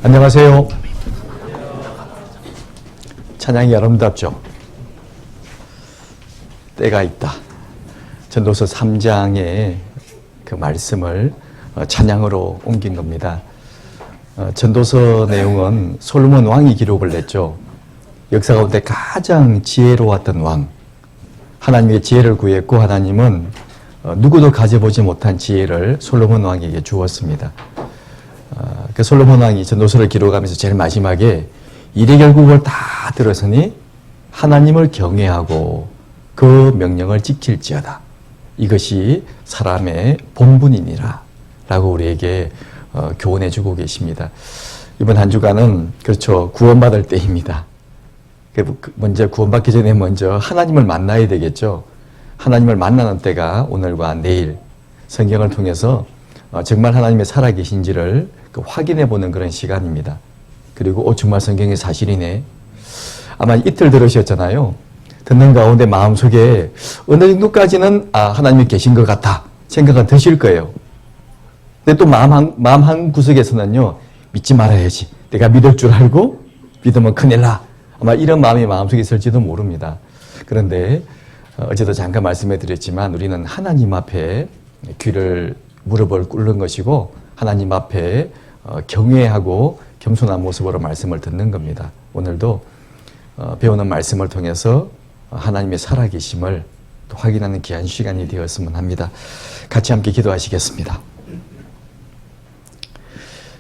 안녕하세요. 찬양이 아름답죠? 때가 있다. 전도서 3장의 그 말씀을 찬양으로 옮긴 겁니다. 전도서 내용은 솔로몬 왕이 기록을 냈죠. 역사 가운데 가장 지혜로웠던 왕. 하나님의 지혜를 구했고 하나님은 누구도 가져보지 못한 지혜를 솔로몬 왕에게 주었습니다. 그 솔로몬 왕이 전도서를 기록하면서 제일 마지막에 이래 결국을 다 들었으니 하나님을 경외하고 그 명령을 지킬지어다. 이것이 사람의 본분이니라 라고 우리에게 교훈해 주고 계십니다. 이번 한 주간은 그렇죠. 구원받을 때입니다. 먼저 구원받기 전에 먼저 하나님을 만나야 되겠죠. 하나님을 만나는 때가 오늘과 내일 성경을 통해서 정말 하나님의 살아계신지를 확인해 보는 그런 시간입니다. 그리고 정말 성경이 사실이네. 아마 이틀 들으셨잖아요. 듣는 가운데 마음속에 어느 정도까지는 하나님이 계신 것 같다 생각은 드실 거예요. 근데 또 마음 한 구석에서는요. 믿지 말아야지. 내가 믿을 줄 알고 믿으면 큰일 나. 아마 이런 마음이 마음속에 있을지도 모릅니다. 그런데 어제도 잠깐 말씀해 드렸지만 우리는 하나님 앞에 귀를 무릎을 꿇는 것이고 하나님 앞에 경외하고 겸손한 모습으로 말씀을 듣는 겁니다. 오늘도 배우는 말씀을 통해서 하나님의 살아계심을 또 확인하는 귀한 시간이 되었으면 합니다. 같이 함께 기도하시겠습니다.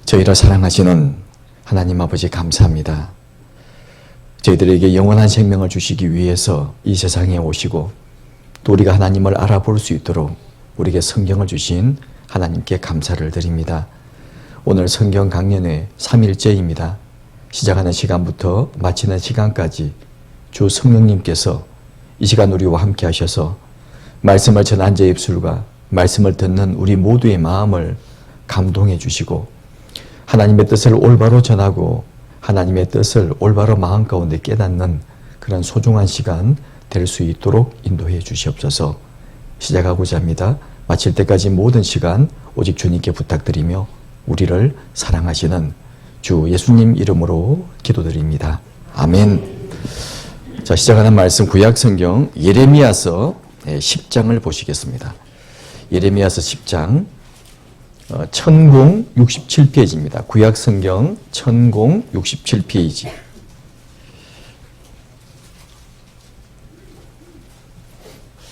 저희를 사랑하시는 하나님 아버지 감사합니다. 저희들에게 영원한 생명을 주시기 위해서 이 세상에 오시고 또 우리가 하나님을 알아볼 수 있도록 우리에게 성경을 주신 하나님께 감사를 드립니다. 오늘 성경 강연회 3일째입니다. 시작하는 시간부터 마치는 시간까지 주 성령님께서 이 시간 우리와 함께 하셔서 말씀을 전한 자의 입술과 말씀을 듣는 우리 모두의 마음을 감동해 주시고 하나님의 뜻을 올바로 전하고 하나님의 뜻을 올바로 마음 가운데 깨닫는 그런 소중한 시간 될 수 있도록 인도해 주시옵소서. 시작하고자 합니다. 마칠 때까지 모든 시간 오직 주님께 부탁드리며 우리를 사랑하시는 주 예수님 이름으로 기도드립니다. 아멘. 자, 시작하는 말씀 구약성경 예레미야서 10장을 보시겠습니다. 예레미야서 10장 1067페이지입니다. 구약성경 1067페이지.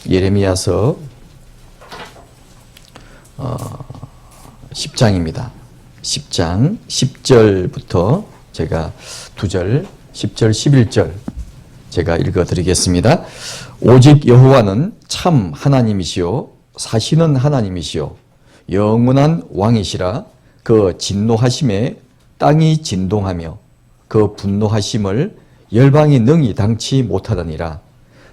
예레미야서 10장입니다. 10장 10절부터 제가 2절, 10절, 11절 제가 읽어드리겠습니다. 오직 여호와는 참 하나님이시요 사시는 하나님이시요 영원한 왕이시라. 그 진노하심에 땅이 진동하며 그 분노하심을 열방이 능히 당치 못하더니라.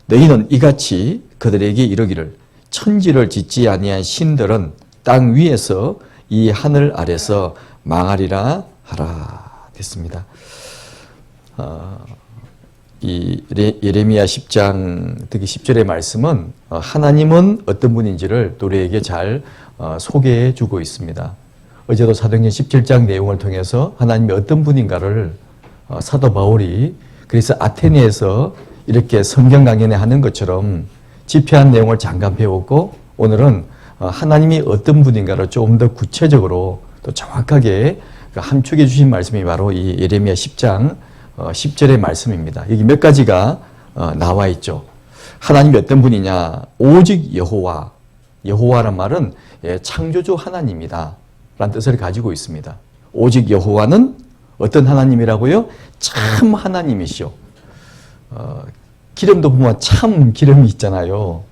너희는 이같이 그들에게 이르기를 천지를 짓지 아니한 신들은 땅 위에서 이 하늘 아래서 망하리라 하라. 됐습니다. 이 예레미야 10장 특히 10절의 말씀은 하나님은 어떤 분인지를 우리에게 잘 소개해 주고 있습니다. 어제도 사도행전 17장 내용을 통해서 하나님이 어떤 분인가를 사도 바울이 그래서 아테네에서 이렇게 성경 강연회 하는 것처럼 집회한 내용을 잠깐 배웠고 오늘은 하나님이 어떤 분인가를 조금 더 구체적으로 또 정확하게 함축해 주신 말씀이 바로 이 예레미야 10장 10절의 말씀입니다. 여기 몇 가지가 나와 있죠. 하나님이 어떤 분이냐? 오직 여호와. 여호와란 말은 창조주 하나님이다 라는 뜻을 가지고 있습니다. 오직 여호와는 어떤 하나님이라고요? 참 하나님이시오. 기름도 보면 참 기름이 있잖아요.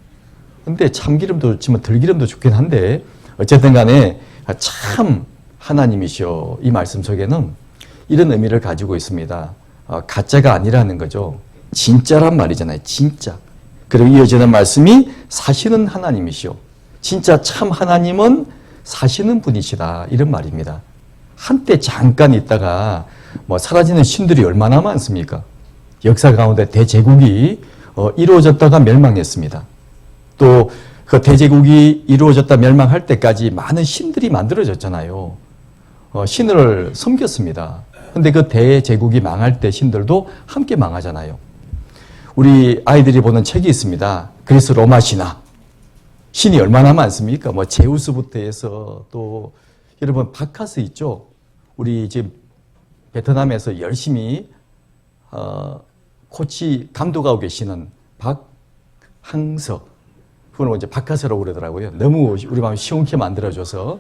근데 참기름도 좋지만 들기름도 좋긴 한데 어쨌든 간에 참 하나님이시오. 이 말씀 속에는 이런 의미를 가지고 있습니다. 가짜가 아니라는 거죠. 진짜란 말이잖아요. 진짜. 그리고 이어지는 말씀이 사시는 하나님이시오. 진짜 참 하나님은 사시는 분이시다. 이런 말입니다. 한때 잠깐 있다가 사라지는 신들이 얼마나 많습니까? 역사 가운데 대제국이 이루어졌다가 멸망했습니다. 또 그 대제국이 이루어졌다 멸망할 때까지 많은 신들이 만들어졌잖아요. 신을 섬겼습니다. 근데 그 대제국이 망할 때 신들도 함께 망하잖아요. 우리 아이들이 보는 책이 있습니다. 그리스 로마 신화. 신이 얼마나 많습니까? 뭐 제우스부터 해서 또 여러분 바카스 있죠? 우리 지금 베트남에서 열심히 코치 감독하고 계시는 박항석. 그거는 이제 바카스라고 그러더라고요. 너무 우리 마음 시원케 만들어줘서.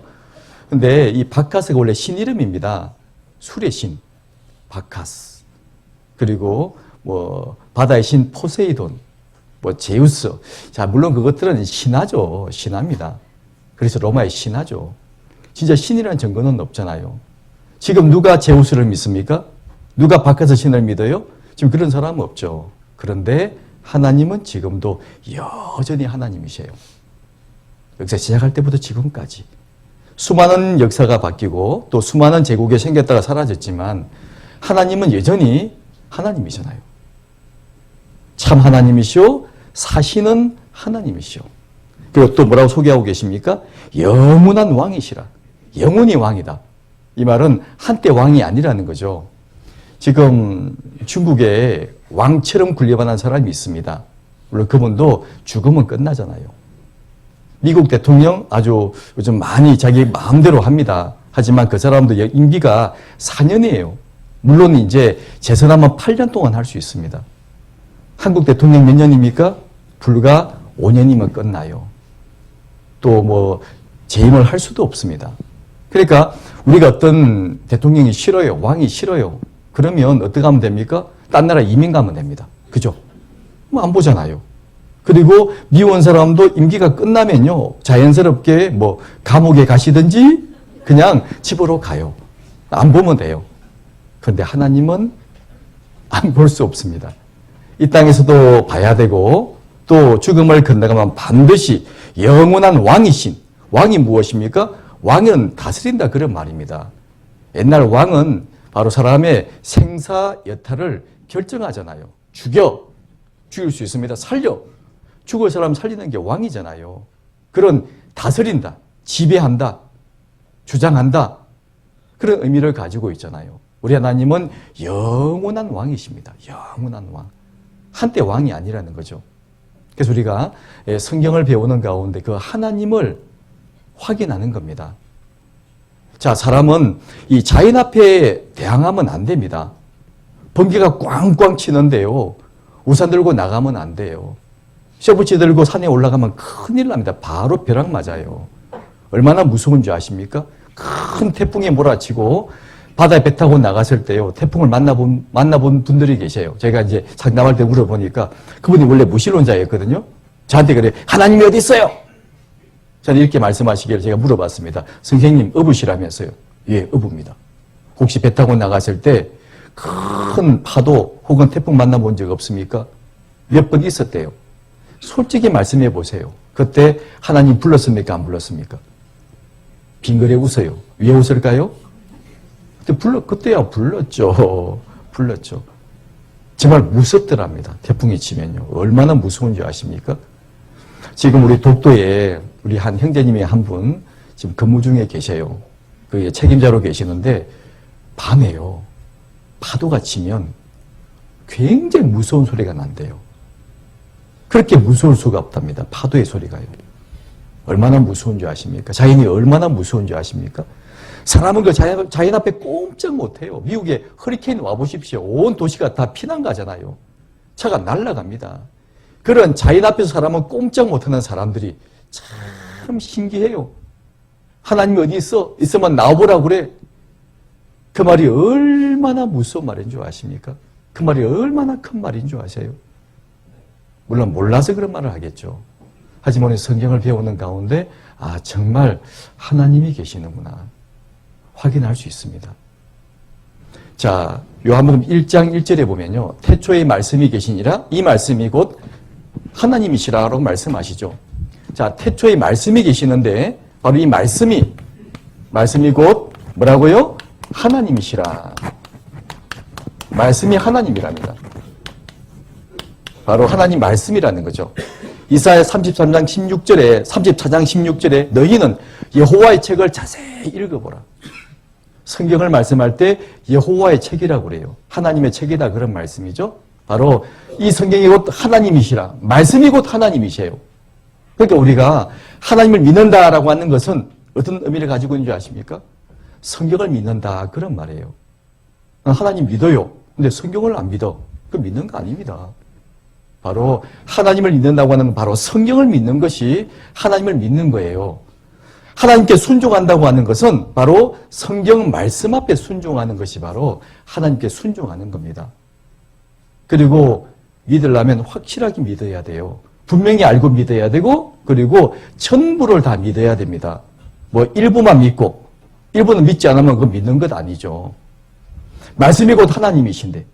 근데 이 바카스가 원래 신 이름입니다. 술의 신, 바카스. 그리고 뭐 바다의 신 포세이돈, 뭐 제우스. 자, 물론 그것들은 신화죠. 신화입니다. 그래서 로마의 신화죠. 진짜 신이라는 증거는 없잖아요. 지금 누가 제우스를 믿습니까? 누가 바카스 신을 믿어요? 지금 그런 사람은 없죠. 그런데 하나님은 지금도 여전히 하나님이세요. 역사 시작할 때부터 지금까지. 수많은 역사가 바뀌고 또 수많은 제국이 생겼다가 사라졌지만 하나님은 여전히 하나님이잖아요. 참 하나님이시오, 사시는 하나님이시오. 그리고 또 뭐라고 소개하고 계십니까? 영원한 왕이시라. 영원히 왕이다. 이 말은 한때 왕이 아니라는 거죠. 지금 중국에 왕처럼 군림하는 사람이 있습니다. 물론 그분도 죽으면 끝나잖아요. 미국 대통령 아주 요즘 많이 자기 마음대로 합니다. 하지만 그 사람도 임기가 4년이에요. 물론 이제 재선하면 8년 동안 할 수 있습니다. 한국 대통령 몇 년입니까? 불과 5년이면 끝나요. 또 뭐 재임을 할 수도 없습니다. 그러니까 우리가 어떤 대통령이 싫어요. 왕이 싫어요. 그러면 어떻게 하면 됩니까? 딴 나라 이민 가면 됩니다. 그죠? 뭐 안 보잖아요. 그리고 미운 사람도 임기가 끝나면요. 자연스럽게 뭐 감옥에 가시든지 그냥 집으로 가요. 안 보면 돼요. 그런데 하나님은 안 볼 수 없습니다. 이 땅에서도 봐야 되고 또 죽음을 건너가면 반드시 영원한 왕이신. 왕이 무엇입니까? 왕은 다스린다 그런 말입니다. 옛날 왕은 바로 사람의 생사 여타를 결정하잖아요. 죽일 수 있습니다. 살려. 죽을 사람 살리는 게 왕이잖아요. 그런 다스린다, 지배한다, 주장한다. 그런 의미를 가지고 있잖아요. 우리 하나님은 영원한 왕이십니다. 영원한 왕. 한때 왕이 아니라는 거죠. 그래서 우리가 성경을 배우는 가운데 그 하나님을 확인하는 겁니다. 자, 사람은 이 자연 앞에 대항하면 안 됩니다. 번개가 꽝꽝 치는데요. 우산 들고 나가면 안 돼요. 셔부치 들고 산에 올라가면 큰일 납니다. 바로 벼락 맞아요. 얼마나 무서운지 아십니까? 큰 태풍이 몰아치고 바다에 배 타고 나갔을 때요. 태풍을 만나본 분들이 계세요. 제가 이제 상담할 때 물어보니까 그분이 원래 무신론자였거든요. 저한테 그래. 하나님이 어디 있어요? 저는 이렇게 말씀하시기를 제가 물어봤습니다. 선생님 어부시라면서요. 예, 어부입니다. 혹시 배 타고 나갔을 때 큰 파도 혹은 태풍 만나본 적 없습니까? 몇 번 있었대요. 솔직히 말씀해 보세요. 그때 하나님 불렀습니까? 안 불렀습니까? 빙그레 웃어요. 왜 웃을까요? 그때야 불렀죠. 불렀죠. 정말 무섭더랍니다. 태풍이 치면요. 얼마나 무서운지 아십니까? 지금 우리 독도에 우리 한 형제님이 한 분 지금 근무 중에 계세요. 그 책임자로 계시는데 밤에요. 파도가 치면 굉장히 무서운 소리가 난대요. 그렇게 무서울 수가 없답니다. 파도의 소리가요. 얼마나 무서운지 아십니까? 자연이 얼마나 무서운지 아십니까? 사람은 그 자연 앞에 꼼짝 못해요. 미국에 허리케인 와보십시오. 온 도시가 다 피난 가잖아요. 차가 날아갑니다. 그런 자연 앞에서 사람은 꼼짝 못하는 사람들이 참 신기해요. 하나님이 어디 있어? 있으면 나와보라고 그래. 그 말이 얼마나 무서운 말인 줄 아십니까? 그 말이 얼마나 큰 말인 줄 아세요? 물론 몰라서 그런 말을 하겠죠. 하지만 성경을 배우는 가운데 아 정말 하나님이 계시는구나 확인할 수 있습니다. 자, 요한복음 1장 1절에 보면요. 태초에 말씀이 계시니라 이 말씀이 곧 하나님이시라라고 말씀하시죠. 자, 태초에 말씀이 계시는데 바로 이 말씀이 곧 뭐라고요? 하나님이시라. 말씀이 하나님이랍니다. 바로 하나님 말씀이라는 거죠. 이사야 33장 16절에 34장 16절에 너희는 여호와의 책을 자세히 읽어보라. 성경을 말씀할 때 여호와의 책이라고 그래요. 하나님의 책이다 그런 말씀이죠. 바로 이 성경이 곧 하나님이시라. 말씀이 곧 하나님이세요. 그러니까 우리가 하나님을 믿는다라고 하는 것은 어떤 의미를 가지고 있는 줄 아십니까? 성경을 믿는다 그런 말이에요. 하나님 믿어요. 근데 성경을 안 믿어. 그 믿는 거 아닙니다. 바로 하나님을 믿는다고 하는 건 바로 성경을 믿는 것이 하나님을 믿는 거예요. 하나님께 순종한다고 하는 것은 바로 성경 말씀 앞에 순종하는 것이 바로 하나님께 순종하는 겁니다. 그리고 믿으려면 확실하게 믿어야 돼요. 분명히 알고 믿어야 되고 그리고 전부를 다 믿어야 됩니다. 뭐 일부만 믿고 일부는 믿지 않으면 그거 믿는 것 아니죠. 말씀이 곧 하나님이신데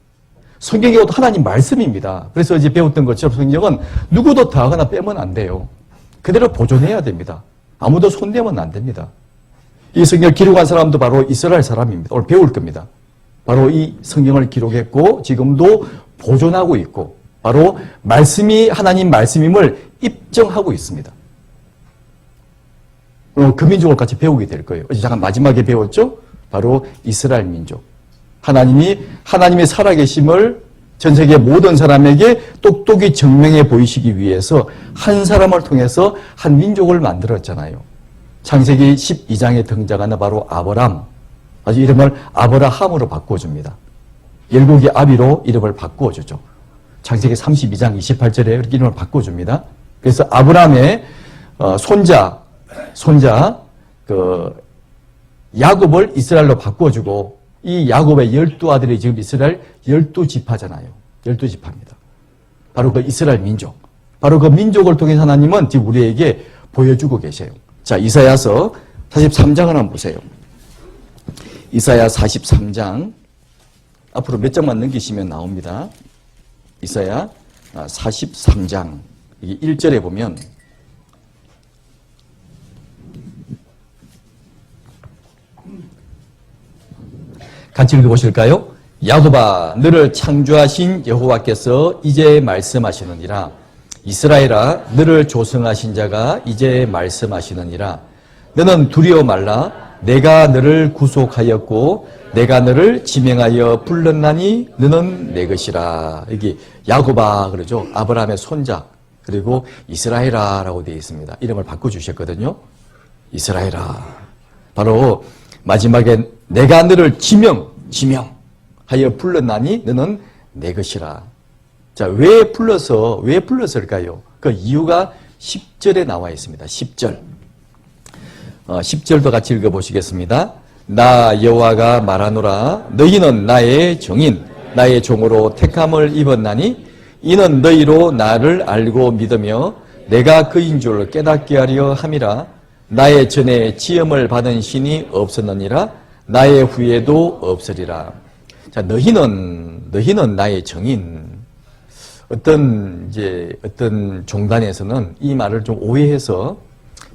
성경이 곧 하나님 말씀입니다. 그래서 이제 배웠던 것처럼 성경은 누구도 더하거나 빼면 안 돼요. 그대로 보존해야 됩니다. 아무도 손대면 안 됩니다. 이 성경을 기록한 사람도 바로 이스라엘 사람입니다. 오늘 배울 겁니다. 바로 이 성경을 기록했고 지금도 보존하고 있고 바로 말씀이 하나님 말씀임을 입증하고 있습니다. 그 민족을 같이 배우게 될 거예요. 어제 잠깐 마지막에 배웠죠? 바로 이스라엘 민족. 하나님의 살아계심을 전 세계 모든 사람에게 똑똑히 증명해 보이시기 위해서 한 사람을 통해서 한 민족을 만들었잖아요. 창세기 12장에 등장하는 바로 아브람. 아주 이름을 아브라함으로 바꿔줍니다. 열국의 아비로 이름을 바꿔주죠. 창세기 32장 28절에 이렇게 이름을 바꿔줍니다. 그래서 아브람의 손자 야곱을 이스라엘로 바꿔주고 이 야곱의 12아들이 지금 이스라엘 12지파잖아요. 12지파입니다. 바로 그 이스라엘 민족. 바로 그 민족을 통해 하나님은 지금 우리에게 보여주고 계세요. 자, 이사야서 43장을 한번 보세요. 이사야 43장. 앞으로 몇 장만 넘기시면 나옵니다. 이사야 43장. 이게 1절에 보면 같이 읽어보실까요? 야곱아 너를 창조하신 여호와께서 이제 말씀하시느니라. 이스라엘아 너를 조성하신 자가 이제 말씀하시느니라. 너는 두려워 말라. 내가 너를 구속하였고 내가 너를 지명하여 불렀나니 너는 내 것이라. 여기 야곱아 그러죠. 아브라함의 손자. 그리고 이스라엘아라고 되어 있습니다. 이름을 바꿔주셨거든요. 이스라엘아. 바로 마지막에 내가 너를 지명하여 불렀나니 너는 내 것이라. 자, 왜 불렀을까요? 그 이유가 10절에 나와 있습니다. 10절. 10절도 같이 읽어보시겠습니다. 나 여호와가 말하노라. 너희는 나의 정인, 나의 종으로 택함을 입었나니 이는 너희로 나를 알고 믿으며 내가 그인 줄 깨닫게 하려 함이라. 나의 전에 지음을 받은 신이 없었느니라. 나의 후에도 없으리라. 자, 너희는 나의 정인. 어떤 종단에서는 이 말을 좀 오해해서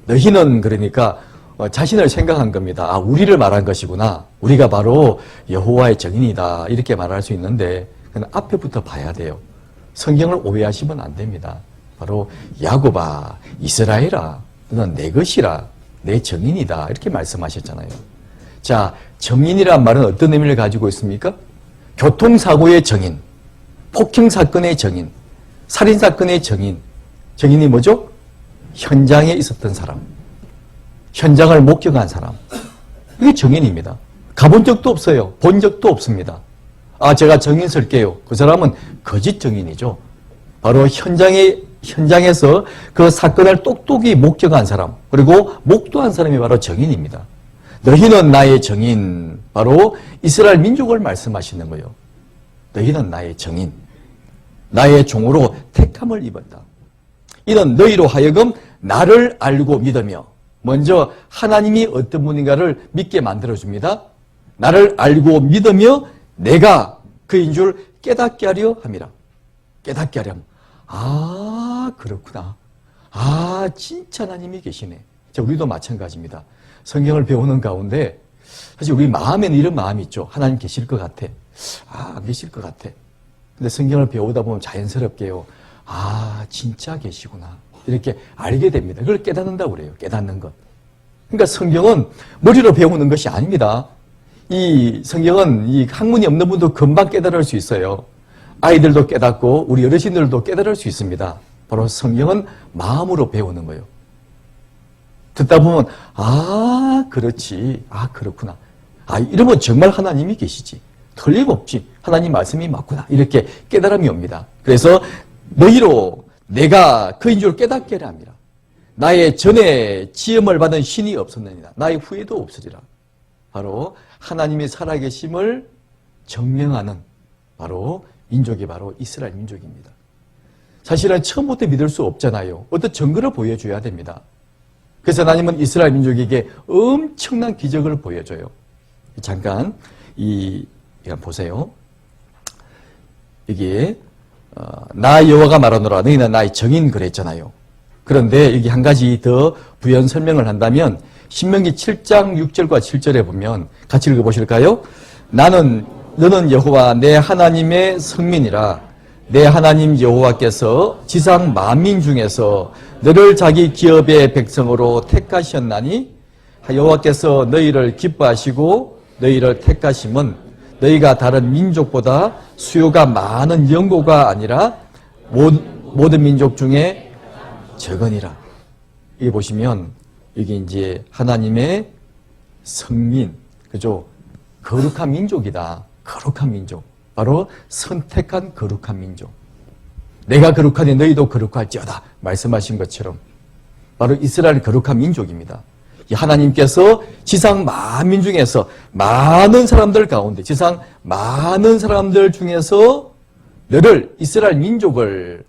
너희는 그러니까 자신을 생각한 겁니다. 아, 우리를 말한 것이구나. 우리가 바로 여호와의 정인이다. 이렇게 말할 수 있는데 그건 앞에부터 봐야 돼요. 성경을 오해하시면 안 됩니다. 바로 야곱아, 이스라엘아, 너는 내 것이라, 내 정인이다. 이렇게 말씀하셨잖아요. 자, 정인이란 말은 어떤 의미를 가지고 있습니까? 교통사고의 정인, 폭행사건의 정인, 살인사건의 정인. 정인이 뭐죠? 현장에 있었던 사람. 현장을 목격한 사람. 이게 정인입니다. 가본 적도 없어요. 본 적도 없습니다. 아, 제가 정인 쓸게요. 그 사람은 거짓 정인이죠. 바로 현장에서 그 사건을 똑똑히 목격한 사람, 그리고 목도한 사람이 바로 정인입니다. 너희는 나의 정인, 바로 이스라엘 민족을 말씀하시는 거예요. 너희는 나의 정인, 나의 종으로 택함을 입었다. 이는 너희로 하여금 나를 알고 믿으며, 먼저 하나님이 어떤 분인가를 믿게 만들어줍니다. 나를 알고 믿으며 내가 그인 줄 깨닫게 하려 함이라. 깨닫게 하렴. 아, 그렇구나. 아, 진짜 하나님이 계시네. 자, 우리도 마찬가지입니다. 성경을 배우는 가운데 사실 우리 마음에는 이런 마음이 있죠. 하나님 계실 것 같아. 아, 안 계실 것 같아. 근데 성경을 배우다 보면 자연스럽게요. 아, 진짜 계시구나. 이렇게 알게 됩니다. 그걸 깨닫는다고 그래요. 깨닫는 것. 그러니까 성경은 머리로 배우는 것이 아닙니다. 이 성경은 이 학문이 없는 분도 금방 깨달을 수 있어요. 아이들도 깨닫고 우리 어르신들도 깨달을 수 있습니다. 바로 성경은 마음으로 배우는 거예요. 듣다 보면 아 그렇지, 아 그렇구나, 아 이러면 정말 하나님이 계시지, 틀림없지, 하나님 말씀이 맞구나, 이렇게 깨달음이 옵니다. 그래서 너희로 내가 그인 줄 깨닫게 하라 합니다. 나의 전에 지음을 받은 신이 없었느니라, 나의 후에도 없으리라. 바로 하나님의 살아계심을 증명하는 바로 민족이 바로 이스라엘 민족입니다. 사실은 처음부터 믿을 수 없잖아요. 어떤 증거를 보여줘야 됩니다. 그래서 하나님은 이스라엘 민족에게 엄청난 기적을 보여줘요. 잠깐 이거 보세요. 여기에 나 여호와가 말하노라 너희는 나의 정인 그랬잖아요. 그런데 여기 한 가지 더 부연 설명을 한다면 신명기 7장 6절과 7절에 보면 같이 읽어보실까요? 너는 여호와 내 하나님의 성민이라. 내 하나님 여호와께서 지상 만민 중에서 너를 자기 기업의 백성으로 택하셨나니 여호와께서 너희를 기뻐하시고 너희를 택하심은 너희가 다른 민족보다 수요가 많은 영고가 아니라 모든 민족 중에 적으니라. 여기 보시면 여기 이제 하나님의 성민, 그죠? 거룩한 민족이다. 거룩한 민족. 바로 선택한 거룩한 민족. 내가 거룩하니 너희도 거룩할지어다 말씀하신 것처럼 바로 이스라엘 거룩한 민족입니다. 하나님께서 지상 만민 중에서 많은 사람들 가운데 지상 많은 사람들 중에서 너를 이스라엘 민족을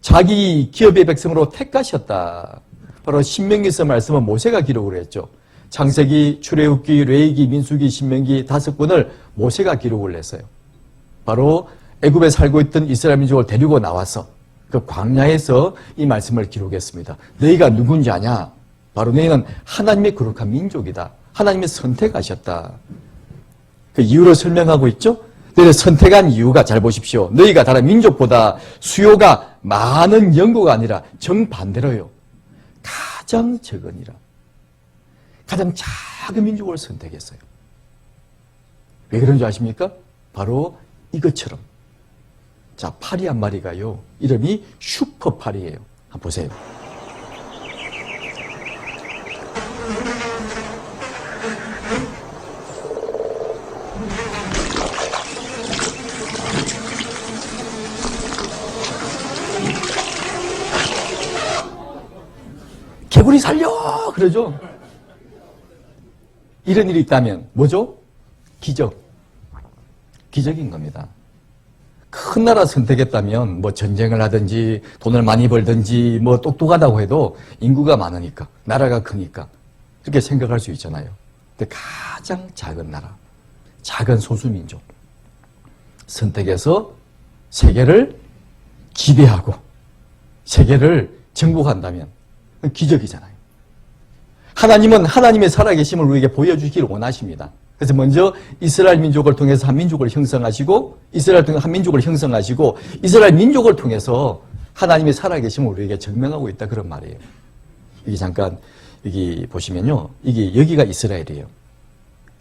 자기 기업의 백성으로 택하셨다. 바로 신명기서 말씀은 모세가 기록을 했죠. 창세기, 출애굽기, 레위기, 민수기, 신명기 5권을 모세가 기록을 했어요. 바로 애굽에 살고 있던 이스라엘 민족을 데리고 나와서 그 광야에서 이 말씀을 기록했습니다. 너희가 누군지 아냐? 바로 너희는 하나님의 거룩한 민족이다. 하나님이 선택하셨다. 그 이유를 설명하고 있죠. 너희를 선택한 이유가 잘 보십시오. 너희가 다른 민족보다 수요가 많은 영고가 아니라 정반대로요. 가장 적으니라. 가장 작은 민족을 선택했어요. 왜 그런 줄 아십니까? 바로 이것처럼. 자, 파리 한 마리가요. 이름이 슈퍼파리예요. 한번 보세요. 개구리 살려! 그러죠? 이런 일이 있다면 뭐죠? 기적. 기적인 겁니다. 큰 나라 선택했다면 뭐 전쟁을 하든지 돈을 많이 벌든지 뭐 똑똑하다고 해도 인구가 많으니까 나라가 크니까 그렇게 생각할 수 있잖아요. 근데 가장 작은 나라, 작은 소수민족 선택해서 세계를 지배하고 세계를 정복한다면 기적이잖아요. 하나님은 하나님의 살아계심을 우리에게 보여주기를 원하십니다. 그래서 먼저 이스라엘 민족을 통해서 한 민족을 형성하시고 이스라엘 통해 한 민족을 형성하시고 이스라엘 민족을 통해서 하나님의 살아계심을 우리에게 증명하고 있다 그런 말이에요. 여기 잠깐 여기 보시면요. 여기가 이스라엘이에요.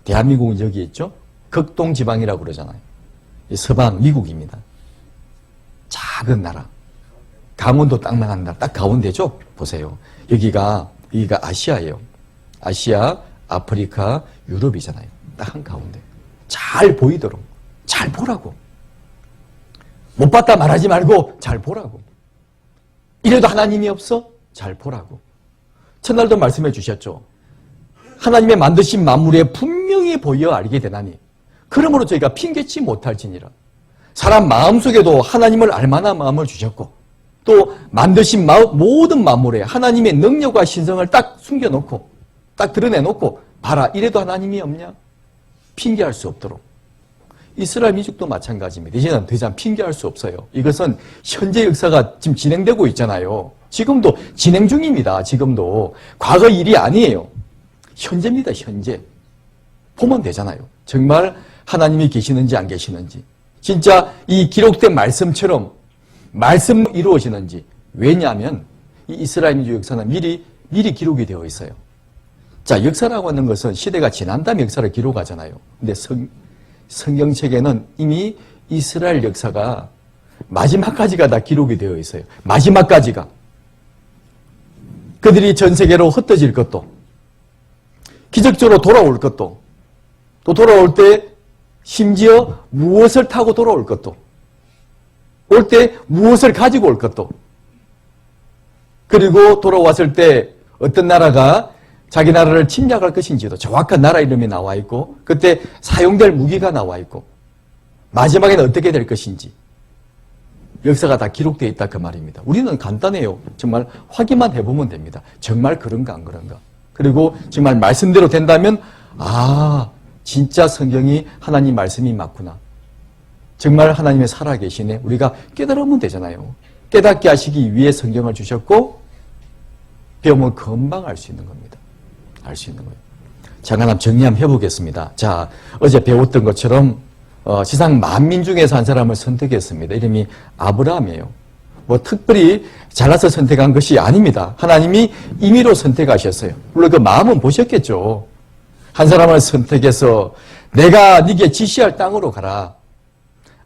대한민국은 여기 있죠. 극동 지방이라고 그러잖아요. 서방 미국입니다. 작은 나라. 강원도 땅만한 나라 딱 가운데죠. 보세요. 여기가 아시아예요. 아시아, 아프리카, 유럽이잖아요. 딱 한가운데. 잘 보이도록. 잘 보라고. 못 봤다 말하지 말고 잘 보라고. 이래도 하나님이 없어? 잘 보라고. 첫날도 말씀해 주셨죠. 하나님의 만드신 만물에 분명히 보여 알게 되나니 그러므로 저희가 핑계치 못할지니라. 사람 마음속에도 하나님을 알만한 마음을 주셨고 또 만드신 모든 만물에 하나님의 능력과 신성을 딱 숨겨놓고 딱 드러내놓고 봐라 이래도 하나님이 없냐? 핑계할 수 없도록. 이스라엘 민족도 마찬가지입니다. 이제는 더 이상 핑계할 수 없어요. 이것은 현재 역사가 지금 진행되고 있잖아요. 지금도 진행 중입니다. 지금도. 과거 일이 아니에요. 현재입니다. 현재. 보면 되잖아요. 정말 하나님이 계시는지 안 계시는지. 진짜 이 기록된 말씀처럼 말씀 이루어지는지. 왜냐하면 이 이스라엘 민족 역사는 미리 기록이 되어 있어요. 자, 역사라고 하는 것은 시대가 지난 다음에 역사를 기록하잖아요. 근데 성경책에는 이미 이스라엘 역사가 마지막까지가 다 기록이 되어 있어요. 마지막까지가. 그들이 전 세계로 흩어질 것도, 기적적으로 돌아올 것도, 또 돌아올 때 심지어 무엇을 타고 돌아올 것도, 올 때 무엇을 가지고 올 것도, 그리고 돌아왔을 때 어떤 나라가 자기 나라를 침략할 것인지도 정확한 나라 이름이 나와 있고, 그때 사용될 무기가 나와 있고, 마지막에는 어떻게 될 것인지 역사가 다 기록되어 있다 그 말입니다. 우리는 간단해요. 정말 확인만 해보면 됩니다. 정말 그런가 안 그런가. 그리고 정말 말씀대로 된다면 아, 진짜 성경이 하나님 말씀이 맞구나. 정말 하나님의 살아계시네. 우리가 깨달으면 되잖아요. 깨닫게 하시기 위해 성경을 주셨고 배우면 금방 알 수 있는 겁니다. 알 수 있는 거예요. 잠깐 한번 정리 한번 해보겠습니다. 자, 어제 배웠던 것처럼 세상 만민 중에서 한 사람을 선택했습니다. 이름이 아브라함이에요. 뭐 특별히 잘나서 선택한 것이 아닙니다. 하나님이 임의로 선택하셨어요. 물론 그 마음은 보셨겠죠. 한 사람을 선택해서 내가 네게 지시할 땅으로 가라.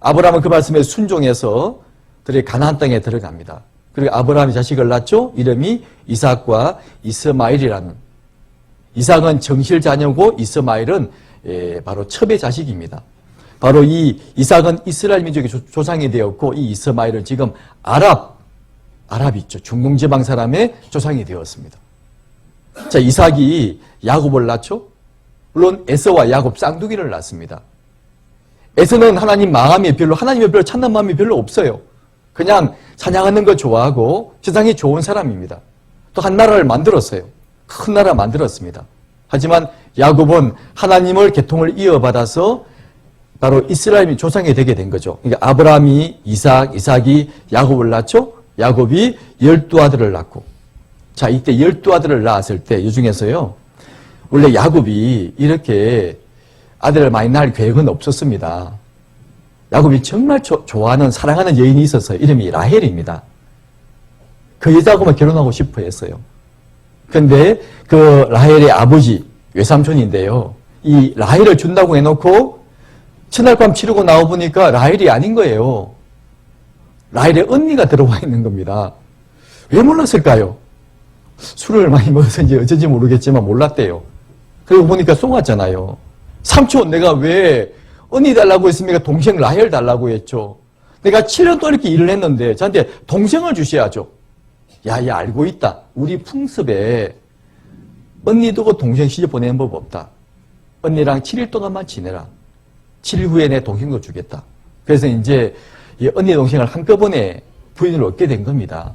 아브라함은 그 말씀에 순종해서 들이 가나안 땅에 들어갑니다. 그리고 아브라함이 자식을 낳죠. 이름이 이삭과 이스마일이라는. 이삭은 정실 자녀고 이스마일은 바로 첩의 자식입니다. 바로 이 이삭은 이스라엘 민족의 조상이 되었고 이 이스마일은 지금 아랍 있죠. 중동지방 사람의 조상이 되었습니다. 자, 이삭이 야곱을 낳죠. 물론 에서와 야곱 쌍둥이를 낳습니다. 에서는 하나님의 별로 찾는 마음이 별로 없어요. 그냥 사냥하는 걸 좋아하고 세상이 좋은 사람입니다. 또 한 나라를 만들었어요. 큰 나라 만들었습니다. 하지만 야곱은 하나님을 계통을 이어받아서 바로 이스라엘이 조상이 되게 된 거죠. 그러니까 아브라함이 이삭이 야곱을 낳죠. 야곱이 12아들을 낳고. 자, 이때 12아들을 낳았을 때 이 중에서요. 원래 야곱이 이렇게 아들을 많이 낳을 계획은 없었습니다. 야곱이 정말 좋아하는 사랑하는 여인이 있었어요. 이름이 라헬입니다. 그 여자하고만 결혼하고 싶어 했어요. 그런데 그 라헬의 아버지 외삼촌인데요. 이 라헬을 준다고 해놓고 첫날 밤 치르고 나와보니까 라헬이 아닌 거예요. 라헬의 언니가 들어와 있는 겁니다. 왜 몰랐을까요? 술을 많이 먹어서인지 어쩐지 모르겠지만 몰랐대요. 그리고 보니까 속았잖아요. 삼촌, 내가 왜 언니 달라고 했습니까? 동생 라헬 달라고 했죠. 내가 7년 동안 이렇게 일을 했는데 저한테 동생을 주셔야죠. 야, 알고 있다. 우리 풍습에 언니 두고 동생 시집 보내는 법 없다. 언니랑 7일 동안만 지내라. 7일 후에 내 동생도 주겠다. 그래서 이제 이 언니 동생을 한꺼번에 부인을 얻게 된 겁니다.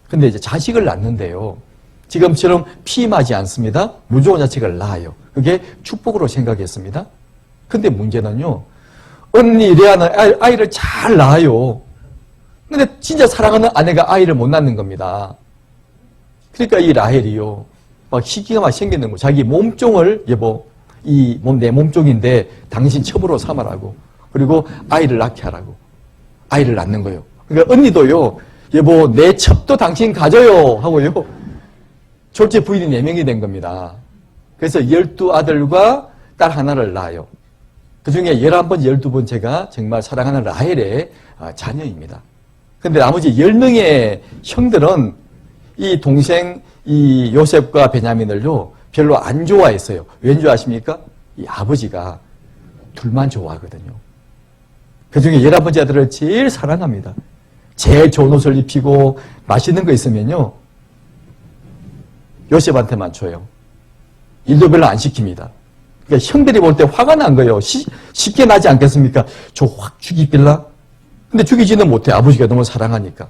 근데 이제 자식을 낳는데요. 지금처럼 피임하지 않습니다. 무조건 자식을 낳아요. 그게 축복으로 생각했습니다. 근데 문제는요. 언니 레아는 아이를 잘 낳아요. 근데 진짜 사랑하는 아내가 아이를 못 낳는 겁니다. 그러니까 이 라헬이요. 막 희귀가 막 생기는 거. 자기 몸종을 여보, 내 몸종인데 당신 첩으로 삼아라고. 그리고 아이를 낳게 하라고. 아이를 낳는 거예요. 그러니까 언니도요. 여보, 내 첩도 당신 가져요 하고요. 졸제 부인이 4명이 된 겁니다. 그래서 12아들과 딸 하나를 낳아요. 그 중에 11번, 12번째가 정말 사랑하는 라헬의 자녀입니다. 근데 나머지 10명의 형들은 이 동생, 이 요셉과 베냐민을요, 별로 안 좋아했어요. 왠지 아십니까? 이 아버지가 둘만 좋아하거든요. 그 중에 11번째 아들을 제일 사랑합니다. 제일 좋은 옷을 입히고 맛있는 거 있으면요, 요셉한테만 줘요. 일도 별로 안 시킵니다. 그러니까 형들이 볼 때 화가 난 거예요. 쉽게 나지 않겠습니까? 저 확 죽이길라? 근데 죽이지는 못해. 아버지가 너무 사랑하니까.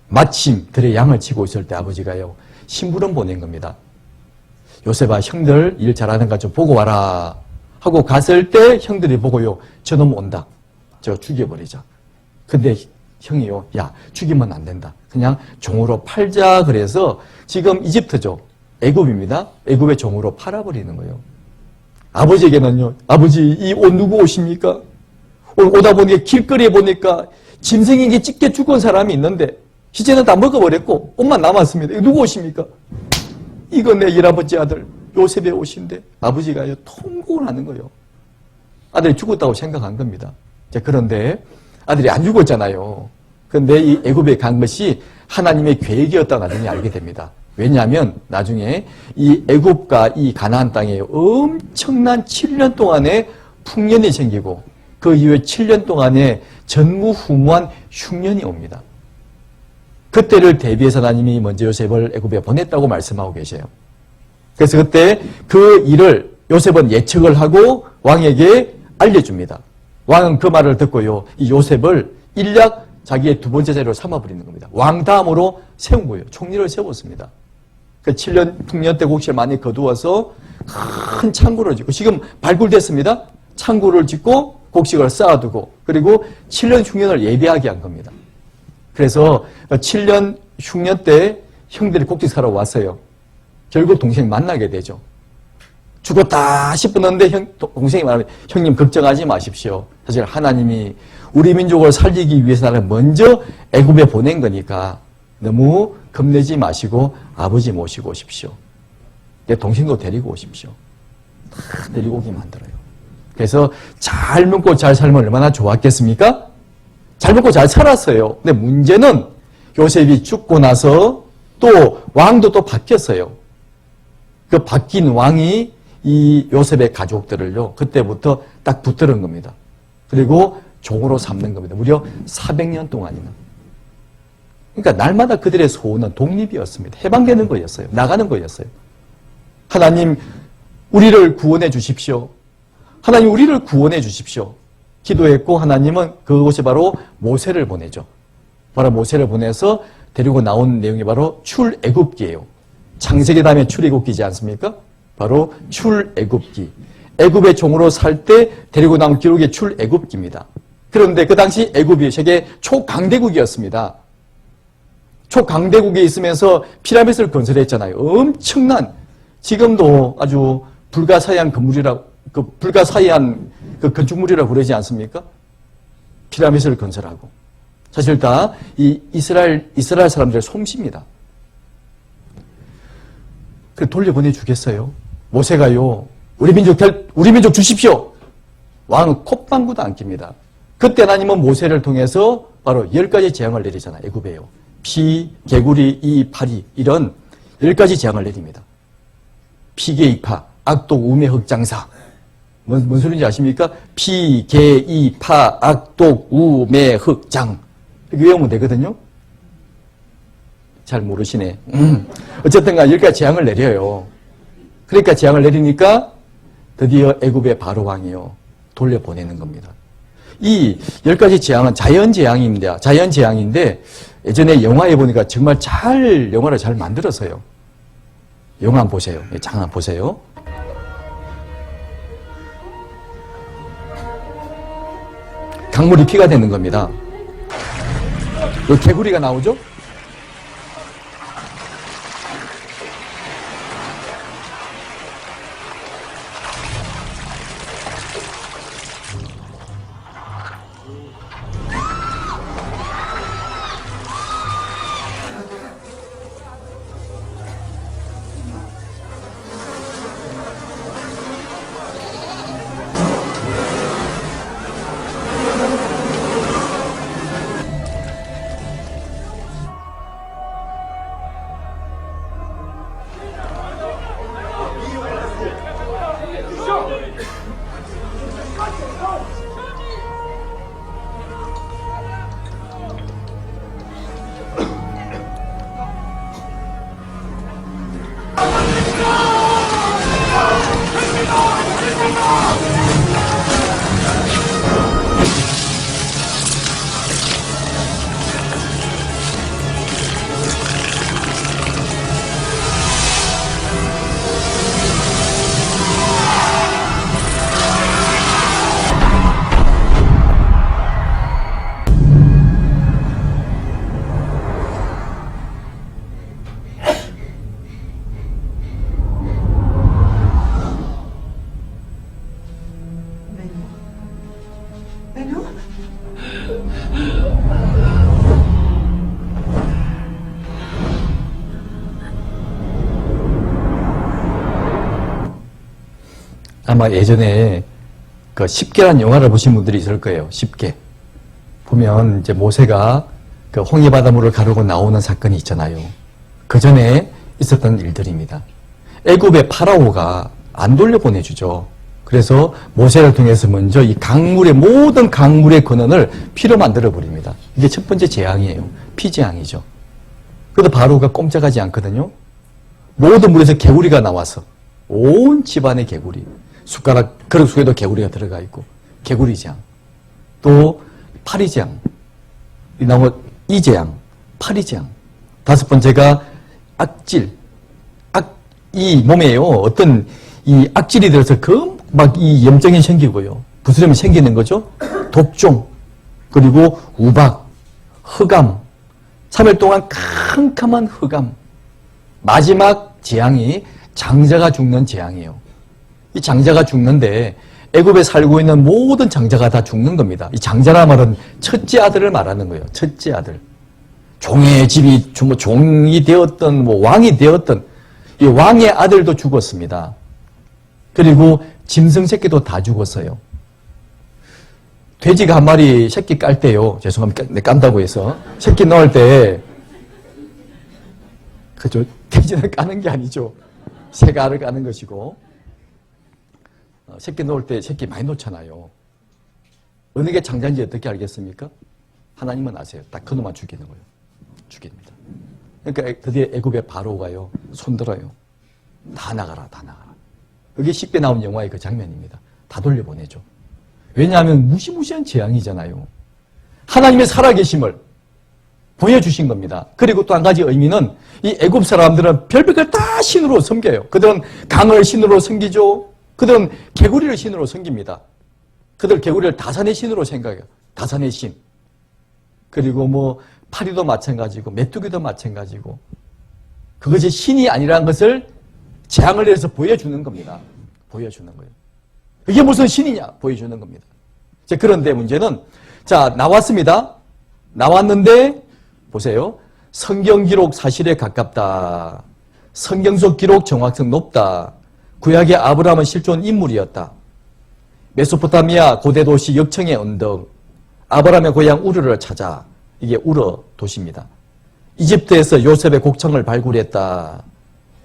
마침 들에 양을 치고 있을 때 아버지가요, 심부름 보낸 겁니다. 요셉아, 형들 일 잘하는가 좀 보고 와라 하고 갔을 때 형들이 보고요, 저놈 온다. 저 죽여버리자. 근데 형이요, 야, 죽이면 안 된다. 그냥 종으로 팔자. 그래서 지금 이집트죠. 애굽입니다. 애굽의 종으로 팔아버리는 거예요. 아버지에게는요, 아버지, 이 옷 누구 옷입니까? 오다 보니까 길거리에 보니까 짐승에게 찢겨 죽은 사람이 있는데 시체는 다 먹어버렸고 옷만 남았습니다. 이거 누구 옷입니까? 이거 내 11번째 아들 요셉의 옷인데 아버지가요 통곡을 하는 거예요. 아들이 죽었다고 생각한 겁니다. 자, 그런데 아들이 안 죽었잖아요. 그런데 이 애굽에 간 것이 하나님의 계획이었다 나중에 알게 됩니다. 왜냐하면 나중에 이 애굽과 이 가나안 땅에 엄청난 7년 동안의 풍년이 생기고 그 이후에 7년 동안의 전무후무한 흉년이 옵니다. 그때를 대비해서 하나님이 먼저 요셉을 애굽에 보냈다고 말씀하고 계세요. 그래서 그때 그 일을 요셉은 예측을 하고 왕에게 알려줍니다. 왕은 그 말을 듣고요, 이 요셉을 일약 자기의 두 번째 자리로 삼아버리는 겁니다. 왕 다음으로 세운 거예요. 총리를 세웠습니다. 그 7년 풍년 때 곡식을 많이 거두어서 큰 창고를 짓고, 지금 발굴됐습니다. 창고를 짓고 곡식을 쌓아두고, 그리고 7년 흉년을 예비하게 한 겁니다. 그래서 7년 흉년 때 형들이 곡식 사러 왔어요. 결국 동생 만나게 되죠. 죽었다 싶었는데 동생이 말하면, 형님 걱정하지 마십시오. 사실 하나님이 우리 민족을 살리기 위해서 나를 먼저 애굽에 보낸 거니까 너무 겁내지 마시고 아버지 모시고 오십시오. 내 동생도 데리고 오십시오. 다 데리고 오게 만들어요. 그래서 잘 먹고 잘 살면 얼마나 좋았겠습니까? 잘 먹고 잘 살았어요. 근데 문제는 요셉이 죽고 나서 또 왕도 또 바뀌었어요. 그 바뀐 왕이 이 요셉의 가족들을요, 그때부터 딱 붙들은 겁니다. 그리고 종으로 삼는 겁니다. 무려 400년 동안이나. 그러니까 날마다 그들의 소원은 독립이었습니다. 해방되는 거였어요. 나가는 거였어요. 하나님, 우리를 구원해 주십시오. 하나님, 우리를 구원해 주십시오. 기도했고, 하나님은 그곳에 바로 모세를 보내죠. 바로 모세를 보내서 데리고 나온 내용이 바로 출애굽기예요. 창세기 다음에 출애굽기지 않습니까? 바로 출애굽기. 애굽의 종으로 살 때 데리고 나온 기록이 출애굽기입니다. 그런데 그 당시 애굽이 세계 초강대국이었습니다. 초강대국에 있으면서 피라미드를 건설했잖아요. 엄청난, 지금도 아주 불가사의한 불가사의한 그 건축물이라고 그러지 않습니까? 피라미드를 건설하고. 사실 다 이 이스라엘 사람들의 솜씨입니다. 그 돌려보내 주겠어요? 모세가요, 우리 민족 주십시오. 왕은 콧방구도 안 낍니다. 그때 하나님은 모세를 통해서 바로 10가지 재앙을 내리잖아요. 애굽에요. 피, 개구리, 이, 파리, 이런 10가지 재앙을 내립니다. 피계이파, 악독, 우매, 흑장사. 뭔 소리인지 아십니까? 피, 개, 이, 파, 악독, 우매, 흑장. 이렇게 외우면 되거든요. 잘 모르시네. 어쨌든 간 10가지 재앙을 내려요. 그러니까 재앙을 내리니까 드디어 애굽의 바로 왕이요, 돌려보내는 겁니다. 이 10가지 재앙은 자연재앙입니다. 자연재앙인데 예전에 영화에 보니까 정말 영화를 잘 만들었어요. 영화 한번 보세요. 장난 한번 보세요. 강물이 피가 되는 겁니다. 여기 개구리가 나오죠? 아마 예전에 그 10개란 영화를 보신 분들이 있을 거예요. 10개. 보면 이제 모세가 그 홍해 바닷물을 가르고 나오는 사건이 있잖아요. 그 전에 있었던 일들입니다. 애굽의 파라오가 안 돌려보내주죠. 그래서 모세를 통해서 먼저 이 강물의 모든 강물의 근원을 피로 만들어 버립니다. 이게 첫 번째 재앙이에요. 피재앙이죠. 그래도 바로가 꼼짝하지 않거든요. 모든 물에서 개구리가 나와서 온 집안의 개구리, 숟가락 그릇 속에도 개구리가 들어가 있고 개구리재앙, 또 파리재앙, 이 나무 이재앙, 파리재앙. 다섯 번째가 악질, 이 몸에요 어떤 이 악질이 들어서 막 이 염증이 생기고요, 부스럼이 생기는 거죠. 독종, 그리고 우박, 흑암, 3일 동안 캄캄한 흑암. 마지막 재앙이 장자가 죽는 재앙이에요. 이 장자가 죽는데 애굽에 살고 있는 모든 장자가 다 죽는 겁니다. 이 장자라 말은 첫째 아들을 말하는 거예요. 첫째 아들. 종의 집이 종이 되었던 왕이 되었던 이 왕의 아들도 죽었습니다. 그리고 짐승 새끼도 다 죽었어요. 돼지가 한 마리 새끼 깔 때요. 죄송합니다. 내 깐다고 해서. 새끼 넣을 때, 그죠? 돼지는 까는 게 아니죠. 새가 알을 까는 것이고. 새끼 넣을 때 새끼 많이 놓잖아요. 어느 게 장자인지 어떻게 알겠습니까? 하나님은 아세요. 딱 그 놈만 죽이는 거예요. 죽입니다. 그러니까 드디어 애굽의 바로가요. 손들어요. 다 나가라, 다 나가라. 그게 10개 나온 영화의 그 장면입니다. 다 돌려보내죠. 왜냐하면 무시무시한 재앙이잖아요. 하나님의 살아계심을 보여주신 겁니다. 그리고 또 한 가지 의미는 이 애굽 사람들은 별빛을 다 신으로 섬겨요. 그들은 강을 신으로 섬기죠. 그들은 개구리를 신으로 섬깁니다. 그들 개구리를 다산의 신으로 생각해요. 다산의 신. 그리고 파리도 마찬가지고 메뚜기도 마찬가지고, 그것이 신이 아니라는 것을 재앙을 해서 보여주는 겁니다. 보여주는 거예요. 이게 무슨 신이냐? 보여주는 겁니다. 자, 그런데 문제는, 자, 나왔습니다. 나왔는데, 보세요. 성경 기록 사실에 가깝다. 성경 속 기록 정확성 높다. 구약의 아브라함은 실존 인물이었다. 메소포타미아 고대 도시 역청의 언덕, 아브라함의 고향 우르를 찾아. 이게 우르 도시입니다. 이집트에서 요셉의 곡창을 발굴했다.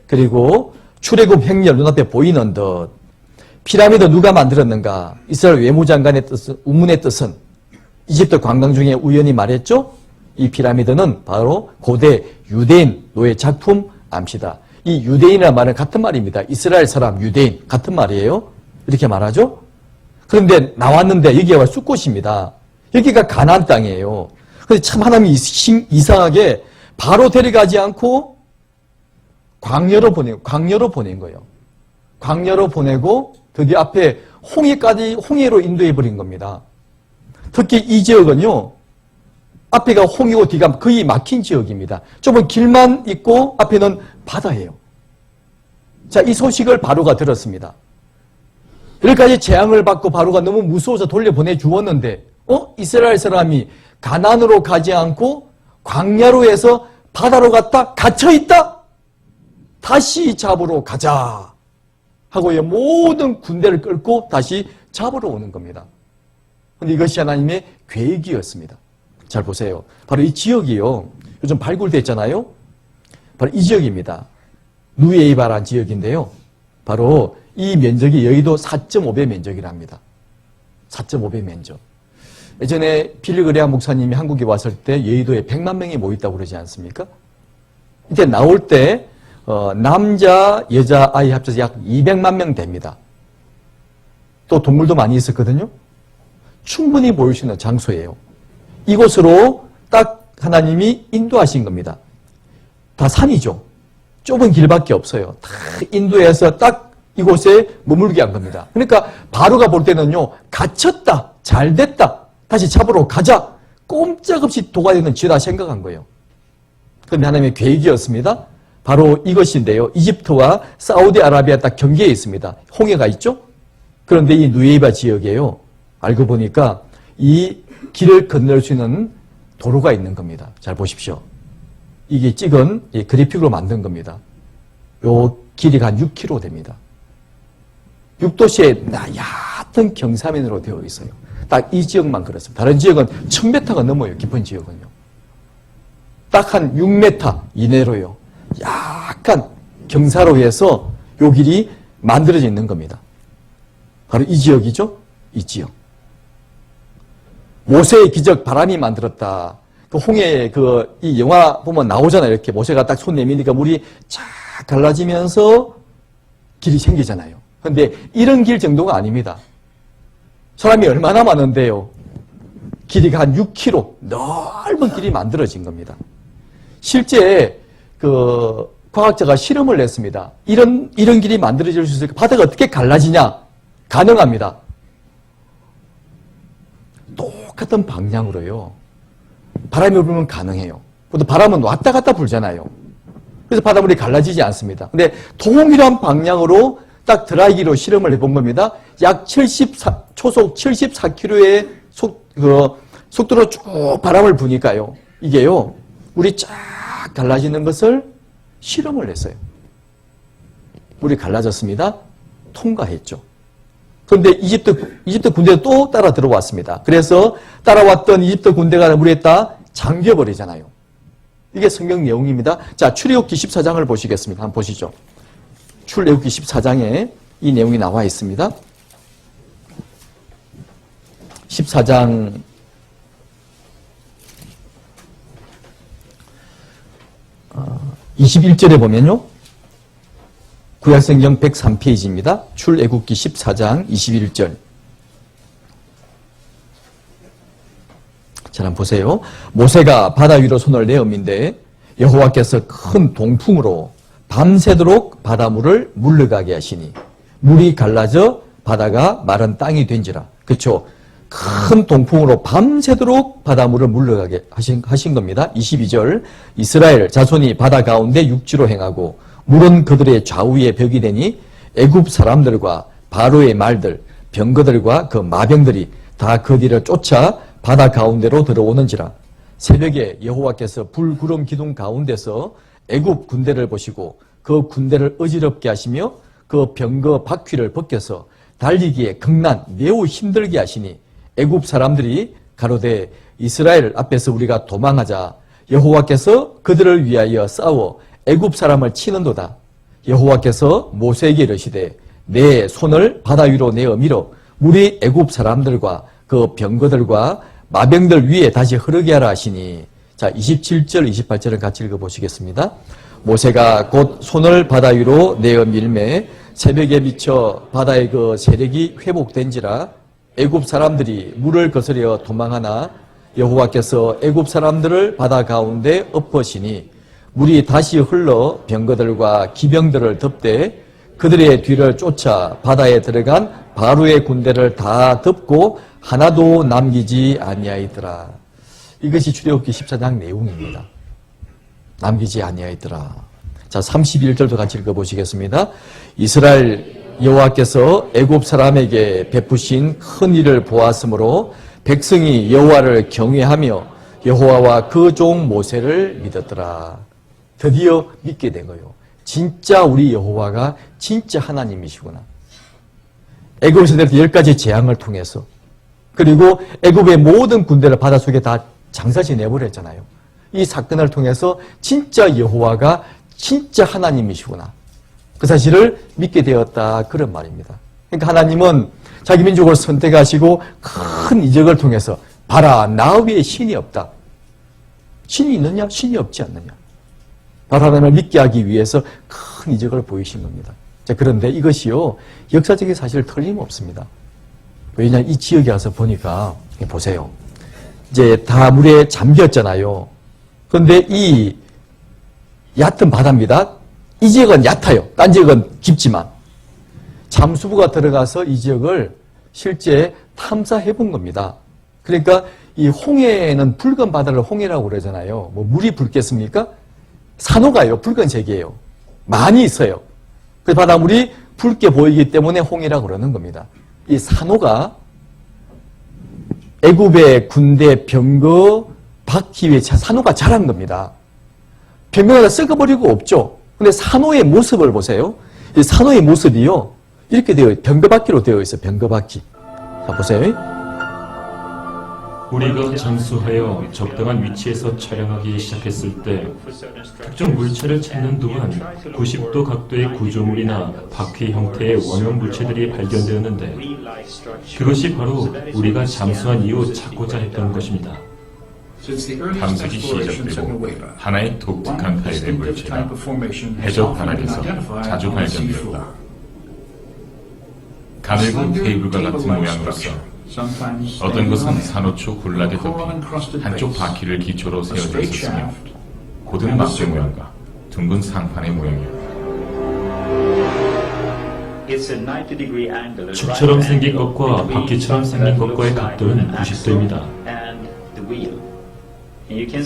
그리고 출애굽 행렬 눈앞에 보이는 듯. 피라미드 누가 만들었는가? 이스라엘 외무장관의 뜻은, 우문의 뜻은 이집트 관광 중에 우연히 말했죠? 이 피라미드는 바로 고대 유대인 노예 작품 암시다. 이 유대인이라는 말은 같은 말입니다. 이스라엘 사람, 유대인 같은 말이에요. 이렇게 말하죠? 그런데 나왔는데 여기가 숲곳입니다. 여기가 가나안 땅이에요. 근데 참 하나님이 이상하게 바로 데려가지 않고 광야로 보낸 거예요. 광야로 보내고 드디어 앞에 홍해로 인도해 버린 겁니다. 특히 이 지역은요, 앞에가 홍해고 뒤가 거의 막힌 지역입니다. 좁은 길만 있고 앞에는 바다예요. 자, 이 소식을 바로가 들었습니다. 여기까지 재앙을 받고 바로가 너무 무서워서 돌려보내 주었는데, 이스라엘 사람이 가나안으로 가지 않고 광야로 해서 바다로 갔다 갇혀있다? 다시 잡으러 가자 하고 모든 군대를 끌고 다시 잡으러 오는 겁니다. 그런데 이것이 하나님의 계획이었습니다. 잘 보세요. 바로 이 지역이요, 요즘 발굴됐잖아요. 바로 이 지역입니다. 누에이바라는 지역인데요. 바로 이 면적이 여의도 4.5배 면적이랍니다. 4.5배 면적. 예전에 빌리그레아 목사님이 한국에 왔을 때 여의도에 100만 명이 모였다고 그러지 않습니까? 이때 나올 때 남자, 여자, 아이 합쳐서 약 200만 명 됩니다. 또 동물도 많이 있었거든요. 충분히 모일 수 있는 장소예요. 이곳으로 딱 하나님이 인도하신 겁니다. 다 산이죠. 좁은 길밖에 없어요. 다 인도해서 딱 이곳에 머물게 한 겁니다. 그러니까 바로가 볼 때는요, 갇혔다, 잘 됐다, 다시 잡으러 가자, 꼼짝없이 도가되는 죄다 생각한 거예요. 그런데 하나님의 계획이었습니다. 바로 이것인데요. 이집트와 사우디아라비아 딱 경계에 있습니다. 홍해가 있죠? 그런데 이 누에이바 지역에요, 알고 보니까 이 길을 건널 수 있는 도로가 있는 겁니다. 잘 보십시오. 이게 찍은 그래픽으로 만든 겁니다. 요 길이가 한 6km 됩니다. 6도시에 얕은 경사면으로 되어 있어요. 딱 이 지역만 그렇습니다. 다른 지역은 1000m가 넘어요. 깊은 지역은요. 딱 한 6m 이내로요. 약간 경사로 해서 요 길이 만들어져 있는 겁니다. 바로 이 지역이죠. 이 지역. 모세의 기적 바람이 만들었다. 그 홍해 이 영화 보면 나오잖아요. 이렇게 모세가 딱 손 내미니까 물이 쫙 갈라지면서 길이 생기잖아요. 그런데 이런 길 정도가 아닙니다. 사람이 얼마나 많은데요. 길이가 한 6km 넓은 길이 만들어진 겁니다. 실제 과학자가 실험을 냈습니다. 이런 길이 만들어질 수 있을까? 바다가 어떻게 갈라지냐? 가능합니다. 똑같은 방향으로요. 바람이 불면 가능해요. 또 바람은 왔다 갔다 불잖아요. 그래서 바닷물이 갈라지지 않습니다. 근데 동일한 방향으로 딱 드라이기로 실험을 해본 겁니다. 약 초속 74km의 속도로 쭉 바람을 부니까요. 이게요. 물이 쫙 갈라지는 것을 실험을 했어요. 물이 갈라졌습니다. 통과했죠. 그런데 이집트 군대가 또 따라 들어왔습니다. 그래서 따라왔던 이집트 군대가 물에 다 잠겨버리잖아요. 이게 성경 내용입니다. 자, 출애굽기 14장을 보시겠습니다. 한번 보시죠. 출애굽기 14장에 이 내용이 나와 있습니다. 14장 21절에 보면요. 구약성경 103페이지입니다. 출애굽기 14장 21절. 자, 한번 보세요. 모세가 바다 위로 손을 내어민데 여호와께서 큰 동풍으로 밤새도록 바닷물을 물러가게 하시니 물이 갈라져 바다가 마른 땅이 된지라. 그렇죠? 큰 동풍으로 밤새도록 바닷물을 물러가게 하신 겁니다. 22절. 이스라엘 자손이 바다 가운데 육지로 행하고 물은 그들의 좌우에 벽이 되니 애굽 사람들과 바로의 말들, 병거들과 그 마병들이 다 그 뒤를 쫓아 바다 가운데로 들어오는지라. 새벽에 여호와께서 불, 구름, 기둥 가운데서 애굽 군대를 보시고 그 군대를 어지럽게 하시며 그 병거 바퀴를 벗겨서 달리기에 극난 매우 힘들게 하시니 애굽 사람들이 가로되 이스라엘 앞에서 우리가 도망하자. 여호와께서 그들을 위하여 싸워 애굽 사람을 치는도다. 여호와께서 모세에게 이르시되 내 손을 바다 위로 내어 밀어 물이 애굽 사람들과 그 병거들과 마병들 위에 다시 흐르게 하라 하시니. 자, 27절 28절을 같이 읽어보시겠습니다. 모세가 곧 손을 바다 위로 내어 밀매 새벽에 미쳐 바다의 그 세력이 회복된지라. 애굽 사람들이 물을 거스려 도망하나 여호와께서 애굽 사람들을 바다 가운데 엎으시니 물이 다시 흘러 병거들과 기병들을 덮되 그들의 뒤를 쫓아 바다에 들어간 바로의 군대를 다 덮고 하나도 남기지 아니하였더라. 이것이 출애굽기 14장 내용입니다. 남기지 아니하였더라. 자, 31절도 같이 읽어보시겠습니다. 이스라엘 여호와께서 애굽 사람에게 베푸신 큰 일을 보았으므로 백성이 여호와를 경외하며 여호와와 그 종 모세를 믿었더라. 드디어 믿게 된 거예요. 진짜 우리 여호와가 진짜 하나님이시구나. 애굽에서 내렸던 10가지 재앙을 통해서, 그리고 애굽의 모든 군대를 바닷속에 다 장사지 내버렸잖아요. 이 사건을 통해서 진짜 여호와가 진짜 하나님이시구나, 그 사실을 믿게 되었다, 그런 말입니다. 그러니까 하나님은 자기 민족을 선택하시고 큰 이적을 통해서 봐라, 나 위에 신이 없다. 신이 있느냐? 신이 없지 않느냐? 바로 하나님을 믿게 하기 위해서 큰 이적을 보이신 겁니다. 자, 그런데 이것이요, 역사적인 사실 틀림없습니다. 왜냐하면 이 지역에 와서 보니까, 보세요. 이제 다 물에 잠겼잖아요. 그런데 이 얕은 바다입니다. 이 지역은 얕아요. 딴 지역은 깊지만. 잠수부가 들어가서 이 지역을 실제 탐사해 본 겁니다. 그러니까 이 홍해는 붉은 바다를 홍해라고 그러잖아요. 뭐 물이 붉겠습니까? 산호가요, 붉은색이에요. 많이 있어요. 그 바닷물이 붉게 보이기 때문에 홍해라고 그러는 겁니다. 이 산호가 애굽의 군대 병거 바퀴 위에 산호가 자란 겁니다. 병거가 썩어버리고 없죠. 근데 산호의 모습을 보세요. 이 산호의 모습이요, 이렇게 병거바퀴로 되어 있어요. 병거바퀴. 자, 보세요. 우리가 잠수하여 적당한 위치에서 촬영하기 시작했을 때 특정 물체를 찾는 동안 90도 각도의 구조물이나 바퀴 형태의 원형 물체들이 발견되었는데 그것이 바로 우리가 잠수한 이후 찾고자 했던 것입니다. 탐색이 시작되고 하나의 독특한 타입의 물체가 해적 바닥에서 자주 발견되었다. 가늘고 케이블과 같은 모양으로서 어떤 것은 산호초 군락에 덮인 한쪽 바퀴를 기초로 세워져 있었으며 고든 막대 모양과 둥근 상판의 모양이었다. 축처럼 생긴 것과 바퀴처럼 생긴 것과의 각도는 90도입니다.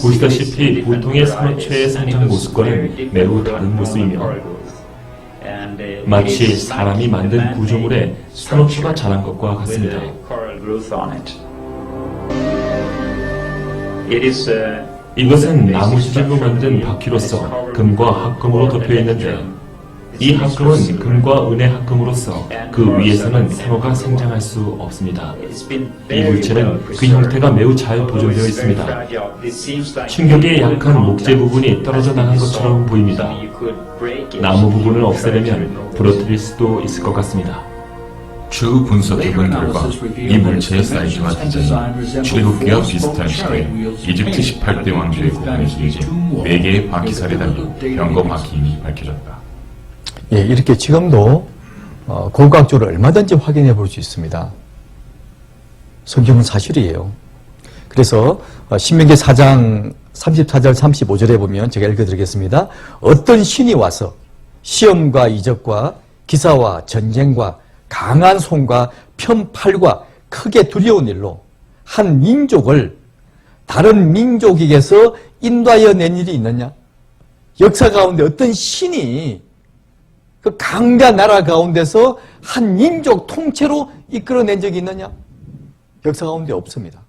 보시다시피 보통의 산호초의 성장 모습과는 매우 다른 모습이며 마치 사람이 만든 구조물에 산호초가 자란 것과 같습니다. 이것은 나무 지질로 만든 바퀴로서 금과 합금으로 덮여 있는데 이 합금은 금과 은의 합금으로서 그 위에서는 산호가 생장할 수 없습니다. 이 물체는 그 형태가 매우 잘 보존되어 있습니다. 충격에 약한 목재 부분이 떨어져 나간 것처럼 보입니다. 나무 부분을 없애려면 부러뜨릴 수도 있을 것 같습니다. 추후 분석해본 결과 이 물체의 사이즈와 디자인이 출애굽기와 비슷한 시대에 이집트 18대 왕조의 고관에 이제 4개의 바퀴살에 달린 병거 바퀴임이 밝혀졌다. 예, 이렇게 지금도 고고학적으로 얼마든지 확인해 볼 수 있습니다. 성경은 사실이에요. 그래서 신명기 4장 34절 35절에 보면 제가 읽어드리겠습니다. 어떤 신이 와서 시험과 이적과 기사와 전쟁과 강한 손과 편팔과 크게 두려운 일로 한 민족을 다른 민족에게서 인도하여 낸 일이 있느냐? 역사 가운데 어떤 신이 그 강대한 나라 가운데서 한 민족 통째로 이끌어낸 적이 있느냐? 역사 가운데 없습니다.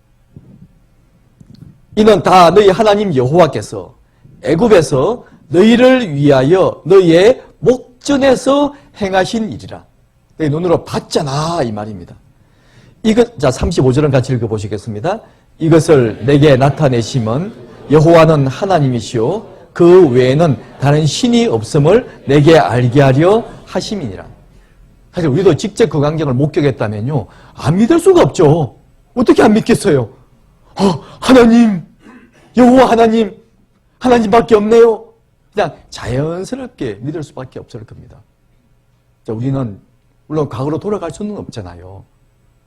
이는 다 너희 하나님 여호와께서 애굽에서 너희를 위하여 너희의 목전에서 행하신 일이라. 너희 눈으로 봤잖아 이 말입니다. 자 35절은 같이 읽어보시겠습니다. 이것을 내게 나타내심은 여호와는 하나님이시오 그 외에는 다른 신이 없음을 내게 알게 하려 하심이니라. 사실 우리도 직접 그 광경을 목격했다면요 안 믿을 수가 없죠. 어떻게 안 믿겠어요? 하나님, 여호와 하나님밖에 없네요. 그냥 자연스럽게 믿을 수밖에 없을 겁니다. 자, 우리는 물론 과거로 돌아갈 수는 없잖아요.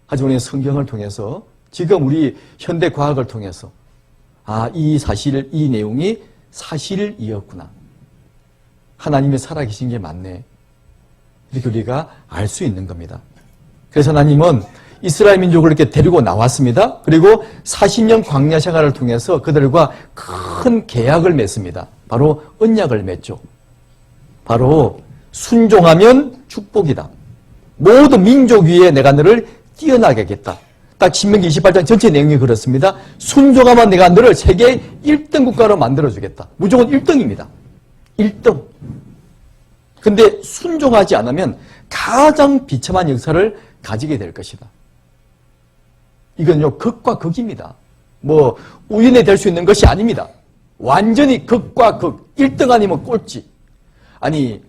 하지만 우리는 성경을 통해서 지금 우리 현대 과학을 통해서 이 사실, 이 내용이 사실이었구나. 하나님이 살아계신 게 맞네. 이렇게 우리가 알 수 있는 겁니다. 그래서 하나님은 이스라엘 민족을 이렇게 데리고 나왔습니다. 그리고 40년 광야 생활을 통해서 그들과 큰 계약을 맺습니다. 바로 언약을 맺죠. 바로 순종하면 축복이다. 모든 민족 위에 내가 너를 뛰어나게 하겠다. 딱 신명기 28장 전체 내용이 그렇습니다. 순종하면 내가 너를 세계 1등 국가로 만들어주겠다. 무조건 1등입니다. 1등. 근데 순종하지 않으면 가장 비참한 역사를 가지게 될 것이다. 이건요, 극과 극입니다. 우연에 될 수 있는 것이 아닙니다. 완전히 극과 극. 1등 아니면 꼴찌. 아니,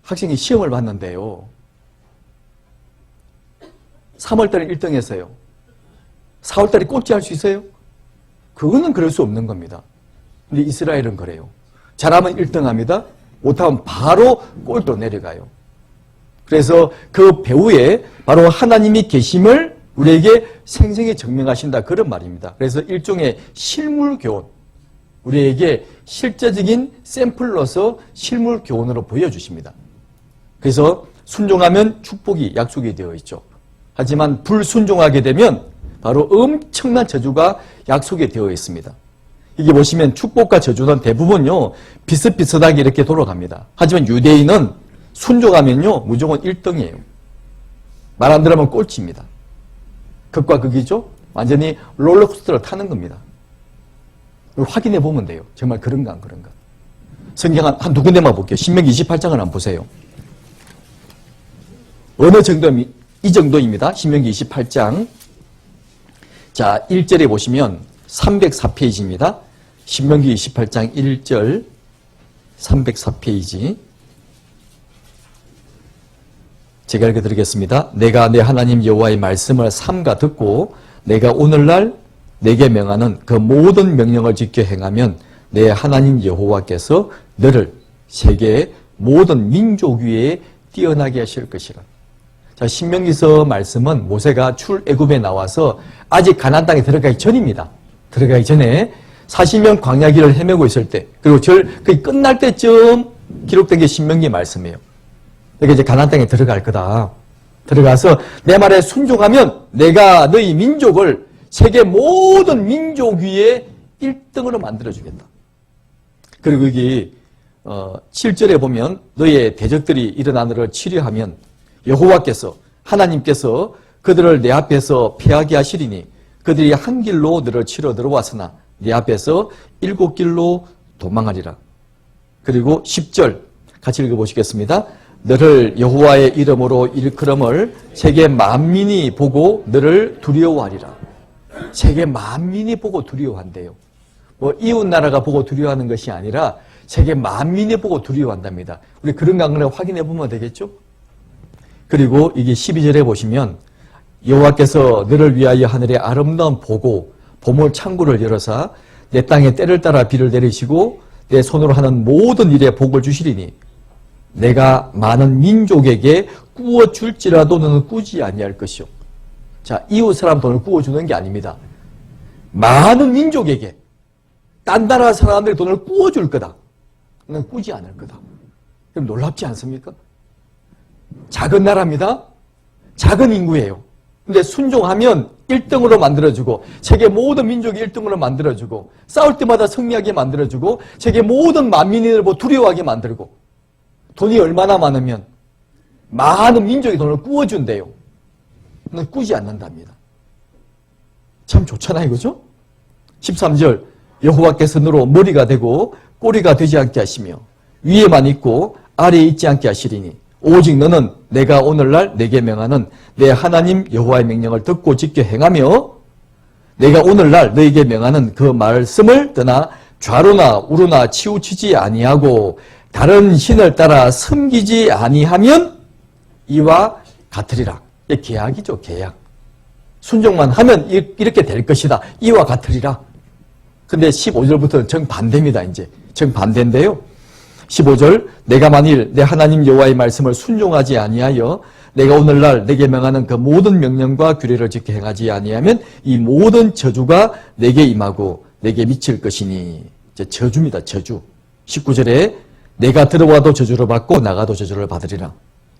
학생이 시험을 봤는데요. 3월달에 1등 했어요. 4월달에 꼴찌할 수 있어요? 그거는 그럴 수 없는 겁니다. 근데 이스라엘은 그래요. 잘하면 1등 합니다. 못하면 바로 꼴도 내려가요. 그래서 그 배후에 바로 하나님이 계심을 우리에게 생생히 증명하신다. 그런 말입니다. 그래서 일종의 실물 교훈. 우리에게 실제적인 샘플로서 실물 교훈으로 보여주십니다. 그래서 순종하면 축복이 약속이 되어 있죠. 하지만 불순종하게 되면 바로 엄청난 저주가 약속이 되어 있습니다. 이게 보시면 축복과 저주는 대부분요 비슷비슷하게 이렇게 돌아갑니다. 하지만 유대인은 순종하면요 무조건 1등이에요. 말 안 들으면 꼴찌입니다. 극과 극이죠. 완전히 롤러코스터를 타는 겁니다. 확인해 보면 돼요. 정말 그런가 안 그런가. 성경 한 두 군데만 볼게요. 신명기 28장을 한번 보세요. 어느 정도, 이 정도입니다. 신명기 28장. 자, 1절에 보시면 304페이지입니다. 신명기 28장 1절 304페이지. 제가 읽어드리겠습니다. 내가 내 하나님 여호와의 말씀을 삼가 듣고 내가 오늘날 내게 명하는 그 모든 명령을 지켜 행하면 내 하나님 여호와께서 너를 세계의 모든 민족 위에 뛰어나게 하실 것이라. 자, 신명기서 말씀은 모세가 출애굽에 나와서 아직 가나안 땅에 들어가기 전입니다. 들어가기 전에 40년 광야길을 헤매고 있을 때, 그리고 그게 끝날 때쯤 기록된 게 신명기 말씀이에요. 그러니까 이제 가나안 땅에 들어갈 거다. 들어가서 내 말에 순종하면 내가 너희 민족을 세계 모든 민족 위에 1등으로 만들어주겠다. 그리고 여기 7절에 보면 너희의 대적들이 일어나 너를 치료하면 여호와께서 하나님께서 그들을 내 앞에서 패하게 하시리니 그들이 한 길로 너를 치러 들어왔으나 내 앞에서 7길로 도망하리라. 그리고 10절 같이 읽어보시겠습니다. 너를 여호와의 이름으로 일컬음을 세계 만민이 보고 너를 두려워하리라. 세계 만민이 보고 두려워한대요. 뭐 이웃 나라가 보고 두려워하는 것이 아니라 세계 만민이 보고 두려워한답니다. 우리 그런 강론을 확인해 보면 되겠죠? 그리고 이게 12절에 보시면 여호와께서 너를 위하여 하늘의 아름다운 보고 보물 창고를 열어사 내 땅에 때를 따라 비를 내리시고 내 손으로 하는 모든 일에 복을 주시리니 내가 많은 민족에게 꾸어줄지라도 너는 꾸지 아니할 것이요. 자, 이웃 사람 돈을 꾸어주는 게 아닙니다. 많은 민족에게 딴 나라 사람들의 돈을 꾸어줄 거다. 너는 꾸지 않을 거다. 그럼 놀랍지 않습니까? 작은 나라입니다. 작은 인구예요. 근데 순종하면 1등으로 만들어주고 세계 모든 민족이 1등으로 만들어주고 싸울 때마다 승리하게 만들어주고 세계 모든 만민을 두려워하게 만들고 돈이 얼마나 많으면 많은 민족의 돈을 꾸어준대요. 그건 꾸지 않는답니다. 참 좋잖아요. 그죠? 13절 여호와께서 너로 머리가 되고 꼬리가 되지 않게 하시며 위에만 있고 아래에 있지 않게 하시리니 오직 너는 내가 오늘날 내게 명하는 내 하나님 여호와의 명령을 듣고 지켜 행하며 내가 오늘날 너에게 명하는 그 말씀을 떠나 좌로나 우로나 치우치지 아니하고 다른 신을 따라 섬기지 아니하면 이와 같으리라. 계약이죠. 계약. 순종만 하면 이렇게 될 것이다. 이와 같으리라. 근데 15절부터는 정반대입니다. 이제 정반대인데요. 15절 내가 만일 내 하나님 여호와의 말씀을 순종하지 아니하여 내가 오늘날 내게 명하는 그 모든 명령과 규례를 지켜 행하지 아니하면 이 모든 저주가 내게 임하고 내게 미칠 것이니 이제 저주입니다. 저주. 19절에 내가 들어와도 저주를 받고 나가도 저주를 받으리라.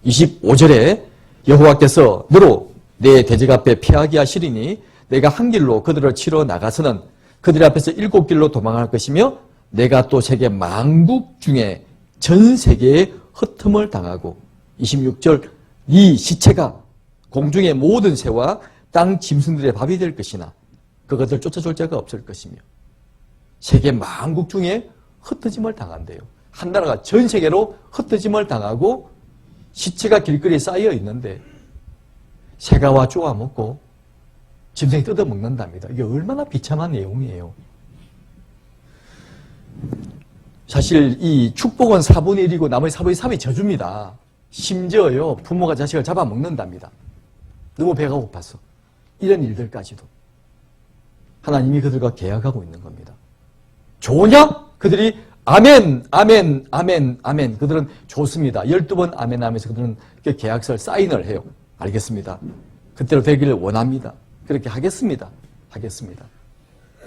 25절에 여호와께서 너로 내 대적 앞에 피하게 하시리니 내가 한 길로 그들을 치러 나가서는 그들 앞에서 7길로 도망할 것이며 내가 또 세계 만국 중에 전 세계에 흩음을 당하고 26절 네 시체가 공중의 모든 새와 땅 짐승들의 밥이 될 것이나 그것을 쫓아줄 자가 없을 것이며 세계 만국 중에 흩어짐을 당한대요. 한 나라가 전 세계로 흩어짐을 당하고 시체가 길거리에 쌓여 있는데 새가 와 쪼아먹고 짐승이 뜯어먹는답니다. 이게 얼마나 비참한 내용이에요. 사실 이 축복은 4분의 1이고 나머지 4분의 3이 저주입니다. 심지어요 부모가 자식을 잡아먹는답니다. 너무 배가 고파서. 이런 일들까지도 하나님이 그들과 계약하고 있는 겁니다. 좋으냐? 그들이 아멘, 아멘, 아멘, 아멘. 그들은 좋습니다. 12번 아멘 하면서 그들은 계약서를 사인을 해요. 알겠습니다. 그때로 되기를 원합니다. 그렇게 하겠습니다. 하겠습니다.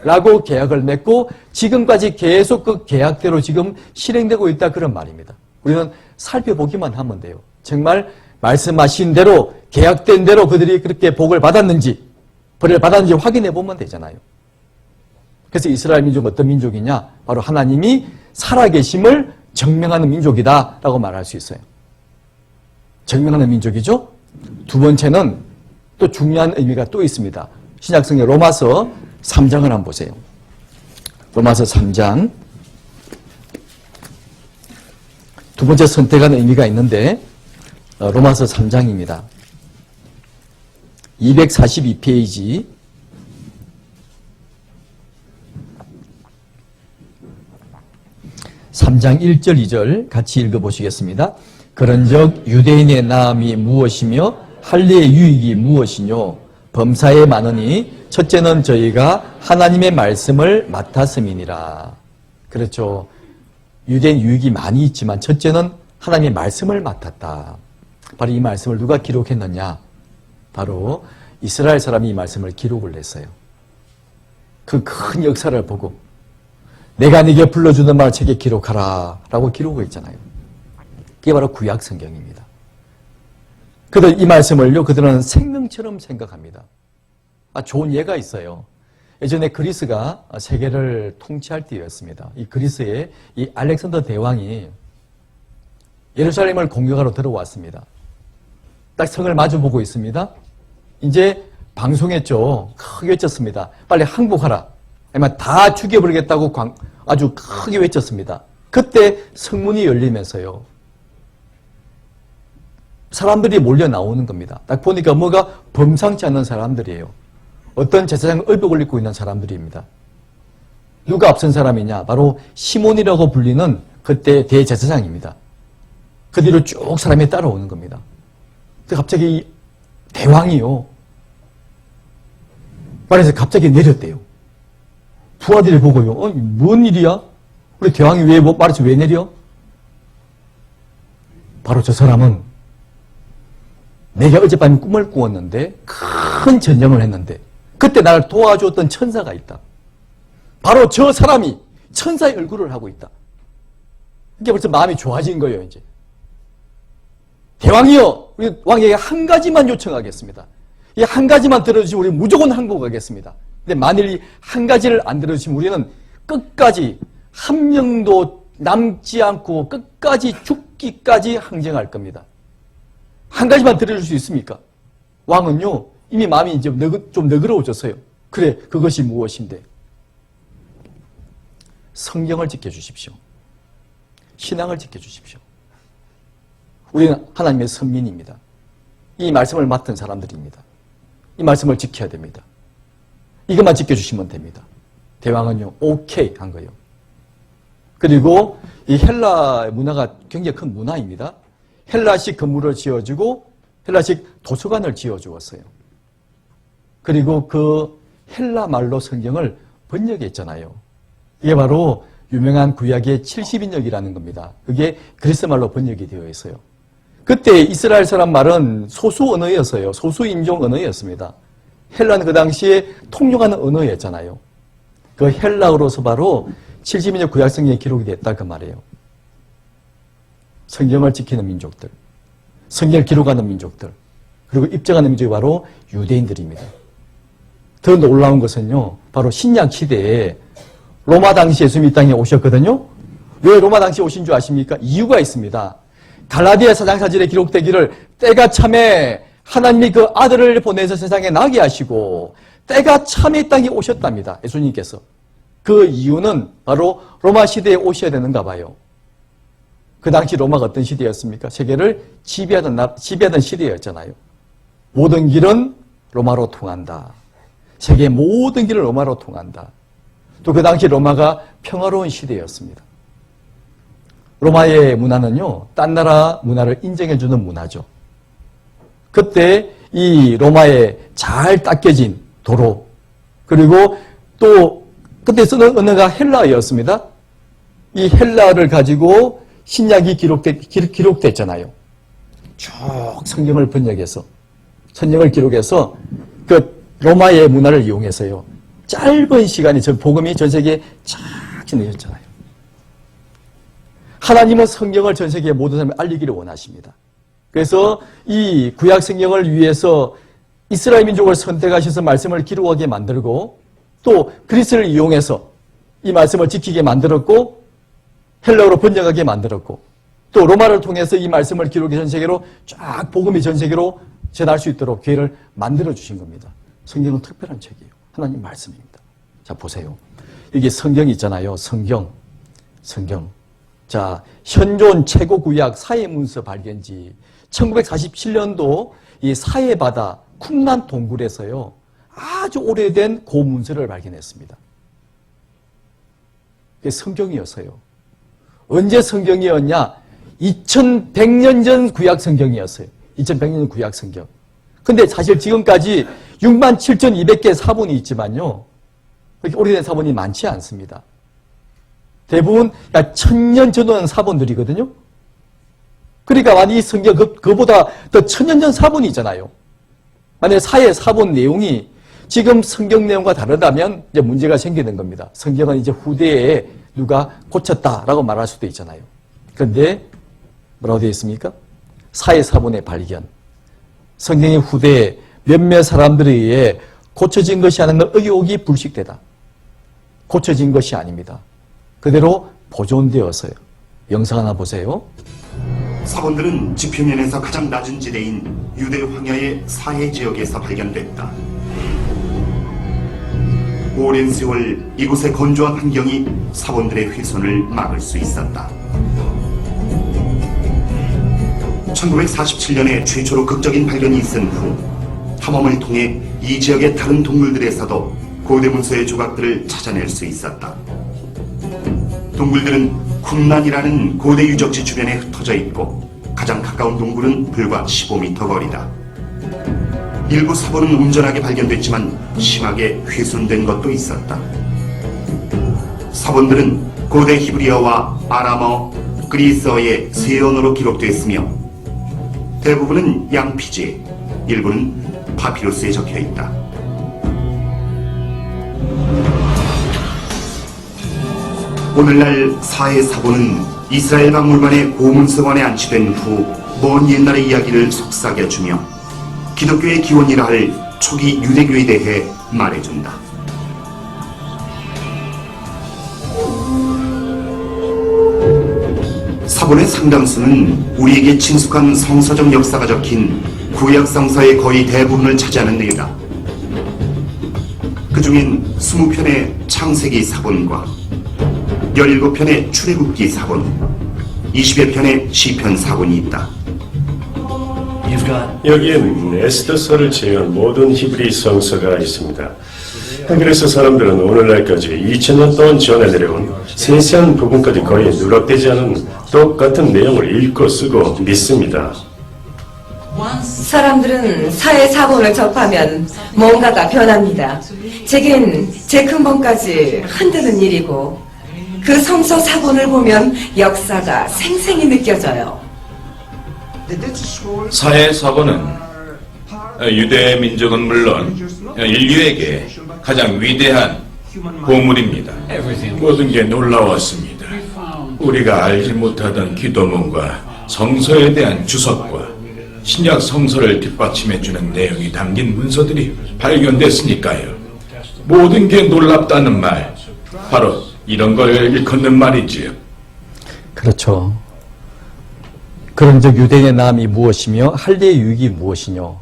라고 계약을 맺고 지금까지 계속 그 계약대로 지금 실행되고 있다 그런 말입니다. 우리는 살펴보기만 하면 돼요. 정말 말씀하신 대로 계약된 대로 그들이 그렇게 복을 받았는지 벌을 받았는지 확인해 보면 되잖아요. 그래서 이스라엘 민족은 어떤 민족이냐? 바로 하나님이 살아계심을 증명하는 민족이다 라고 말할 수 있어요. 증명하는 민족이죠. 두 번째는 또 중요한 의미가 또 있습니다. 신약성경 로마서 3장을 한번 보세요. 로마서 3장 두 번째 선택하는 의미가 있는데 로마서 3장입니다. 242페이지. (3장) 1절 2절 같이 읽어보시겠습니다. 그런즉 유대인의 나음이 무엇이며 할례의 유익이 무엇이뇨? 범사에 많으니 첫째는 저희가 하나님의 말씀을 맡았음이니라. 그렇죠. 유대인 유익이 많이 있지만 첫째는 하나님의 말씀을 맡았다. 바로 이 말씀을 누가 기록했느냐? 바로 이스라엘 사람이 이 말씀을 기록을 했어요. 그 큰 역사를 보고 내가 네게 불러주는 말 책에 기록하라 라고 기록을 했잖아요. 그게 바로 구약 성경입니다. 그들 이 말씀을요, 그들은 생명처럼 생각합니다. 좋은 예가 있어요. 예전에 그리스가 세계를 통치할 때였습니다. 이 그리스의 이 알렉산더 대왕이 예루살렘을 공격하러 들어왔습니다. 딱 성을 마주보고 있습니다. 이제 방송했죠. 크게 외쳤습니다. 빨리 항복하라. 아니면 다 죽여버리겠다고 아주 크게 외쳤습니다. 그때 성문이 열리면서요, 사람들이 몰려 나오는 겁니다. 딱 보니까 뭐가 범상치 않는 사람들이에요. 어떤 제사장 의복을 입고 있는 사람들입니다. 누가 앞선 사람이냐? 바로 시몬이라고 불리는 그때 대제사장입니다. 그 뒤로 쭉 사람이 따라오는 겁니다. 갑자기 대왕이요, 말해서 갑자기 내렸대요. 부하들이 보고요, 뭔 일이야? 우리 대왕이 말해서 왜 내려? 바로 저 사람은 내가 어젯밤에 꿈을 꾸었는데 큰 전쟁을 했는데 그때 나를 도와주었던 천사가 있다. 바로 저 사람이 천사의 얼굴을 하고 있다. 이게 벌써 마음이 좋아진 거예요. 이제 대왕이여, 우리 왕에게 한 가지만 요청하겠습니다. 이 한 가지만 들어주시면 우리 무조건 항복하겠습니다. 근데 만일 이 한 가지를 안 들어주시면 우리는 끝까지 한 명도 남지 않고 끝까지 죽기까지 항쟁할 겁니다. 한 가지만 들어줄 수 있습니까? 왕은요, 이미 마음이 이제 좀 너그러워졌어요. 그래, 그것이 무엇인데? 성경을 지켜주십시오. 신앙을 지켜주십시오. 우리는 하나님의 선민입니다. 이 말씀을 맡은 사람들입니다. 이 말씀을 지켜야 됩니다. 이것만 지켜주시면 됩니다. 대왕은요, 오케이 한 거예요. 그리고 이 헬라 문화가 굉장히 큰 문화입니다. 헬라식 건물을 지어주고 헬라식 도서관을 지어주었어요. 그리고 그 헬라 말로 성경을 번역했잖아요. 이게 바로 유명한 구약의 70인역이라는 겁니다. 그게 그리스 말로 번역이 되어 있어요. 그때 이스라엘 사람 말은 소수 언어였어요. 소수 인종 언어였습니다. 헬라는 그 당시에 통용하는 언어였잖아요. 그 헬라어로서 바로 70인역 구약 성경에 기록이 됐다 그 말이에요. 성경을 지키는 민족들, 성경을 기록하는 민족들, 그리고 입증하는 민족이 바로 유대인들입니다. 더 놀라운 것은요, 바로 신약 시대에 로마 당시 예수님이 이 땅에 오셨거든요. 왜 로마 당시에 오신 줄 아십니까? 이유가 있습니다. 갈라디아 4장 4절에 기록되기를 때가 참에 하나님이 그 아들을 보내서 세상에 나게 하시고 때가 참에 이 땅에 오셨답니다. 예수님께서. 그 이유는 바로 로마 시대에 오셔야 되는가 봐요. 그 당시 로마가 어떤 시대였습니까? 세계를 지배하던 시대였잖아요. 모든 길은 로마로 통한다. 세계의 모든 길은 로마로 통한다. 또 그 당시 로마가 평화로운 시대였습니다. 로마의 문화는요, 딴 나라 문화를 인정해주는 문화죠. 그때 이 로마에 잘 닦여진 도로, 그리고 또 그때 쓰는 언어가 헬라어였습니다. 이 헬라어를 가지고 신약이 기록됐잖아요. 쭉 성경을 번역해서, 성경을 기록해서 그 로마의 문화를 이용해서요, 짧은 시간에 저 복음이 전 세계에 쫙 전해졌잖아요. 하나님은 성경을 전 세계의 모든 사람에 알리기를 원하십니다. 그래서 이 구약 성경을 위해서 이스라엘 민족을 선택하셔서 말씀을 기록하게 만들고 또 그리스를 이용해서 이 말씀을 지키게 만들었고 헬라어로 번역하게 만들었고 또 로마를 통해서 이 말씀을 기록해 전 세계로 쫙 복음이 전 세계로 전할 수 있도록 기회를 만들어 주신 겁니다. 성경은 특별한 책이에요. 하나님 말씀입니다. 자, 보세요. 이게 성경이 있잖아요. 성경. 자, 현존 최고 구약 사회 문서 발견지, 1947년도 이 사해바다 쿰란 동굴에서요, 아주 오래된 고문서를 발견했습니다. 그게 성경이었어요. 언제 성경이었냐? 2100년 전 구약 성경이었어요. 2100년 구약 성경. 근데 사실 지금까지 67,200개의 사본이 있지만요, 그렇게 오래된 사본이 많지 않습니다. 대부분 1000년 전원 사본들이거든요. 그러니까 만약 이 성경 그보다 더 1000년 전 사본이 있잖아요. 만약 사해 사본 내용이 지금 성경 내용과 다르다면 이제 문제가 생기는 겁니다. 성경은 이제 후대에 누가 고쳤다라고 말할 수도 있잖아요. 그런데 뭐라고 되어 있습니까? 사해 사본의 발견. 성경의 후대에 몇몇 사람들에 의해 고쳐진 것이 아닌 건 의혹이 불식되다. 고쳐진 것이 아닙니다. 그대로 보존되었어요. 영상 하나 보세요. 사본들은 지표면에서 가장 낮은 지대인 유대 황야의 사해 지역에서 발견됐다. 오랜 세월 이곳의 건조한 환경이 사본들의 훼손을 막을 수 있었다. 1947년에 최초로 극적인 발견이 있은 후 탐험을 통해 이 지역의 다른 동굴들에서도 고대 문서의 조각들을 찾아낼 수 있었다. 동굴들은 쿰란이라는 고대 유적지 주변에 흩어져 있고 가장 가까운 동굴은 불과 15m 거리다. 일부 사본은 온전하게 발견됐지만 심하게 훼손된 것도 있었다. 사본들은 고대 히브리어와 아람어, 그리스어의 세 언어로 기록되었으며 대부분은 양피지, 일부는 파피루스에 적혀 있다. 오늘날 사해 사본은 이스라엘 박물관의 고문서관에 안치된 후 먼 옛날의 이야기를 속삭여주며 기독교의 기원이라 할 초기 유대교에 대해 말해준다. 사본의 상당수는 우리에게 친숙한 성서적 역사가 적힌 구약 성서의 거의 대부분을 차지하는 내용이다. 그 중엔 20편의 창세기 사본과 17편의 출애굽기 사본, 20여 편의 시편 사본이 있다. 여기엔 에스더서를 제외한 모든 히브리 성서가 있습니다. 그래서 사람들은 오늘날까지 2000년 동안 전해 내려온 세세한 부분까지 거의 누락되지 않은 똑같은 내용을 읽고 쓰고 믿습니다. 사람들은 사해 사본을 접하면 뭔가가 변합니다. 제겐 제 근본까지 흔드는 일이고 그 성서 사본을 보면 역사가 생생히 느껴져요. 사해 사본은 유대 민족은 물론 인류에게 가장 위대한 보물입니다. 모든 게 놀라웠습니다. 우리가 알지 못하던 기도문과 성서에 대한 주석과 신약 성서를 뒷받침해주는 내용이 담긴 문서들이 발견됐으니까요. 모든 게 놀랍다는 말, 바로 이런 걸 일컫는 말이지요. 그렇죠. 그런즉 유대인의 남이 무엇이며 할례의 유익이 무엇이뇨?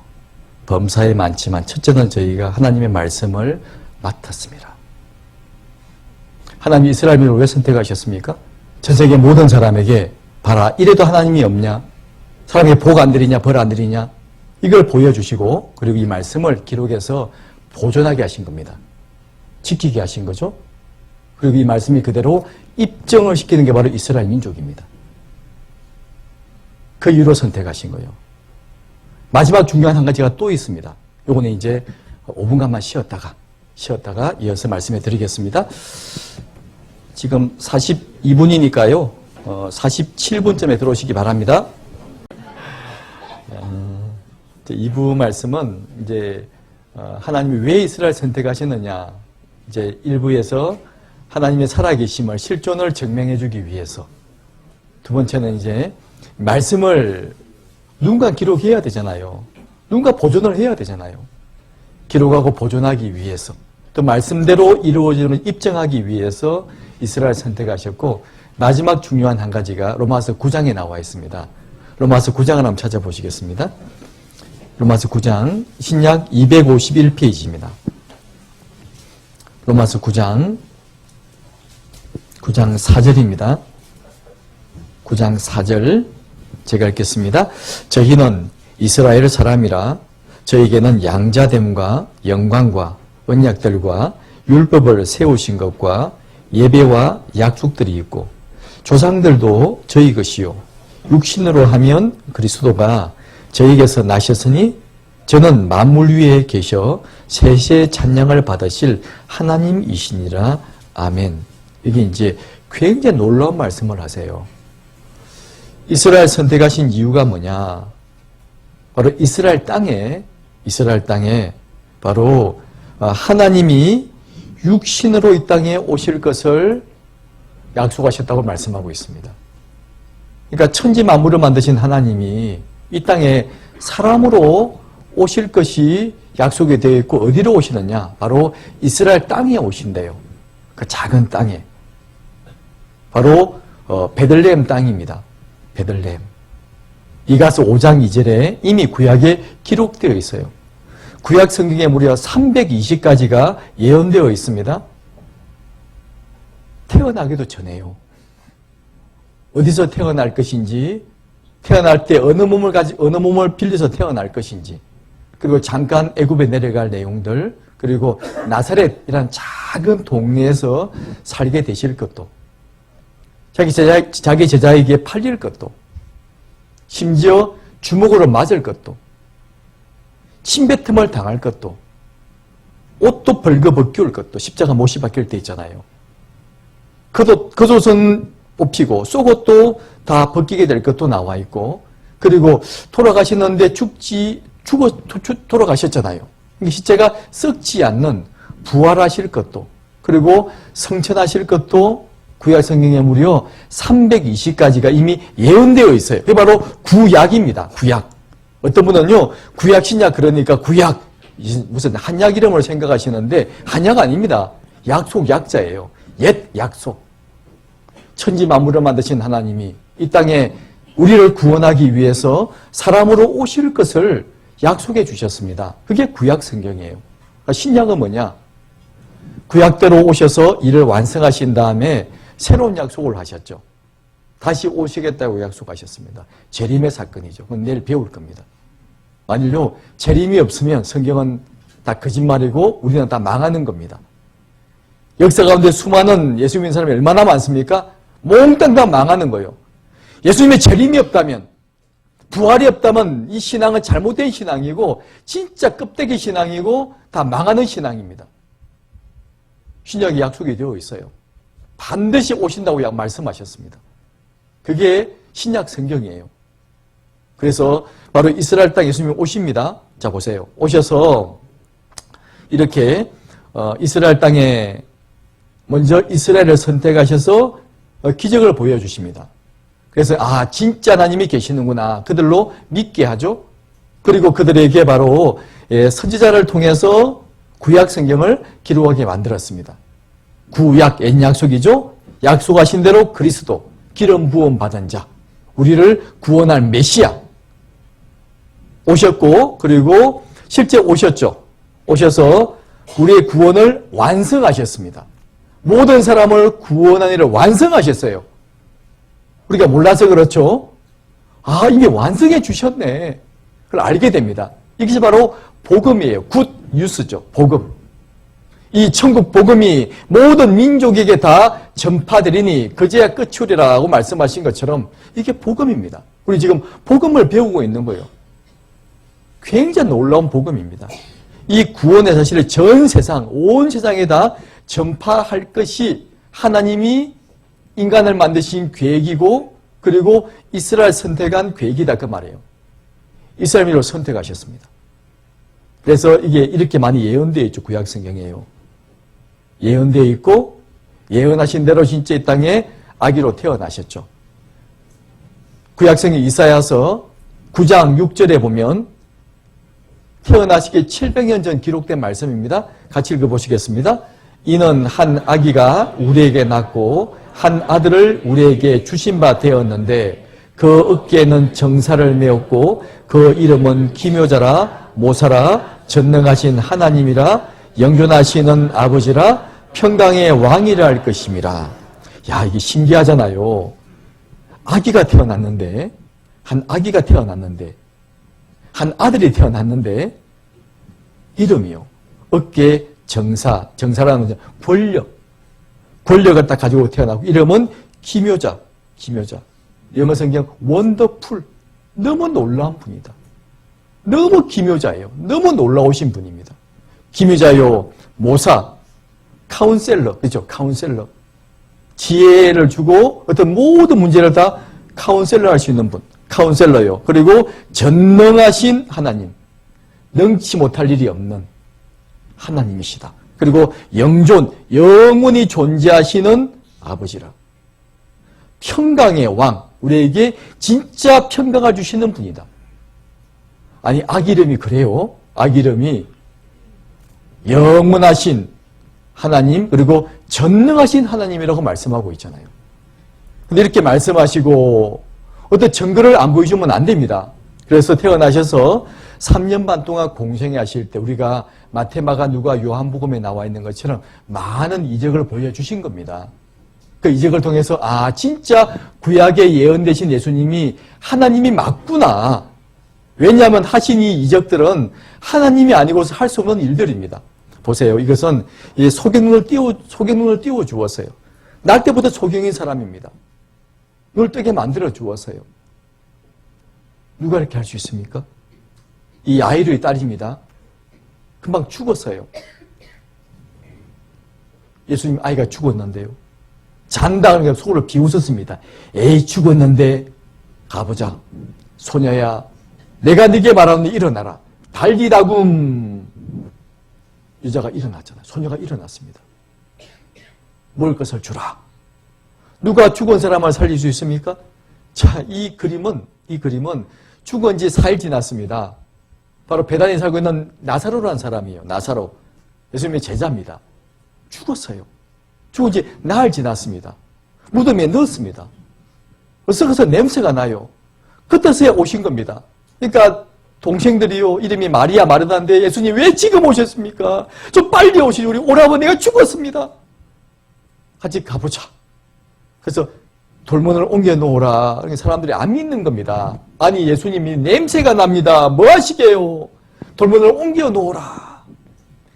범사에 많지만 첫째는 저희가 하나님의 말씀을 맡았습니다. 하나님이 이스라엘 민족을 왜 선택하셨습니까? 전 세계 모든 사람에게 봐라, 이래도 하나님이 없냐? 사람에게 복 안 드리냐, 벌 안 드리냐? 이걸 보여주시고 그리고 이 말씀을 기록해서 보존하게 하신 겁니다. 지키게 하신 거죠. 그리고 이 말씀이 그대로 입증을 시키는 게 바로 이스라엘 민족입니다. 그 이유로 선택하신 거예요. 마지막 중요한 한 가지가 또 있습니다. 요거는 이제 5분간만 쉬었다가 이어서 말씀해 드리겠습니다. 지금 42분이니까요. 47분쯤에 들어오시기 바랍니다. 2부 말씀은 이제 하나님이 왜 이스라엘 선택하셨느냐. 이제 1부에서 하나님의 살아계심을 실존을 증명해 주기 위해서. 두 번째는 이제 말씀을 누군가 기록해야 되잖아요. 누군가 보존을 해야 되잖아요. 기록하고 보존하기 위해서. 또 말씀대로 이루어지는 입증하기 위해서 이스라엘 선택하셨고 마지막 중요한 한 가지가 로마서 9장에 나와 있습니다. 로마서 9장을 한번 찾아보시겠습니다. 로마서 9장 신약 251페이지입니다. 로마서 9장 4절입니다. 9장 4절 제가 읽겠습니다. 저희는 이스라엘 사람이라 저에게는 양자됨과 영광과 언약들과 율법을 세우신 것과 예배와 약속들이 있고 조상들도 저희 것이요 육신으로 하면 그리스도가 저에게서 나셨으니 저는 만물 위에 계셔 세세 찬양을 받으실 하나님이시니라. 아멘. 이게 이제 굉장히 놀라운 말씀을 하세요. 이스라엘 선택하신 이유가 뭐냐? 바로 이스라엘 땅에 바로 하나님이 육신으로 이 땅에 오실 것을 약속하셨다고 말씀하고 있습니다. 그러니까 천지 만물을 만드신 하나님이 이 땅에 사람으로 오실 것이 약속이 되어 있고 어디로 오시느냐? 바로 이스라엘 땅에 오신대요. 그 작은 땅에. 바로 베들레헴 땅입니다. 베들레헴. 이가서 5장 2절에 이미 구약에 기록되어 있어요. 구약 성경에 무려 320가지가 예언되어 있습니다. 태어나기도 전에요. 어디서 태어날 것인지, 태어날 때 어느 몸을 빌려서 태어날 것인지, 그리고 잠깐 애굽에 내려갈 내용들, 그리고 나사렛이란 작은 동네에서 살게 되실 것도, 자기 제자에게 팔릴 것도, 심지어 주먹으로 맞을 것도, 침뱉음을 당할 것도, 옷도 벌거벗기울 것도, 십자가 못이 박힐 때 있잖아요. 겉옷은 뽑히고 속옷도 다 벗기게 될 것도 나와 있고, 그리고 돌아가시는데 돌아가셨잖아요. 시체가 썩지 않는 부활하실 것도, 그리고 성천하실 것도 구약 성경에 무려 320가지가 이미 예언되어 있어요. 그게 바로 구약입니다. 구약. 어떤 분은요, 구약 신약 그러니까 구약 무슨 한약 이름을 생각하시는데 한약 아닙니다. 약속 약자예요. 옛 약속. 천지 만물을 만드신 하나님이 이 땅에 우리를 구원하기 위해서 사람으로 오실 것을 약속해 주셨습니다. 그게 구약 성경이에요. 신약은 뭐냐? 구약대로 오셔서 이를 완성하신 다음에 새로운 약속을 하셨죠. 다시 오시겠다고 약속하셨습니다. 재림의 사건이죠. 그건 내일 배울 겁니다. 만일요, 재림이 없으면 성경은 다 거짓말이고 우리는 다 망하는 겁니다. 역사 가운데 수많은 예수 믿는 사람이 얼마나 많습니까? 몽땅 다 망하는 거예요. 예수님의 재림이 없다면, 부활이 없다면 이 신앙은 잘못된 신앙이고 진짜 껍데기 신앙이고 다 망하는 신앙입니다. 신약에 약속이 되어 있어요. 반드시 오신다고 말씀하셨습니다. 그게 신약 성경이에요. 그래서 바로 이스라엘 땅 예수님이 오십니다. 자, 보세요. 오셔서 이렇게 이스라엘 땅에 먼저 이스라엘을 선택하셔서 기적을 보여주십니다. 그래서 진짜 하나님이 계시는구나. 그들로 믿게 하죠. 그리고 그들에게 바로 선지자를 통해서 구약 성경을 기록하게 만들었습니다. 구약, 옛 약속이죠. 약속하신 대로 그리스도, 기름 부음 받은 자, 우리를 구원할 메시아 오셨고, 그리고 실제 오셨죠. 오셔서 우리의 구원을 완성하셨습니다. 모든 사람을 구원하는 일을 완성하셨어요. 우리가 몰라서 그렇죠. 이미 완성해 주셨네. 그걸 알게 됩니다. 이것이 바로 복음이에요. 굿 뉴스죠. 복음. 이 천국 복음이 모든 민족에게 다 전파되리니 그제야 끝이리라고 말씀하신 것처럼 이게 복음입니다. 우리 지금 복음을 배우고 있는 거예요. 굉장히 놀라운 복음입니다. 이 구원의 사실을 전 세상, 온 세상에 다 전파할 것이 하나님이 인간을 만드신 계획이고, 그리고 이스라엘 선택한 계획이다 그 말이에요. 이스라엘을 선택하셨습니다. 그래서 이게 이렇게 많이 예언되어 있죠. 구약 성경이에요. 예언되어 있고 예언하신 대로 진짜 이 땅에 아기로 태어나셨죠. 구약 성경 이사야서 9장 6절에 보면 태어나시기 700년 전 기록된 말씀입니다. 같이 읽어보시겠습니다. 이는 한 아기가 우리에게 낳고 한 아들을 우리에게 주신 바 되었는데 그 어깨에는 정사를 메었고 그 이름은 기묘자라 모사라 전능하신 하나님이라 영존하시는 아버지라 평강의 왕이라 할 것임이라. 야, 이게 신기하잖아요. 아기가 태어났는데 한 아기가 태어났는데, 한 아들이 태어났는데, 이름이요. 어깨 정사라는 거죠. 권력을 딱 가지고 태어나고, 이름은 기묘자. 영어 성경 원더풀. 너무 놀라운 분이다. 너무 기묘자예요. 너무 놀라우신 분입니다. 기묘자요, 모사, 카운셀러, 그렇죠? 카운셀러. 지혜를 주고 어떤 모든 문제를 다 카운셀러 할 수 있는 분. 카운셀러요. 그리고 전능하신 하나님. 능치 못할 일이 없는 하나님이시다. 그리고 영존, 영원히 존재하시는 아버지라. 평강의 왕, 우리에게 진짜 평강을 주시는 분이다. 아니, 아기 이름이 그래요. 아기 이름이 영원하신 하나님, 그리고 전능하신 하나님이라고 말씀하고 있잖아요. 근데 이렇게 말씀하시고 어떤 증거를 안 보여주면 안 됩니다. 그래서 태어나셔서 3년 반 동안 공생애 하실 때 우리가 마태마가 누가 요한복음에 나와 있는 것처럼 많은 이적을 보여주신 겁니다. 그 이적을 통해서 아, 진짜 구약에 예언되신 예수님이 하나님이 맞구나. 왜냐하면 하신 이 이적들은 하나님이 아니고서 할 수 없는 일들입니다. 보세요. 이것은 소경눈을 띄워 주었어요. 날 때부터 소경인 사람입니다. 눈을 뜨게 만들어 주었어요. 누가 이렇게 할 수 있습니까? 이 아이의 딸입니다. 금방 죽었어요. 예수님 아이가 죽었는데요. 잔다는 속으로 비웃었습니다. 에이, 죽었는데 가보자. 소녀야, 내가 네게 말하는데 일어나라. 달리다굼. 여자가 일어났잖아요. 소녀가 일어났습니다. 먹을 것을 주라. 누가 죽은 사람을 살릴 수 있습니까? 자, 이 그림은 죽은 지 4일 지났습니다. 바로 베단에 살고 있는 나사로라는 사람이에요. 나사로. 예수님의 제자입니다. 죽었어요. 죽은 지 나흘 지났습니다. 무덤에 넣었습니다. 썩어서 냄새가 나요. 그때서야 오신 겁니다. 그러니까 동생들이요, 이름이 마리아 마르다인데 예수님 왜 지금 오셨습니까? 좀 빨리 오시지. 우리 오라버니가 죽었습니다. 같이 가보자. 그래서 돌문을 옮겨 놓으라. 사람들이 안 믿는 겁니다. 아니, 예수님이 냄새가 납니다. 뭐 하시게요? 돌문을 옮겨 놓으라.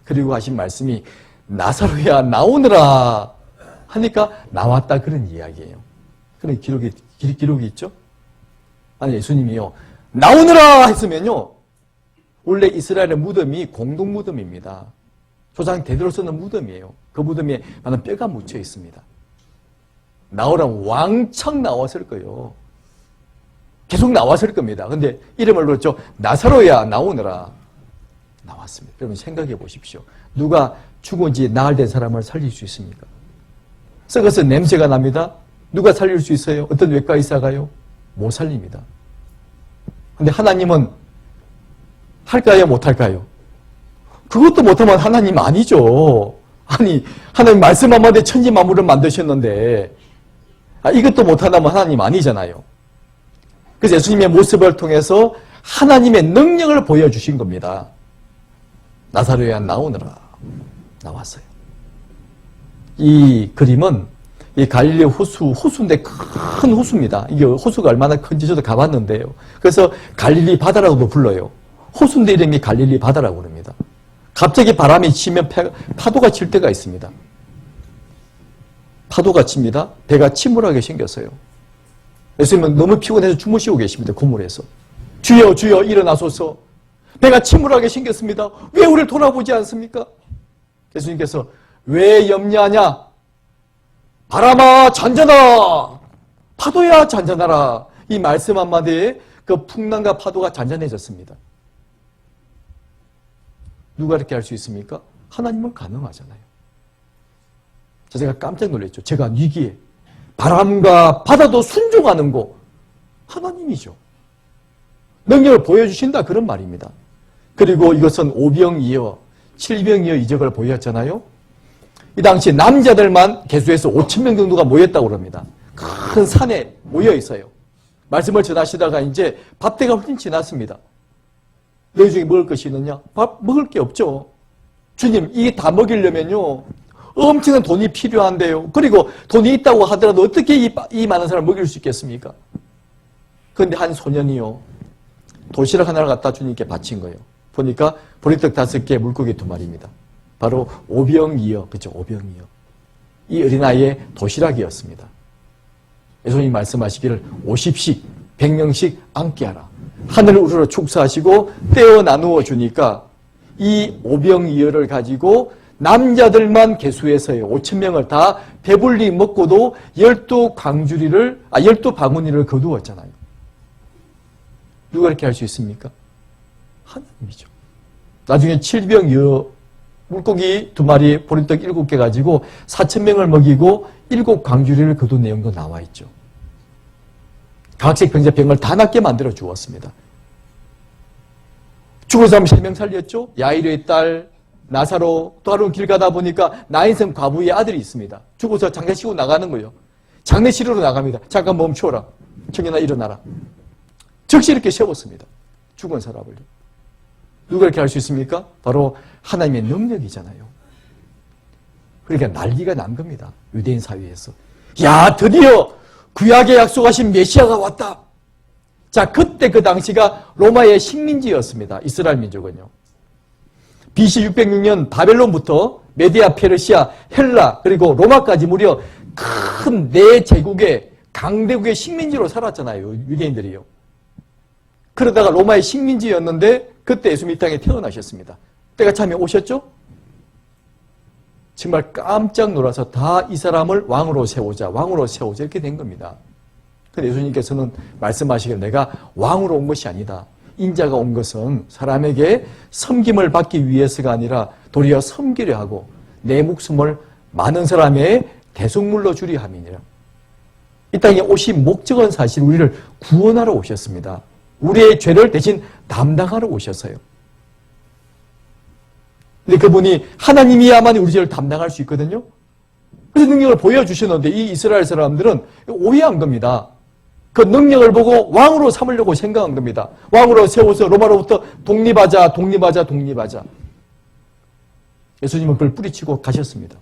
그리고 하신 말씀이 나사로야 나오느라 하니까 나왔다, 그런 이야기예요. 그런 기록이 있죠? 아니, 예수님이요, 나오느라 했으면요, 원래 이스라엘의 무덤이 공동 무덤입니다. 조상 대대로 쓰는 무덤이에요. 그 무덤에 많은 뼈가 묻혀 있습니다. 나오라면 왕창 나왔을 거예요. 계속 나왔을 겁니다. 근데 이름을 불렀죠. 나사로야 나오느라. 나왔습니다. 여러분 생각해 보십시오. 누가 죽은 지 나흘 된 사람을 살릴 수 있습니까? 썩어서 냄새가 납니다. 누가 살릴 수 있어요? 어떤 외과 의사가요? 못 살립니다. 근데 하나님은 할까요? 못할까요? 그것도 못하면 하나님 아니죠. 아니, 하나님 말씀 한마디에 천지 만물을 만드셨는데 이것도 못하다면 하나님 아니잖아요. 그래서 예수님의 모습을 통해서 하나님의 능력을 보여주신 겁니다. 나사로야 나오느라. 나왔어요. 이 그림은 이 갈릴리 호수인데 큰 호수입니다. 이게 호수가 얼마나 큰지 저도 가봤는데요. 그래서 갈릴리 바다라고도 불러요. 호수인데 이름이 갈릴리 바다라고 그럽니다. 갑자기 바람이 치면 파도가 칠 때가 있습니다. 파도가 칩니다. 배가 침몰하게 생겼어요. 예수님은 너무 피곤해서 주무시고 계십니다. 고물에서. 주여, 주여, 일어나소서. 배가 침몰하게 생겼습니다. 왜 우리를 돌아보지 않습니까? 예수님께서 왜 염려하냐? 바람아 잔잔하라. 파도야 잔잔하라. 이 말씀 한마디에 그 풍랑과 파도가 잔잔해졌습니다. 누가 이렇게 할 수 있습니까? 하나님은 가능하잖아요. 제가 깜짝 놀랐죠. 제가 위기에 바람과 바다도 순종하는 거 하나님이죠. 능력을 보여주신다, 그런 말입니다. 그리고 이것은 오병이어 7병이어 이적을 보였잖아요. 이 당시 남자들만 개수해서 5,000명 정도가 모였다고 그럽니다. 큰 산에 모여 있어요. 말씀을 전하시다가 이제 밥때가 훨씬 지났습니다. 너희 중에 먹을 것이 있느냐? 밥 먹을 게 없죠. 주님, 이게 다 먹이려면요, 엄청난 돈이 필요한데요. 그리고 돈이 있다고 하더라도 어떻게 이 많은 사람을 먹일 수 있겠습니까? 그런데 한 소년이요, 도시락 하나를 갖다 주님께 바친 거예요. 보니까 보리떡 5개, 물고기 2마리입니다. 바로 오병이어, 그죠? 오병이어. 이 어린아이의 도시락이었습니다. 예수님이 말씀하시기를 50씩, 100명씩 앉게 하라. 하늘을 우러러 축사하시고 떼어 나누어 주니까 이 오병이어를 가지고 남자들만 개수해서요, 5,000명을 다 배불리 먹고도 12바구니를 거두었잖아요. 누가 이렇게 할 수 있습니까? 하나님이죠. 나중에 7병이어 물고기 2마리, 보리떡 7개 가지고 4,000명을 먹이고 7광주리를 거둔 내용도 나와 있죠. 각색 병자 병을 다 낫게 만들어 주었습니다. 죽은 사람 3명 살렸죠. 야이로의 딸 나사로, 또 하루는 길 가다 보니까 나인성 과부의 아들이 있습니다. 죽어서 장례식으로 나가는 거예요. 장례식으로 나갑니다. 잠깐 멈춰라. 청년아 일어나라. 즉시 이렇게 세웠습니다. 죽은 사람을요. 누가 이렇게 할 수 있습니까? 바로 하나님의 능력이잖아요. 그러니까 난리가 난 겁니다. 유대인 사회에서. 야, 드디어 구약에 약속하신 메시아가 왔다. 자, 그때 그 당시가 로마의 식민지였습니다. 이스라엘 민족은요. BC 606년 바벨론부터 메디아, 페르시아, 헬라, 그리고 로마까지 무려 큰 4제국의 강대국의 식민지로 살았잖아요. 유대인들이요. 그러다가 로마의 식민지였는데 그때 예수님 이 땅에 태어나셨습니다. 때가 참에 오셨죠? 정말 깜짝 놀라서 다 이 사람을 왕으로 세우자 이렇게 된 겁니다. 근데 예수님께서는 말씀하시기를 내가 왕으로 온 것이 아니다. 인자가 온 것은 사람에게 섬김을 받기 위해서가 아니라 도리어 섬기려 하고 내 목숨을 많은 사람의 대속물로 주리 함이니라. 이 땅에 오신 목적은 사실 우리를 구원하러 오셨습니다. 우리의 죄를 대신 담당하러 오셨어요. 근데 그분이 하나님이야만 우리 죄를 담당할 수 있거든요. 그래서 능력을 보여주셨는데 이 이스라엘 사람들은 오해한 겁니다. 그 능력을 보고 왕으로 삼으려고 생각한 겁니다. 왕으로 세워서 로마로부터 독립하자. 예수님은 그걸 뿌리치고 가셨습니다.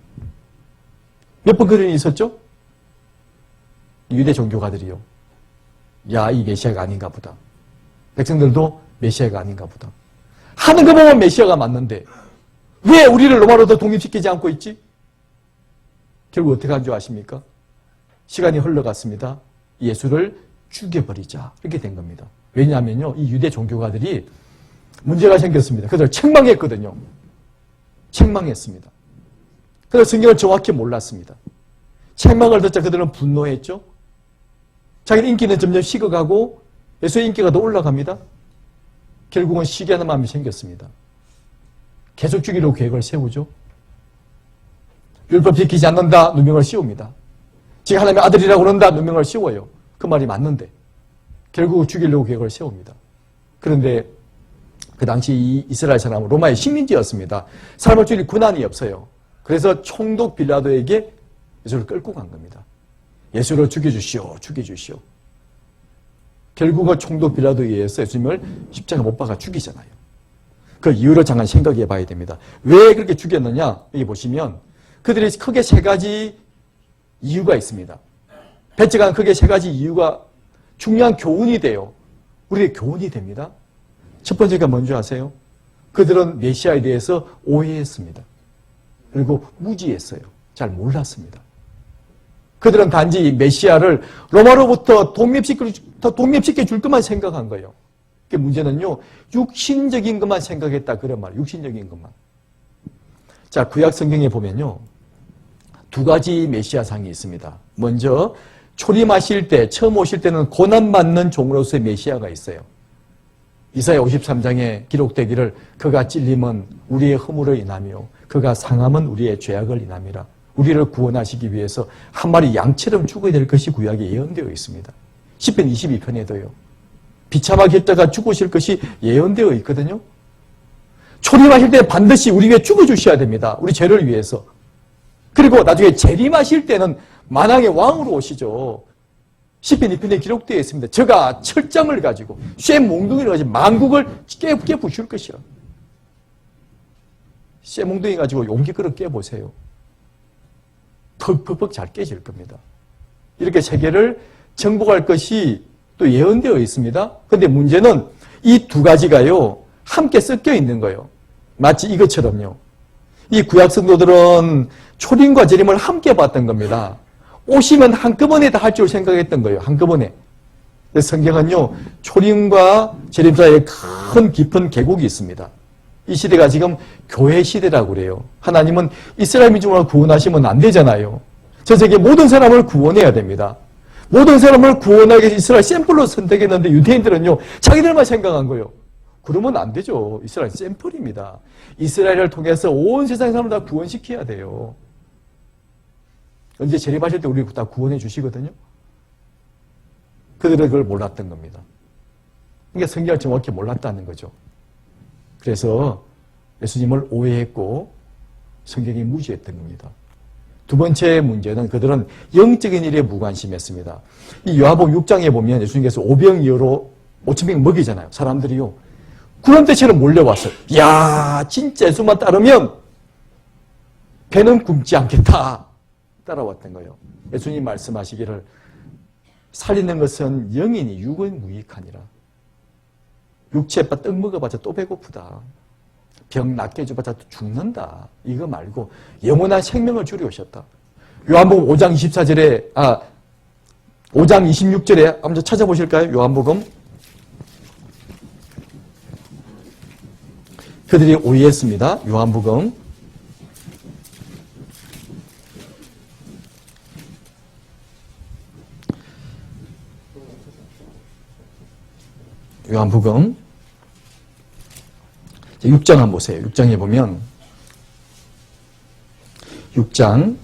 몇 번 그런 일이 있었죠? 유대 종교가들이요. 야, 이 메시아가 아닌가 보다. 백성들도 메시아가 아닌가 보다. 하는 거 보면 메시아가 맞는데 왜 우리를 로마로부터 독립시키지 않고 있지? 결국 어떻게 한 줄 아십니까? 시간이 흘러갔습니다. 예수를 죽여버리자. 이렇게 된 겁니다. 왜냐하면요, 이 유대 종교가들이 문제가 생겼습니다. 그래서 책망했거든요. 책망했습니다. 그래서 성경을 정확히 몰랐습니다. 책망을 듣자 그들은 분노했죠. 자기 인기는 점점 식어가고 예수의 인기가 더 올라갑니다. 결국은 시기하는 마음이 생겼습니다. 계속 죽이려고 계획을 세우죠. 율법 지키지 않는다, 누명을 씌웁니다. 지금 하나님의 아들이라고 그런다, 누명을 씌워요. 그 말이 맞는데 결국 죽이려고 계획을 세웁니다. 그런데 그 당시 이 이스라엘 사람은 로마의 식민지였습니다. 사람을 죽일 군한이 없어요. 그래서 총독 빌라도에게 예수를 끌고 간 겁니다. 예수를 죽여주시오. 결국은 총독 빌라도에 의해서 예수님을 십자가 못 박아 죽이잖아요. 그 이유를 잠깐 생각해 봐야 됩니다. 왜 그렇게 죽였느냐? 여기 보시면 그들이 크게 3가지 이유가 있습니다. 배째간 크게 3가지 이유가 중요한 교훈이 돼요. 우리의 교훈이 됩니다. 첫 번째가 뭔지 아세요? 그들은 메시아에 대해서 오해했습니다. 그리고 무지했어요. 잘 몰랐습니다. 그들은 단지 메시아를 로마로부터 독립시켜 줄 것만 생각한 거예요. 그 문제는요, 육신적인 것만 생각했다. 그런 말, 육신적인 것만. 자, 구약 성경에 보면요, 2가지 메시아상이 있습니다. 먼저, 초림하실 때, 처음 오실 때는 고난받는 종으로서의 메시아가 있어요. 이사야 53장에 기록되기를 그가 찔림은 우리의 허물을 인하며 그가 상함은 우리의 죄악을 인함이라. 우리를 구원하시기 위해서 한 마리 양처럼 죽어야 될 것이 구약에 예언되어 있습니다. 시편 22편에도요. 비참하게 했다가 죽으실 것이 예언되어 있거든요. 초림하실 때 반드시 우리 위해 죽어주셔야 됩니다. 우리 죄를 위해서. 그리고 나중에 재림하실 때는 만왕의 왕으로 오시죠. 시편 2편에 기록되어 있습니다. 저가 철장을 가지고 쇠 몽둥이를 가지고 만국을 깨부실 것이라. 쇠 몽둥이 가지고 용기 그릇 깨보세요. 퍽퍽퍽 잘 깨질 겁니다. 이렇게 세계를 정복할 것이 또 예언되어 있습니다. 근데 문제는 이 두 가지가요, 함께 섞여 있는 거예요. 마치 이것처럼요. 이 구약 성도들은 초림과 재림을 함께 봤던 겁니다. 오시면 한꺼번에 다 할 줄 생각했던 거예요. 한꺼번에. 성경은요, 초림과 재림 사이에 큰 깊은 계곡이 있습니다. 이 시대가 지금 교회 시대라고 그래요. 하나님은 이스라엘 민족을 구원하시면 안 되잖아요. 전 세계 모든 사람을 구원해야 됩니다. 모든 사람을 구원하기 위해서 이스라엘 샘플로 선택했는데 유대인들은요, 자기들만 생각한 거예요. 그러면 안 되죠. 이스라엘 샘플입니다. 이스라엘을 통해서 온 세상 사람을 다 구원시켜야 돼요. 언제 재림하실 때 우리 다 구원해 주시거든요. 그들은 그걸 몰랐던 겁니다. 그러니까 성경을 정확히 몰랐다는 거죠. 그래서 예수님을 오해했고 성경이 무시했던 겁니다. 두 번째 문제는 그들은 영적인 일에 무관심했습니다. 이 요한복음 6장에 보면 예수님께서 오병이어로 5,000명 먹이잖아요. 사람들이요. 구름대처럼 몰려왔어요. 이야, 진짜 예수만 따르면 배는 굶지 않겠다. 따라왔던 거예요. 예수님 말씀하시기를 살리는 것은 영이니 육은 무익하니라. 육체빠 떡 먹어봤자 또 배고프다. 병 낫게 해줘봤자 또 죽는다. 이거 말고 영원한 생명을 주려 오셨다. 요한복음 5장 24절에 5장 26절에 한번 찾아보실까요? 요한복음. 그들이 오해했습니다. 요한복음. 요한복음 6장 한번 보세요. 6장에 보면 6장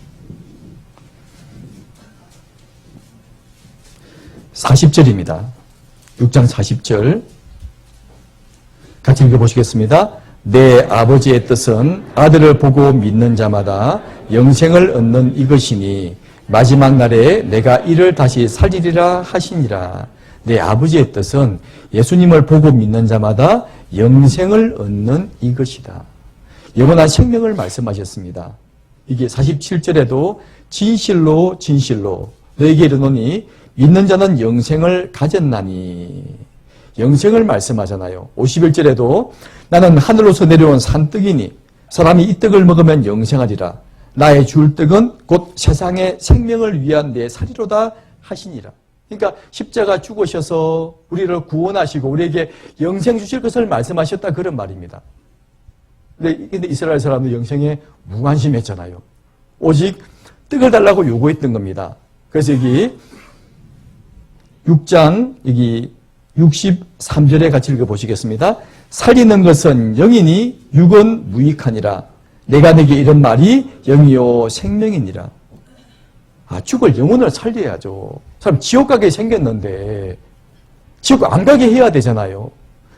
40절입니다. 6장 40절 같이 읽어보시겠습니다. 내 아버지의 뜻은 아들을 보고 믿는 자마다 영생을 얻는 이것이니 마지막 날에 내가 이를 다시 살리리라 하시니라. 내 아버지의 뜻은 예수님을 보고 믿는 자마다 영생을 얻는 이것이다. 영원한 생명을 말씀하셨습니다. 이게 47절에도 진실로 진실로 너에게 이르노니 믿는 자는 영생을 가졌나니 영생을 말씀하잖아요. 51절에도 나는 하늘로서 내려온 산떡이니 사람이 이 떡을 먹으면 영생하리라. 나의 줄 떡은 곧 세상의 생명을 위한 내 살이로다 하시니라. 그러니까 십자가 죽으셔서 우리를 구원하시고 우리에게 영생 주실 것을 말씀하셨다 그런 말입니다. 근데 이스라엘 사람들 영생에 무관심했잖아요. 오직 떡을 달라고 요구했던 겁니다. 그래서 여기 6장 여기 63절에 같이 읽어보시겠습니다. 살리는 것은 영이니 육은 무익하니라. 내가 내게 이런 말이 영이요 생명이니라. 죽을 영혼을 살려야죠. 사람 지옥 가게 생겼는데 지옥 안 가게 해야 되잖아요.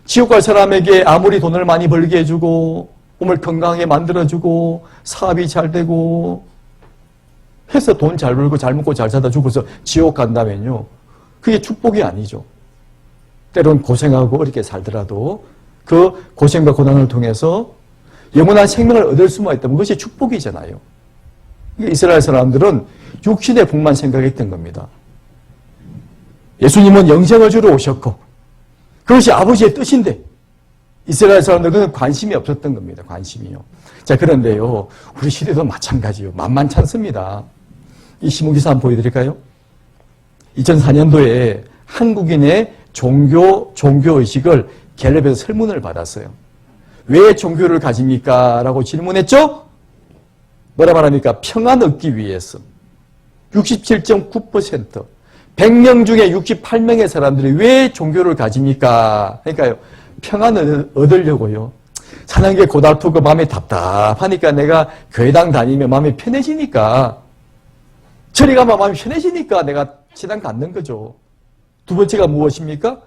지옥 갈 사람에게 아무리 돈을 많이 벌게 해주고 몸을 건강하게 만들어주고 사업이 잘 되고 해서 돈 잘 벌고 잘 먹고 잘 살다 죽어서 지옥 간다면요. 그게 축복이 아니죠. 때론 고생하고 어렵게 살더라도 그 고생과 고난을 통해서 영원한 생명을 얻을 수만 있다면 그것이 축복이잖아요. 이스라엘 사람들은 육신의 복만 생각했던 겁니다. 예수님은 영생을 주러 오셨고 그것이 아버지의 뜻인데 이스라엘 사람들은 관심이 없었던 겁니다. 관심이요. 자, 그런데요. 우리 시대도 마찬가지요. 만만찮습니다. 이 신문기사 한번 보여드릴까요? 2004년도에 한국인의 종교의식을 갤럽에서 설문을 받았어요. 왜 종교를 가집니까? 라고 질문했죠? 뭐라 말합니까? 평안 얻기 위해서. 67.9%. 100명 중에 68명의 사람들이 왜 종교를 가집니까? 그러니까요. 평안을 얻으려고요. 사는 게 고달프고 마음이 답답하니까 내가 교회당 다니면 마음이 편해지니까 저리 가면 마음이 편해지니까 내가 신앙 갖는 거죠. 두 번째가 무엇입니까?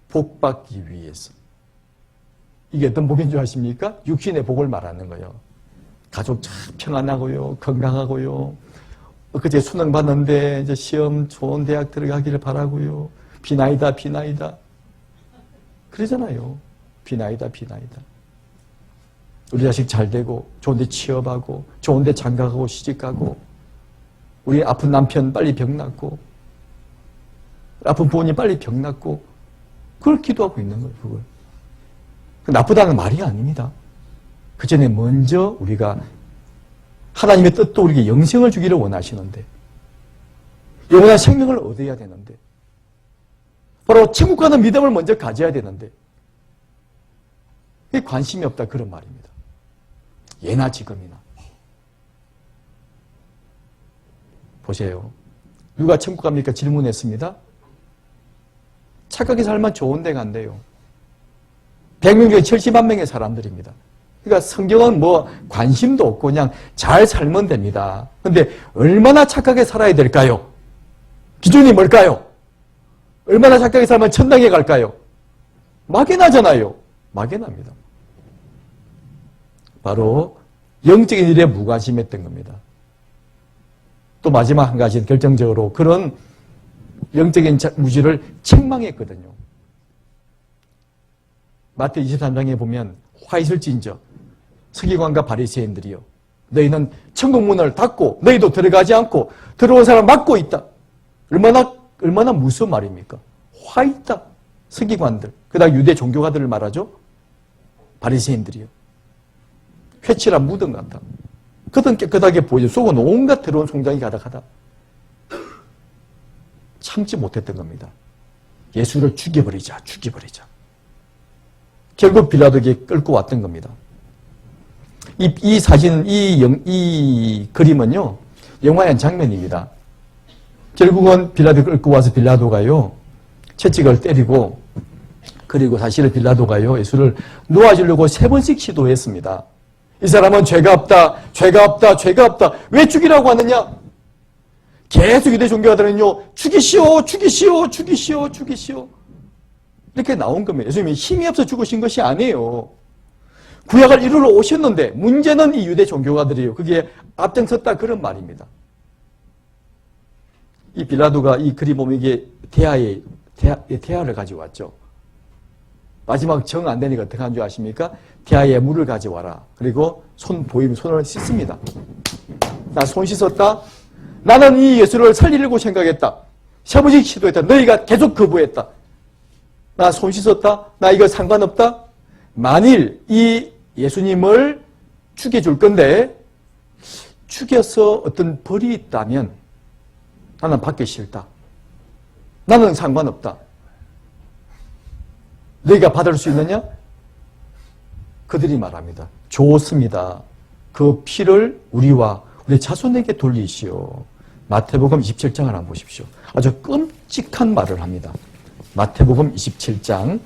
복 받기 위해서. 이게 어떤 복인 줄 아십니까? 육신의 복을 말하는 거예요. 가족 참 평안하고요. 건강하고요. 그제 수능 봤는데 이제 시험 좋은 대학 들어가기를 바라고요. 비나이다 비나이다. 그러잖아요. 비나이다 비나이다. 우리 자식 잘 되고 좋은 데 취업하고 좋은 데 장가가고 시집가고 우리 아픈 남편 빨리 병 낫고 아픈 부모님 빨리 병 낫고 그걸 기도하고 있는 거예요. 그걸. 나쁘다는 말이 아닙니다. 그 전에 먼저 우리가 하나님의 뜻도 우리에게 영생을 주기를 원하시는데 영원한 생명을 얻어야 되는데 바로 천국 가는 믿음을 먼저 가져야 되는데 그게 관심이 없다 그런 말입니다. 예나 지금이나. 보세요. 누가 천국 갑니까? 질문했습니다. 착하게 살면 좋은 데 간대요. 100명 중에 70만 명의 사람들입니다. 그러니까 성경은 뭐 관심도 없고 그냥 잘 살면 됩니다. 그런데 얼마나 착하게 살아야 될까요? 기준이 뭘까요? 얼마나 착하게 살면 천당에 갈까요? 막연하잖아요. 막연합니다. 바로 영적인 일에 무관심했던 겁니다. 또 마지막 한 가지는 결정적으로 그런 영적인 무지를 책망했거든요. 마태 23장에 보면 화 있을진저 서기관과 바리새인들이요 너희는 천국 문을 닫고 너희도 들어가지 않고 들어온 사람 막고 있다. 얼마나 무서운 말입니까? 화 있다. 서기관들 그다음 유대 종교가들을 말하죠. 바리새인들이요 회칠한 무덤 같다. 겉은 깨끗하게 보이죠. 속은 온갖 더러운 송장이 가득하다. 참지 못했던 겁니다. 예수를 죽여버리자. 결국 빌라도에게 끌고 왔던 겁니다. 이 사진, 이 그림은요, 영화의 한 장면입니다. 결국은 빌라도 끌고 와서 빌라도가요, 채찍을 때리고, 그리고 사실은 빌라도가요, 예수를 놓아주려고 3번씩 시도했습니다. 이 사람은 죄가 없다. 왜 죽이라고 하느냐? 계속 유대 종교가들은요, 죽이시오. 이렇게 나온 겁니다. 예수님이 힘이 없어 죽으신 것이 아니에요. 구약을 이루러 오셨는데, 문제는 이 유대 종교가들이에요. 그게 앞장섰다 그런 말입니다. 이 빌라도가 이 그림 보면 이게 대야를 가지고 왔죠. 마지막 정 안 되니까 어떻게 한 줄 아십니까? 대야에 물을 가져와라. 그리고 보이면 손을 씻습니다. 나 손 씻었다. 나는 이 예수를 살리려고 생각했다. 3번씩 시도했다. 너희가 계속 거부했다. 나 손 씻었다. 나 이거 상관없다. 만일 이 예수님을 죽여줄 건데 죽여서 어떤 벌이 있다면 나는 받기 싫다. 나는 상관없다. 너희가 받을 수 있느냐? 그들이 말합니다. 좋습니다. 그 피를 우리와 우리 자손에게 돌리시오. 마태복음 27장을 한번 보십시오. 아주 끔찍한 말을 합니다. 마태복음 27장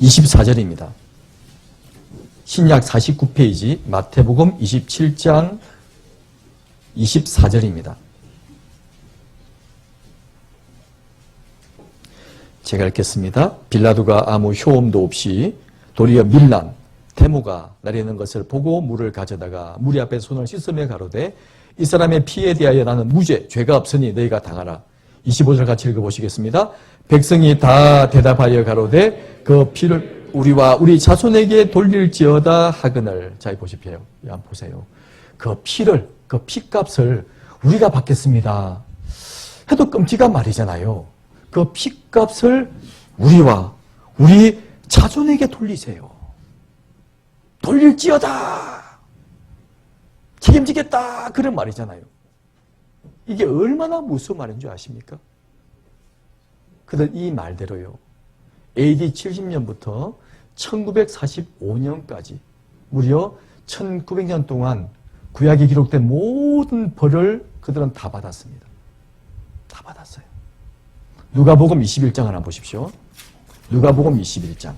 24절입니다. 신약 49페이지 마태복음 27장 24절입니다. 제가 읽겠습니다. 빌라도가 아무 효험도 없이 도리어 밀란, 태모가 내리는 것을 보고 물을 가져다가 무리 앞에 손을 씻으며 가로되 이 사람의 피에 대하여 나는 무죄, 죄가 없으니 너희가 당하라. 25절 같이 읽어보시겠습니다. 백성이 다 대답하여 가로되 그 피를 우리와 우리 자손에게 돌릴지어다 하거늘. 자, 보십시오. 한번 보세요. 그 피를, 그 피값을 우리가 받겠습니다. 해도 끔찍한 말이잖아요. 그 피값을 우리와 우리 자손에게 돌리세요. 돌릴지어다. 책임지겠다. 그런 말이잖아요. 이게 얼마나 무서운 말인 줄 아십니까? 그들 이 말대로요. AD 70년부터 1945년까지 무려 1900년 동안 구약에 기록된 모든 벌을 그들은 다 받았습니다. 다 받았어요. 누가복음 21장을 한번 보십시오. 누가복음 21장.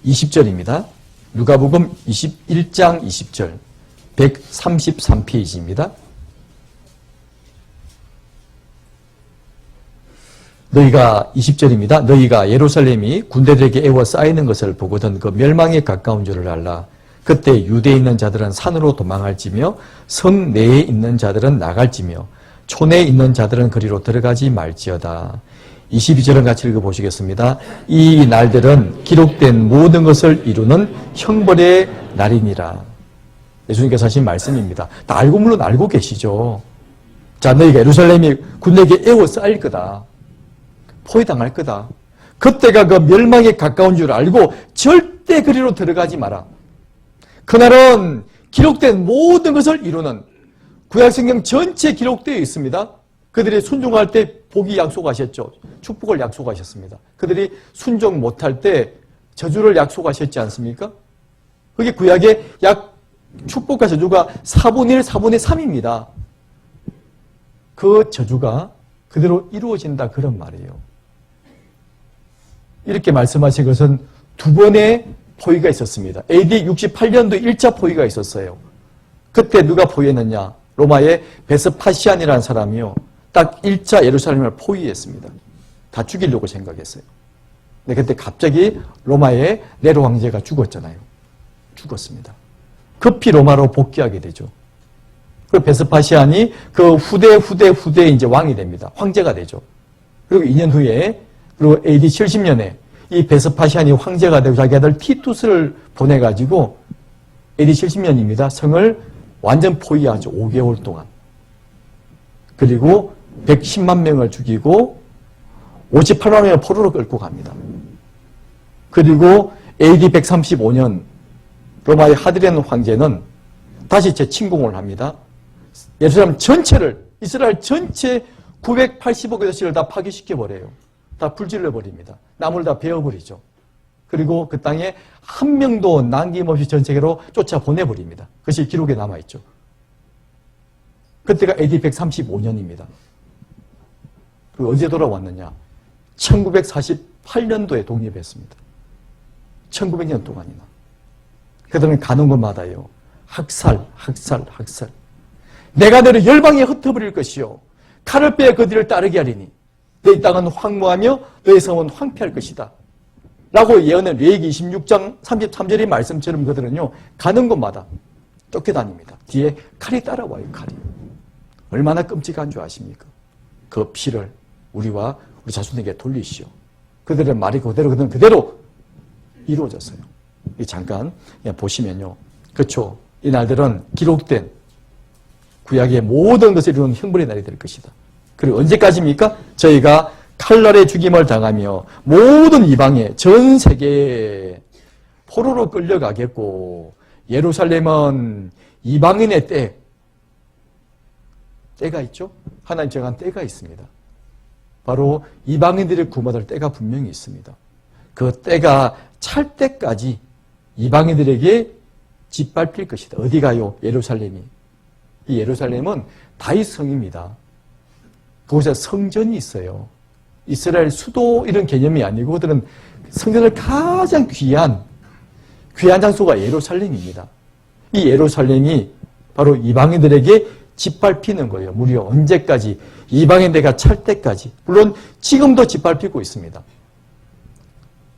20절입니다. 누가복음 21장 20절 133페이지입니다. 너희가 20절입니다. 너희가 예루살렘이 군대들에게 애워 쌓이는 것을 보거든 그 멸망에 가까운 줄을 알라. 그때 유대에 있는 자들은 산으로 도망할지며 성 내에 있는 자들은 나갈지며 촌에 있는 자들은 그리로 들어가지 말지어다. 22절을 같이 읽어보시겠습니다. 이 날들은 기록된 모든 것을 이루는 형벌의 날이니라. 예수님께서 하신 말씀입니다. 다 알고 물론 알고 계시죠. 자, 너희가 예루살렘이 군대에게 에워싸일 거다. 포위당할 거다. 그때가 그 멸망에 가까운 줄 알고 절대 그리로 들어가지 마라. 그날은 기록된 모든 것을 이루는 구약성경 전체에 기록되어 있습니다. 그들이 순종할 때 복이 약속하셨죠. 축복을 약속하셨습니다. 그들이 순종 못할 때 저주를 약속하셨지 않습니까? 그게 구약의 축복과 저주가 4분의 1, 4분의 3입니다. 그 저주가 그대로 이루어진다 그런 말이에요. 이렇게 말씀하신 것은 두 번의 포위가 있었습니다. AD 68년도 1차 포위가 있었어요. 그때 누가 포위했느냐? 로마의 베스파시안이라는 사람이요. 딱 1차 예루살렘을 포위했습니다. 다 죽이려고 생각했어요. 근데 그때 갑자기 로마의 네로 황제가 죽었잖아요. 죽었습니다. 급히 로마로 복귀하게 되죠. 그 베스파시안이 그 후대 이제 왕이 됩니다. 황제가 되죠. 그리고 2년 후에 그리고 AD 70년에 이 베스파시안이 황제가 되고 자기 아들 티투스를 보내가지고 AD 70년입니다. 성을 완전 포위하죠. 5개월 동안. 그리고 110만 명을 죽이고 58만 명을 포로로 끌고 갑니다. 그리고 AD 135년 로마의 하드리안 황제는 다시 재침공을 합니다. 예루살렘 전체를, 이스라엘 전체 980억 도시를 다 파괴시켜버려요. 다 불질러버립니다. 나무를 다 베어버리죠. 그리고 그 땅에 한 명도 남김없이 전 세계로 쫓아보내버립니다. 그것이 기록에 남아있죠. 그때가 AD 135년입니다. 그 언제 돌아왔느냐? 1948년도에 독립했습니다. 1900년 동안이나. 그 다음에 가는 곳마다요. 학살. 내가 너를 열방에 흩어버릴 것이요. 칼을 빼어 그들을 따르게 하리니 너희 땅은 황무하며 너희 성은 황폐할 것이다. 라고 예언은 레위기 26장 33절의 말씀처럼 그들은요. 가는 곳마다 쫓겨다닙니다. 뒤에 칼이 따라와요. 칼이. 얼마나 끔찍한 줄 아십니까? 그 피를 우리와 우리 자손에게 돌리시오. 그들의 말이 그들은 그대로 이루어졌어요. 잠깐 보시면요. 그렇죠. 이 날들은 기록된 구약의 모든 것을 이루는 형벌의 날이 될 것이다. 그리고 언제까지입니까? 저희가 칼날의 죽임을 당하며 모든 이방에 전 세계에 포로로 끌려가겠고 예루살렘은 이방인의 때가 있죠. 하나님 정한 때가 있습니다. 바로 이방인들이 구원받을 때가 분명히 있습니다. 그 때가 찰 때까지 이방인들에게 짓밟힐 것이다. 어디 가요? 예루살렘이. 이 예루살렘은 다윗 성입니다. 그곳에 성전이 있어요. 이스라엘 수도 이런 개념이 아니고 그들은 성전을 가장 귀한 장소가 예루살렘입니다. 이 예루살렘이 바로 이방인들에게 짓밟히는 거예요. 무려 언제까지? 이방인대가 찰 때까지. 물론 지금도 짓밟히고 있습니다.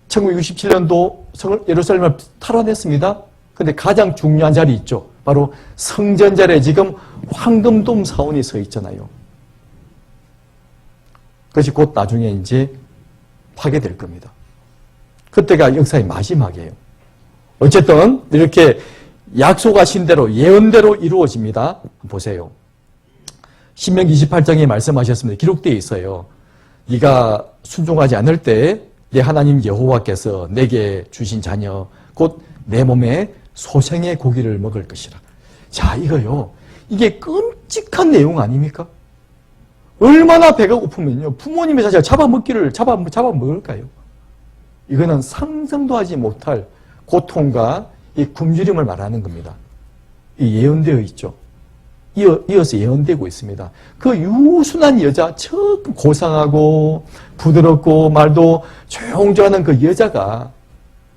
1967년도 예루살렘을 탈환했습니다. 근데 가장 중요한 자리 있죠. 바로 성전 자리에 지금 황금돔 사원이 서 있잖아요. 그것이 곧 나중에 이제 파괴될 겁니다. 그때가 역사의 마지막이에요. 어쨌든 이렇게 약속하신 대로 예언대로 이루어집니다. 보세요. 신명기 28장에 말씀하셨습니다. 기록되어 있어요. 네가 순종하지 않을 때 내 하나님 여호와께서 내게 주신 자녀 곧 내 몸에 소생의 고기를 먹을 것이라. 자, 이거요. 이게 끔찍한 내용 아닙니까? 얼마나 배가 고프면요. 부모님의 자식을 잡아먹을까요? 이거는 상상도 하지 못할 고통과 이 굶주림을 말하는 겁니다. 이 예언되어 있죠. 이어서 예언되고 있습니다. 그 유순한 여자, 조금 고상하고 부드럽고 말도 조용조하는 그 여자가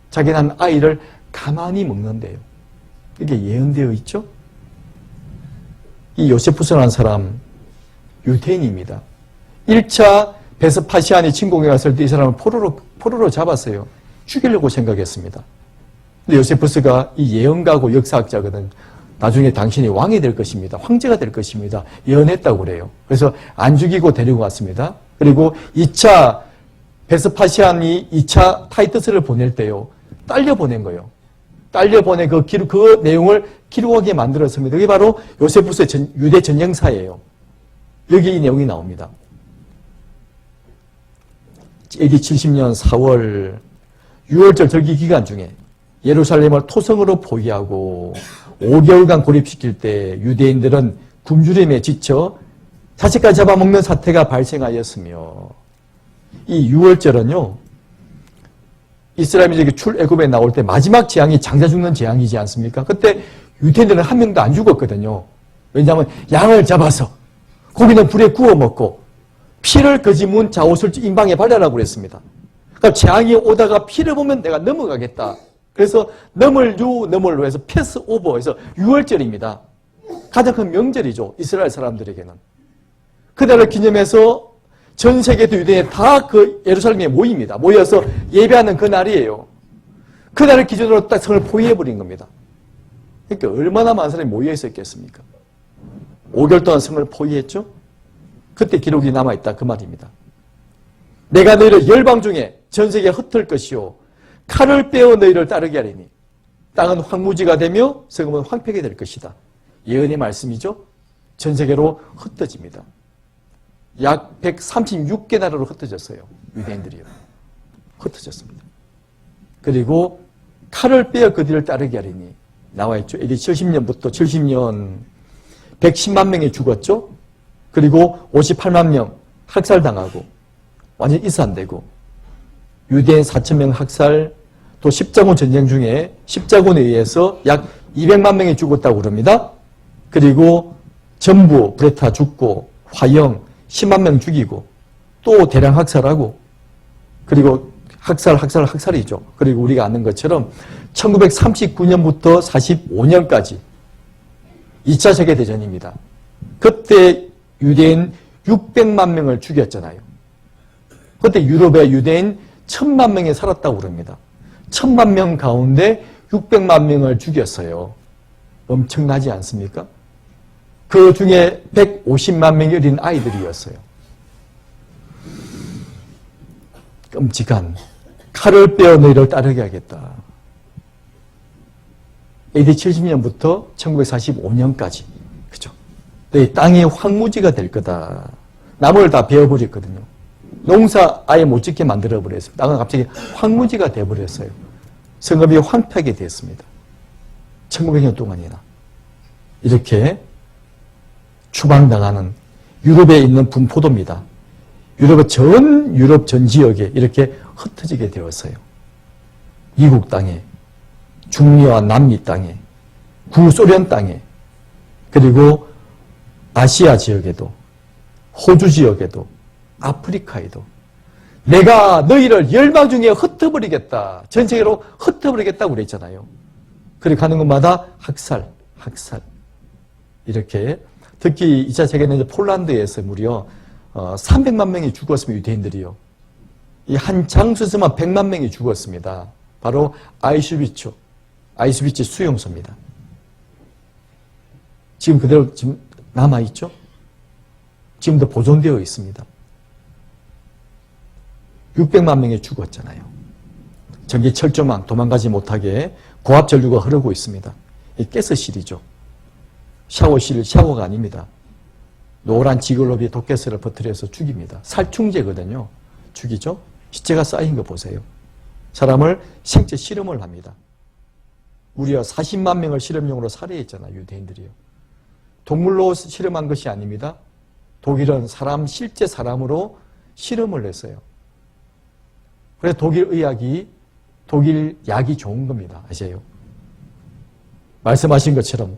자기 난 아이를 가만히 먹는데요. 이게 예언되어 있죠. 이 요세푸스라는 사람 유대인입니다. 1차 베스파시안이 침공해 갔을 때 이 사람을 포로로 잡았어요. 죽이려고 생각했습니다. 근데 요세푸스가 이 예언가고 역사학자거든. 나중에 당신이 왕이 될 것입니다. 황제가 될 것입니다. 예언했다고 그래요. 그래서 안 죽이고 데리고 왔습니다. 그리고 2차 베스파시안이 2차 타이터스를 보낼 때요. 딸려 보낸 거예요. 딸려 보낸 그 내용을 기록하게 만들었습니다. 그게 바로 요세푸스의 유대 전쟁사예요. 여기 이 내용이 나옵니다. AD 70년 4월 6월절 절기 기간 중에 예루살렘을 토성으로 포위하고 5개월간 고립시킬 때 유대인들은 굶주림에 지쳐 자식까지 잡아먹는 사태가 발생하였으며 이 6월절은요 이스라엘이 출애굽에 나올 때 마지막 재앙이 장자 죽는 재앙이지 않습니까? 그때 유대인들은 한 명도 안 죽었거든요. 왜냐하면 양을 잡아서 고기는 불에 구워 먹고 피를 거지문 자옷을 임방에 바르라고 그랬습니다. 그러니까 재앙이 오다가 피를 보면 내가 넘어가겠다. 그래서 넘을로 해서 패스 오버해서 6월절입니다. 가장 큰 명절이죠. 이스라엘 사람들에게는. 그날을 기념해서 전 세계 유대인이 다 그 예루살렘에 모입니다. 모여서 예배하는 그 날이에요. 그날을 기준으로 딱 성을 포위해버린 겁니다. 그러니까 얼마나 많은 사람이 모여 있었겠습니까? 5개월 동안 성을 포위했죠. 그때 기록이 남아있다 그 말입니다. 내가 너희를 열방 중에 전 세계에 흩을 것이요 칼을 빼어 너희를 따르게 하리니 땅은 황무지가 되며 성읍은 황폐하게 될 것이다. 예언의 말씀이죠. 전 세계로 흩어집니다. 약 136개 나라로 흩어졌어요. 유대인들이요. 흩어졌습니다. 그리고 칼을 빼어 그들을 따르게 하리니 나와있죠. 이게 70년부터 70년 110만 명이 죽었죠. 그리고 58만 명 학살당하고 완전히 이산되고 유대인 4,000명 학살, 또 십자군 전쟁 중에 십자군에 의해서 약 200만 명이 죽었다고 그럽니다. 그리고 전부 불에 타 죽고 화형 10만 명 죽이고 또 대량 학살하고 그리고 학살이죠. 그리고 우리가 아는 것처럼 1939년부터 45년까지 2차 세계대전입니다. 그때 유대인 600만 명을 죽였잖아요. 그때 유럽의 유대인 1000만 명이 살았다고 그럽니다. 1000만 명 가운데 600만 명을 죽였어요. 엄청나지 않습니까? 그 중에 150만 명이 어린 아이들이었어요. 끔찍한 칼을 빼어 너희를 따르게 하겠다. AD 70년부터 1945년까지 그죠? 너희 땅이 황무지가 될 거다. 나무를 다 베어버렸거든요. 농사 아예 못 짓게 만들어버렸어요. 땅은 갑자기 황무지가 돼버렸어요. 성읍이 황폐하게 됐습니다. 1900년 동안이나. 이렇게 추방당하는 유럽에 있는 분포도입니다. 유럽 전 지역에 이렇게 흩어지게 되었어요. 미국 땅에, 중미와 남미 땅에, 구소련 땅에, 그리고 아시아 지역에도, 호주 지역에도, 아프리카에도 내가 너희를 열방 중에 흩어버리겠다. 전 세계로 흩어버리겠다고 그랬잖아요. 그렇게 가는 곳마다 학살. 이렇게 특히 2차 세계대전 폴란드에서 무려 300만 명이 죽었으면 유대인들이요. 이 한 장소에서만 100만 명이 죽었습니다. 바로 아이슈비츠 수용소입니다. 지금 그대로 지금 남아있죠? 지금도 보존되어 있습니다. 600만 명이 죽었잖아요. 전기 철조망 도망가지 못하게 고압전류가 흐르고 있습니다. 이 가스실이죠. 샤워가 아닙니다. 노란 지글로비 독가스를 퍼뜨려서 죽입니다. 살충제거든요. 죽이죠. 시체가 쌓인 거 보세요. 사람을 생체 실험을 합니다. 무려 40만 명을 실험용으로 살해했잖아요. 유대인들이요. 동물로 실험한 것이 아닙니다. 독일은 실제 사람으로 실험을 했어요. 그래서 독일 약이 좋은 겁니다. 아세요? 말씀하신 것처럼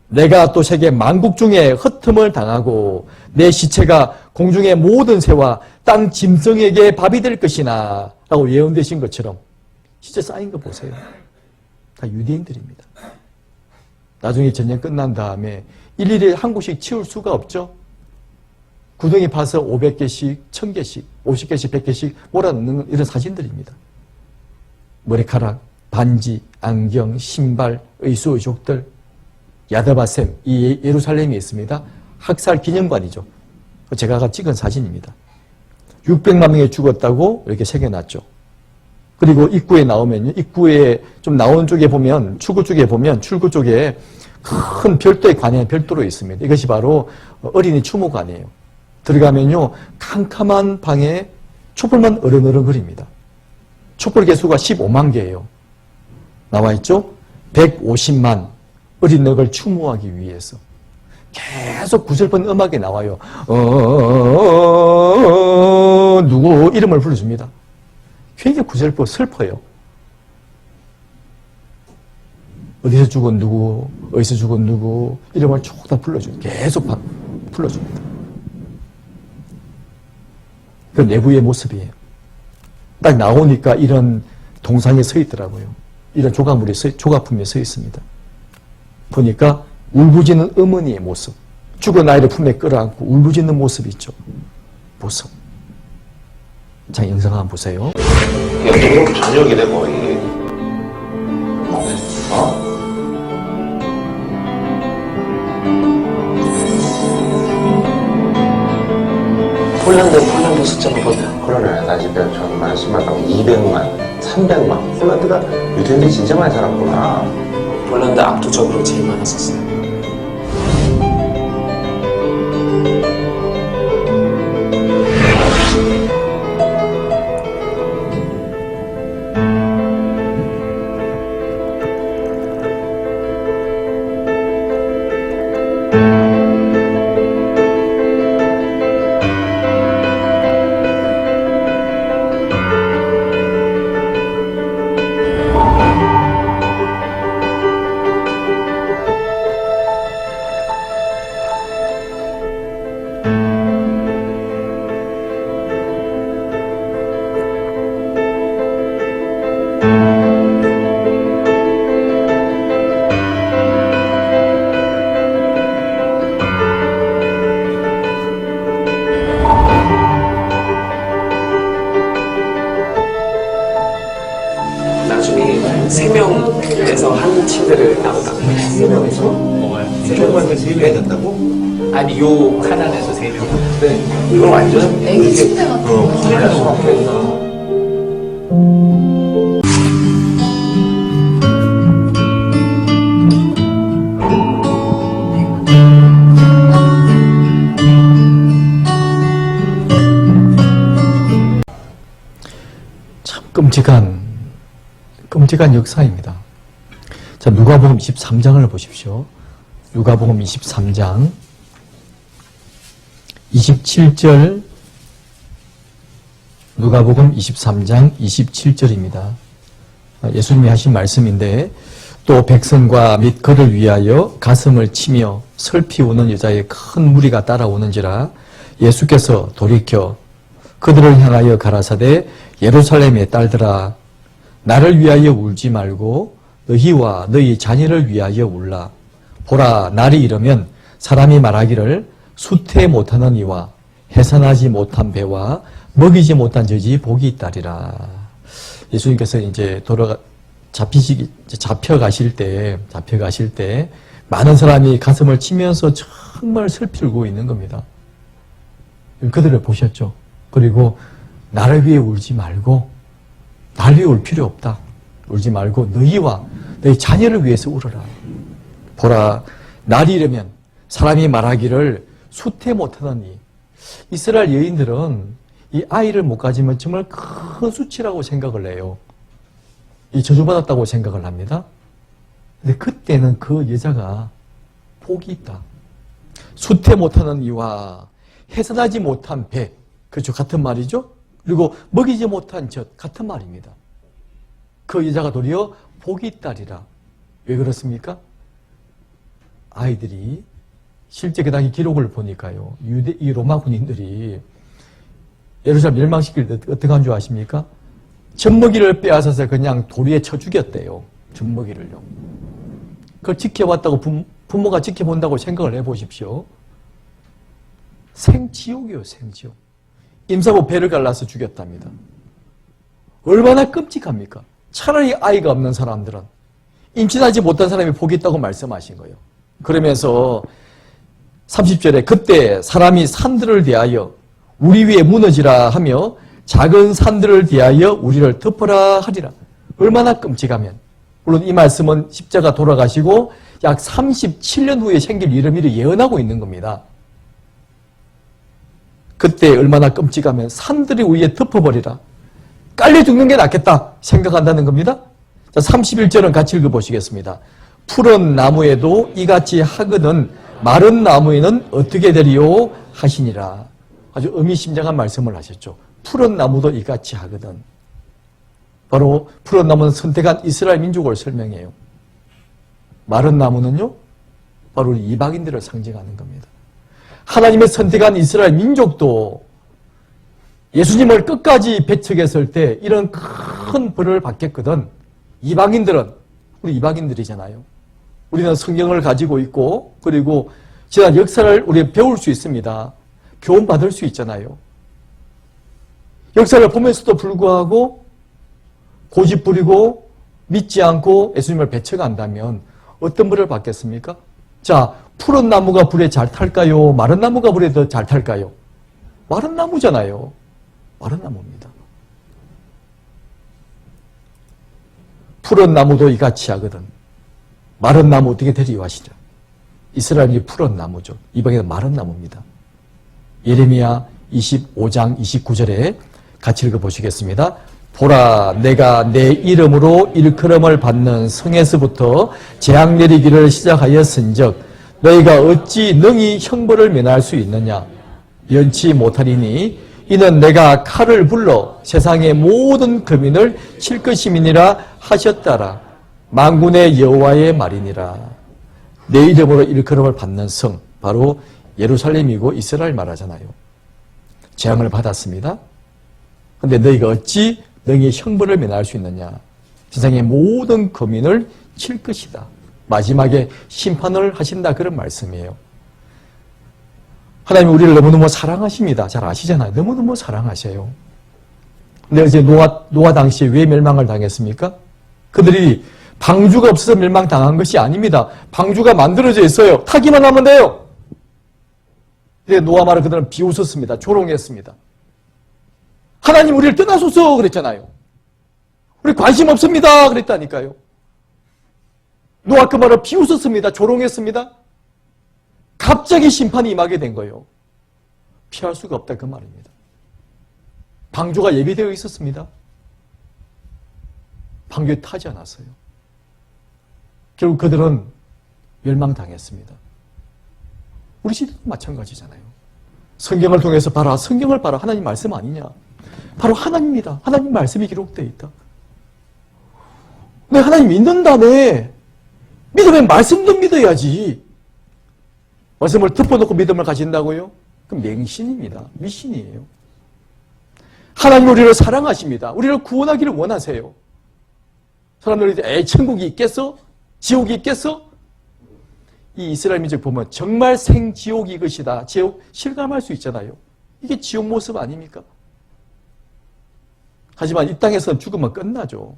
내가 또 세계 만국 중에 흩음을 당하고 내 시체가 공중의 모든 새와 땅 짐승에게 밥이 될 것이나 라고 예언되신 것처럼 시체 쌓인 거 보세요. 다 유대인들입니다. 나중에 전쟁 끝난 다음에 일일이 한 곳씩 치울 수가 없죠. 구덩이 파서 500개씩, 1000개씩, 50개씩, 100개씩 몰아넣는 이런 사진들입니다. 머리카락, 반지, 안경, 신발, 의수의족들, 야드바셈, 이 예루살렘에 있습니다. 학살 기념관이죠. 제가 찍은 사진입니다. 600만 명이 죽었다고 이렇게 새겨놨죠. 그리고 입구에 나오면요. 입구에 좀 나오는 쪽에 보면, 출구 쪽에 큰 별도의 관이 별도로 있습니다. 이것이 바로 어린이 추모관이에요. 들어가면요. 캄캄한 방에 촛불만 어른어른거립니다. 촛불 개수가 15만 개예요. 나와 있죠? 150만 어린이를 추모하기 위해서. 계속 구절번 음악이 나와요. 누구 이름을 불러줍니다. 굉장히 구절번 슬퍼요. 어디서 죽은 누구, 어디서 죽은 누구 이름을 쭉 다 불러줍니다. 계속 불러줍니다. 그 내부의 모습이에요. 딱 나오니까 이런 동상에 서 있더라고요. 이런 조각품에 서 있습니다. 보니까 울부짖는 어머니의 모습, 죽은 아이를 품에 끌어안고 울부짖는 모습이 있죠. 모습. 자, 영상 한번 보세요. 지금 저녁이 되고 이게 폴란드 숫자가 그러네. 나 지금 정말 심하다고 200만, 300만. 폴란드가 유대인들이 진짜 많이 살았구나. 폴란드 압도적으로 제일 많았었어요. 나중에 3명에서 한 침대를 나온다고 해요. 3명에서? 뭐가요? 3명만 3명이 된다고? 아니, 요 칸안에서 3명. 네. 이거 완전 애기 침대 같은 거. 화낼 수밖에 없나. 참 끔찍한 역사입니다. 자, 누가복음 23장을 보십시오. 누가복음 23장 27절, 누가복음 23장 27절입니다. 예수님이 하신 말씀인데, 또 백성과 및 그를 위하여 가슴을 치며 슬피 우는 여자의 큰 무리가 따라오는지라 예수께서 돌이켜 그들을 향하여 가라사대 예루살렘의 딸들아 나를 위하여 울지 말고 너희와 너희 자녀를 위하여 울라. 보라, 날이 이르면 사람이 말하기를 수태 못하는 이와 해산하지 못한 배와 먹이지 못한 젖이 복이 있다리라. 예수님께서 이제 잡혀가실 때 많은 사람이 가슴을 치면서 정말 슬피 울고 있는 겁니다. 그들을 보셨죠. 그리고 나를 위해 울지 말고, 나를 위해 울 필요 없다. 울지 말고 너희와 너희 자녀를 위해서 울어라. 보라, 날이 이르면 사람이 말하기를 수태 못하느니. 이스라엘 여인들은 이 아이를 못 가지면 정말 큰 수치라고 생각을 해요. 이 저주받았다고 생각을 합니다. 근데 그때는 그 여자가 복이 있다. 수태 못하는 이와 해산하지 못한 배, 그렇죠, 같은 말이죠. 그리고 먹이지 못한 젖, 같은 말입니다. 그 여자가 도리어 복이 있다리라. 왜 그렇습니까? 아이들이 실제 그 당시 기록을 보니까요, 이 로마 군인들이 예루살렘 멸망시킬 때 어떻게 한 줄 아십니까? 젖먹이를 빼앗아서 그냥 돌 위에 쳐 죽였대요. 젖먹이를요. 그걸 지켜봤다고 부모가 지켜본다고 생각을 해보십시오. 생지옥이요, 생지옥. 임사고 배를 갈라서 죽였답니다. 얼마나 끔찍합니까? 차라리 아이가 없는 사람들은, 임신하지 못한 사람이 복이 있다고 말씀하신 거예요. 그러면서 30절에 그때 사람이 산들을 대하여 우리 위에 무너지라 하며 작은 산들을 대하여 우리를 덮어라 하리라. 얼마나 끔찍하면. 물론 이 말씀은 십자가 돌아가시고 약 37년 후에 생길 일을 미리 예언하고 있는 겁니다. 그때 얼마나 끔찍하면 산들이 위에 덮어버리라. 깔려 죽는 게 낫겠다 생각한다는 겁니다. 자, 31절은 같이 읽어보시겠습니다. 푸른 나무에도 이같이 하거든 마른 나무에는 어떻게 되리요 하시니라. 아주 의미심장한 말씀을 하셨죠. 푸른 나무도 이같이 하거든. 바로 푸른 나무는 선택한 이스라엘 민족을 설명해요. 마른 나무는요, 바로 이방인들을 상징하는 겁니다. 하나님의 선택한 이스라엘 민족도 예수님을 끝까지 배척했을 때 이런 큰 벌을 받겠거든. 이방인들은, 우리 이방인들이잖아요. 우리는 성경을 가지고 있고, 그리고 지난 역사를 우리 배울 수 있습니다. 교훈 받을 수 있잖아요. 역사를 보면서도 불구하고 고집 부리고 믿지 않고 예수님을 배척한다면 어떤 벌을 받겠습니까? 자, 푸른 나무가 불에 잘 탈까요? 마른 나무가 불에 더 잘 탈까요? 마른 나무잖아요. 마른 나무입니다. 푸른 나무도 이같이 하거든. 마른 나무 어떻게 되리요 하시죠. 이스라엘이 푸른 나무죠. 이방인은 마른 나무입니다. 예레미야 25장 29절에 같이 읽어보시겠습니다. 보라, 내가 내 이름으로 일컬음을 받는 성에서부터 재앙 내리기를 시작하였은즉 너희가 어찌 능히 형벌을 면할 수 있느냐? 연치 못하리니 이는 내가 칼을 불러 세상의 모든 거민을 칠 것임이니라 하셨다라. 만군의 여호와의 말이니라. 내 이름으로 일컬음을 받는 성, 바로 예루살렘이고 이스라엘 말하잖아요. 재앙을 받았습니다. 근데 너희가 어찌 능히 형벌을 면할 수 있느냐? 세상의 모든 거민을 칠 것이다. 마지막에 심판을 하신다, 그런 말씀이에요. 하나님 우리를 너무너무 사랑하십니다. 잘 아시잖아요. 너무너무 사랑하셔요. 근데 이제 노아 당시에 왜 멸망을 당했습니까? 그들이 방주가 없어서 멸망당한 것이 아닙니다. 방주가 만들어져 있어요. 타기만 하면 돼요. 근데 노아 말을 그들은 비웃었습니다. 조롱했습니다. 하나님 우리를 떠나소서 그랬잖아요. 우리 관심 없습니다 그랬다니까요. 노아 그 말을 비웃었습니다. 조롱했습니다. 갑자기 심판이 임하게 된 거예요. 피할 수가 없다, 그 말입니다. 방주가 예비되어 있었습니다. 방주에 타지 않았어요. 결국 그들은 멸망당했습니다. 우리 시대도 마찬가지잖아요. 성경을 통해서 봐라, 성경을 봐라, 하나님 말씀 아니냐? 바로 하나님입니다. 하나님 말씀이 기록되어 있다. 내 하나님 믿는다며. 믿으면 말씀도 믿어야지. 말씀을 덮어놓고 믿음을 가진다고요? 그럼 맹신입니다. 미신이에요. 하나님 우리를 사랑하십니다. 우리를 구원하기를 원하세요. 사람들이 에이, 천국이 있겠어? 지옥이 있겠어? 이 이스라엘 민족 보면 정말 생지옥이 이것이다. 지옥 실감할 수 있잖아요. 이게 지옥 모습 아닙니까? 하지만 이 땅에서는 죽으면 끝나죠.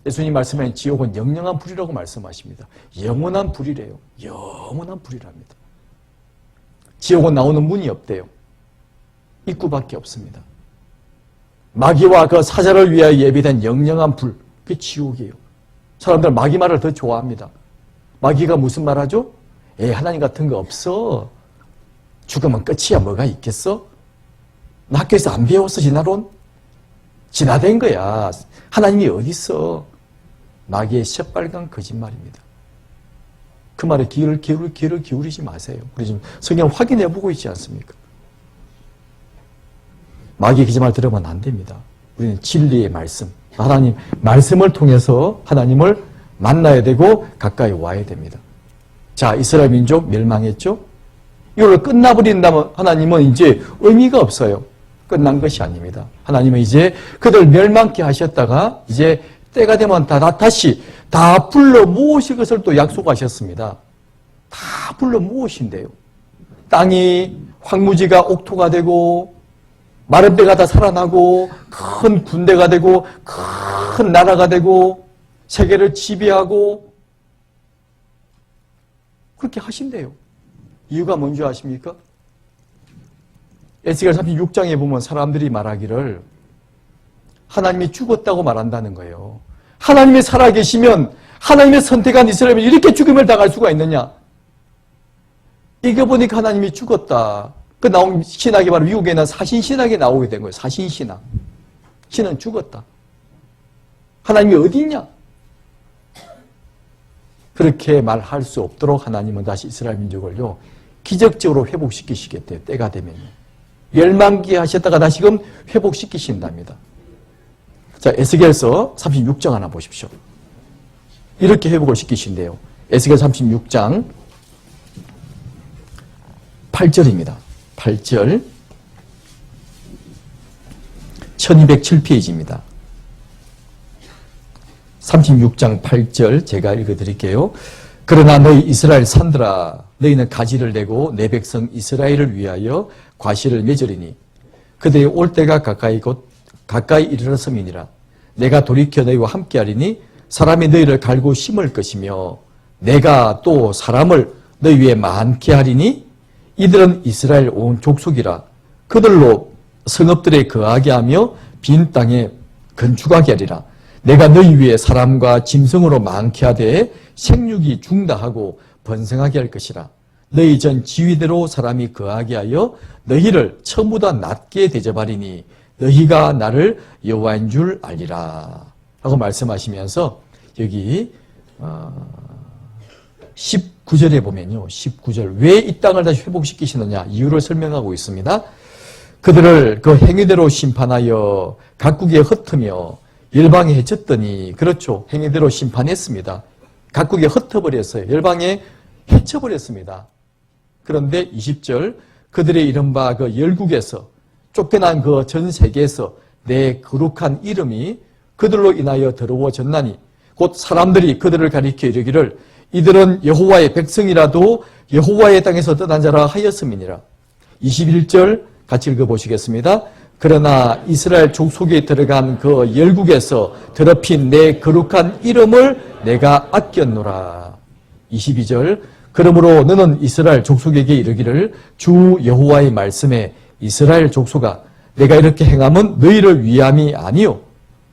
예수님 말씀하신 지옥은 영영한 불이라고 말씀하십니다. 영원한 불이래요. 영원한 불이랍니다. 지옥은 나오는 문이 없대요. 입구밖에 없습니다. 마귀와 그 사자를 위하여 예비된 영영한 불, 그게 지옥이에요. 사람들 마귀 말을 더 좋아합니다. 마귀가 무슨 말 하죠? 에이, 하나님 같은 거 없어. 죽으면 끝이야. 뭐가 있겠어? 나 학교에서 안 배웠어, 진화론? 진화된 거야. 하나님이 어디 있어? 마귀의 새빨간 거짓말입니다. 그 말에 귀를 기울이지 마세요. 우리 지금 성경 확인해보고 있지 않습니까? 마귀의 거짓말 들으면 안 됩니다. 우리는 진리의 말씀, 하나님 말씀을 통해서 하나님을 만나야 되고 가까이 와야 됩니다. 자, 이스라엘 민족 멸망했죠? 이걸 끝나버린다면 하나님은 이제 의미가 없어요. 끝난 것이 아닙니다. 하나님은 이제 그들 멸망케 하셨다가 이제 때가 되면 다시 다 불러 모으실 것을 또 약속하셨습니다. 다 불러 모으신대요. 땅이 황무지가 옥토가 되고 마른 데가 다 살아나고 큰 군대가 되고 큰 나라가 되고 세계를 지배하고 그렇게 하신대요. 이유가 뭔지 아십니까? 에스겔 36장에 보면 사람들이 말하기를 하나님이 죽었다고 말한다는 거예요. 하나님이 살아계시면 하나님의 선택한 이스라엘이 이렇게 죽음을 당할 수가 있느냐? 이거 보니까 하나님이 죽었다. 그 나온 신학이 바로 미국에 있는 사신신학에 나오게 된 거예요. 사신신학. 신은 죽었다. 하나님이 어디 있냐? 그렇게 말할 수 없도록 하나님은 다시 이스라엘 민족을요, 기적적으로 회복시키시겠대요. 때가 되면요. 멸망기 하셨다가 다시금 회복시키신답니다. 자, 에스겔서 36장 하나 보십시오. 이렇게 회복을 시키신대요. 에스겔 36장 8절입니다. 8절 1207페이지입니다. 36장 8절 제가 읽어드릴게요. 그러나 너희 이스라엘 산들아 너희는 가지를 내고 내 백성 이스라엘을 위하여 과실을 맺으리니 그대의 올 때가 가까이 이르렀음이니라. 내가 돌이켜 너희와 함께하리니 사람이 너희를 갈고 심을 것이며 내가 또 사람을 너희 위에 많게 하리니 이들은 이스라엘 온 족속이라. 그들로 성읍들에 거하게 하며 빈 땅에 건축하게 하리라. 내가 너희 위에 사람과 짐승으로 많게 하되 생육이 중다하고 번성하게 할 것이라. 너희 전 지위대로 사람이 거하게 하여 너희를 처음보다 낮게 대접하리니 너희가 나를 여호와인 줄 알리라. 라고 말씀하시면서 여기 19절에 보면요. 19절 왜 이 땅을 다시 회복시키시느냐 이유를 설명하고 있습니다. 그들을 그 행위대로 심판하여 각국에 흩으며 열방에 해쳤더니 그렇죠. 행위대로 심판했습니다. 각국에 흩어버렸어요. 열방에 해쳐버렸습니다. 그런데 20절 그들의 이른바 그 열국에서 쫓겨난 그 전 세계에서 내 거룩한 이름이 그들로 인하여 더러워졌나니 곧 사람들이 그들을 가리켜 이르기를 이들은 여호와의 백성이라도 여호와의 땅에서 떠난 자라 하였음이니라. 21절 같이 읽어보시겠습니다. 그러나 이스라엘 족속에 들어간 그 열국에서 더럽힌 내 거룩한 이름을 내가 아꼈노라. 22절 그러므로 너는 이스라엘 족속에게 이르기를 주 여호와의 말씀에 이스라엘 족속아 내가 이렇게 행함은 너희를 위함이 아니요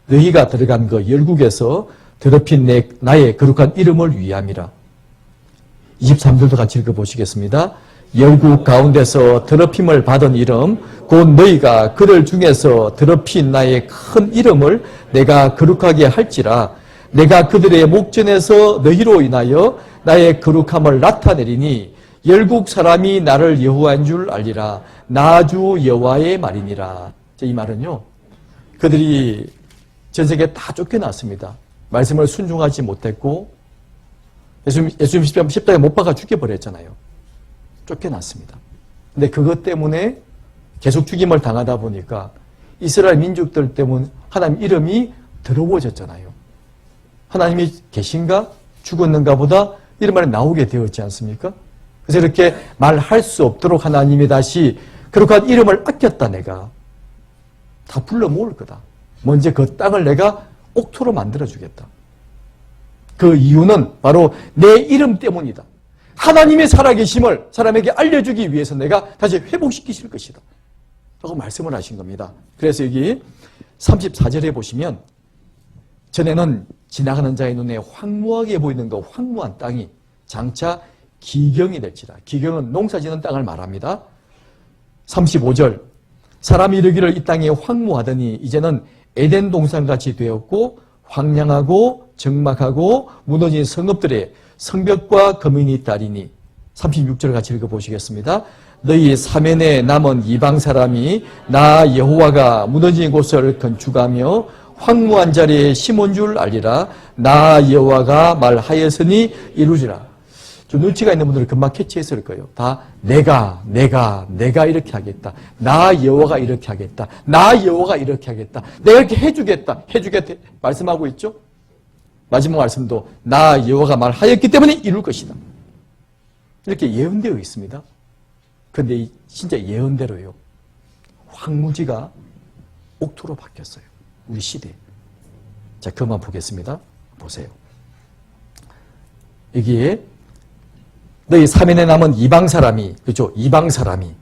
너희가 들어간 그 열국에서 더럽힌 나의 거룩한 이름을 위함이라. 23절도 같이 읽어보시겠습니다. 열국 가운데서 더럽힘을 받은 이름 곧 너희가 그들 중에서 더럽힌 나의 큰 이름을 내가 거룩하게 할지라. 내가 그들의 목전에서 너희로 인하여 나의 거룩함을 나타내리니 열국 사람이 나를 여호와인 줄 알리라. 나 주 여호와의 말이니라. 이 말은요. 그들이 전 세계에 다 쫓겨났습니다. 말씀을 순종하지 못했고 예수님 십자가에 못 박아 죽여버렸잖아요. 쫓겨났습니다. 근데 그것 때문에 계속 죽임을 당하다 보니까 이스라엘 민족들 때문에 하나님 이름이 더러워졌잖아요. 하나님이 계신가? 죽었는가 보다 이런 말이 나오게 되었지 않습니까? 그래서 이렇게 말할 수 없도록 하나님이 다시 거룩한 이름을 아꼈다. 내가 다 불러 모을 거다. 먼저 그 땅을 내가 옥토로 만들어주겠다. 그 이유는 바로 내 이름 때문이다. 하나님의 살아계심을 사람에게 알려주기 위해서 내가 다시 회복시키실 것이다. 라고 말씀을 하신 겁니다. 그래서 여기 34절에 보시면 전에는 지나가는 자의 눈에 황무하게 보이는 그 황무한 땅이 장차 기경이 될지라. 기경은 농사지는 땅을 말합니다. 35절 사람이 이르기를 이 땅이 황무하더니 이제는 에덴 동산같이 되었고 황량하고 적막하고 무너진 성읍들에 성벽과 거민이 있다리니 36절 같이 읽어보시겠습니다. 너희 사면에 남은 이방 사람이 나 여호와가 무너진 곳을 건축하며 황무한 자리에 심은 줄 알리라. 나 여호와가 말하였으니 이루리라. 좀 눈치가 있는 분들은 금방 캐치했을 거예요. 다 내가 이렇게 하겠다. 나 여호와가 이렇게 하겠다. 나 여호와가 이렇게 하겠다. 내가 이렇게 해주겠다 말씀하고 있죠. 마지막 말씀도 나 여호와가 말하였기 때문에 이룰 것이다. 이렇게 예언되어 있습니다. 그런데 진짜 예언대로요. 황무지가 옥토로 바뀌었어요. 우리 시대에. 자, 그만 보겠습니다. 보세요. 여기에 너희 사면에 남은 이방 사람이, 그렇죠? 이방 사람이.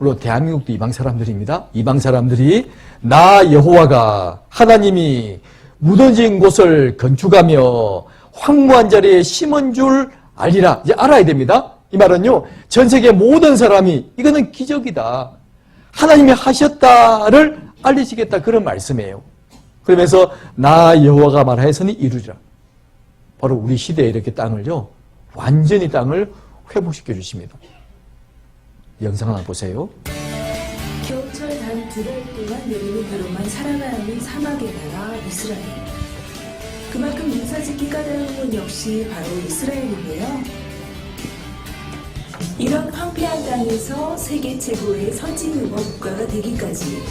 물론 대한민국도 이방 사람들입니다. 이방 사람들이 나 여호와가 하나님이 무너진 곳을 건축하며 황무한 자리에 심은 줄 알리라. 이제 알아야 됩니다. 이 말은요, 전 세계 모든 사람이 이거는 기적이다, 하나님이 하셨다를 알리시겠다, 그런 말씀이에요. 그러면서 나 여호와가 말하였으니 이루리라. 바로 우리 시대에 이렇게 땅을요, 완전히 땅을 회복시켜 주십니다. 영상 하나 보세요. 겨울철 단 2달 동안 내리는 비로만 살아가는 사막의 나라 이스라엘. 그만큼 농사짓기 까다로운 건 역시 바로 이스라엘인데요. 이런 황폐한 땅에서 세계 최고의 선진농업 국가가 되기까지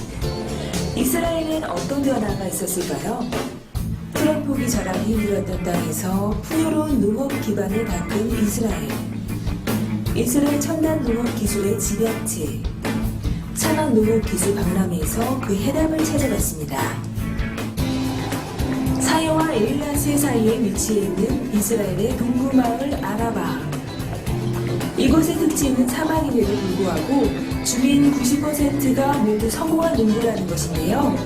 이스라엘엔 어떤 변화가 있었을까요? 풀한포기 자라기 힘들었던 땅에서 풍요로운 농업 기반을 닦은 이스라엘. 이스라엘 첨단 농업 기술의 집약체. 산업 농업 기술 박람회에서 그 해답을 찾아봤습니다. 사해와 엘라세 사이에 위치해 있는 이스라엘의 동부 마을 아라바. 이곳의 특징은 사막임에도 불구하고 주민 90%가 모두 성공한 농부라는 것인데요.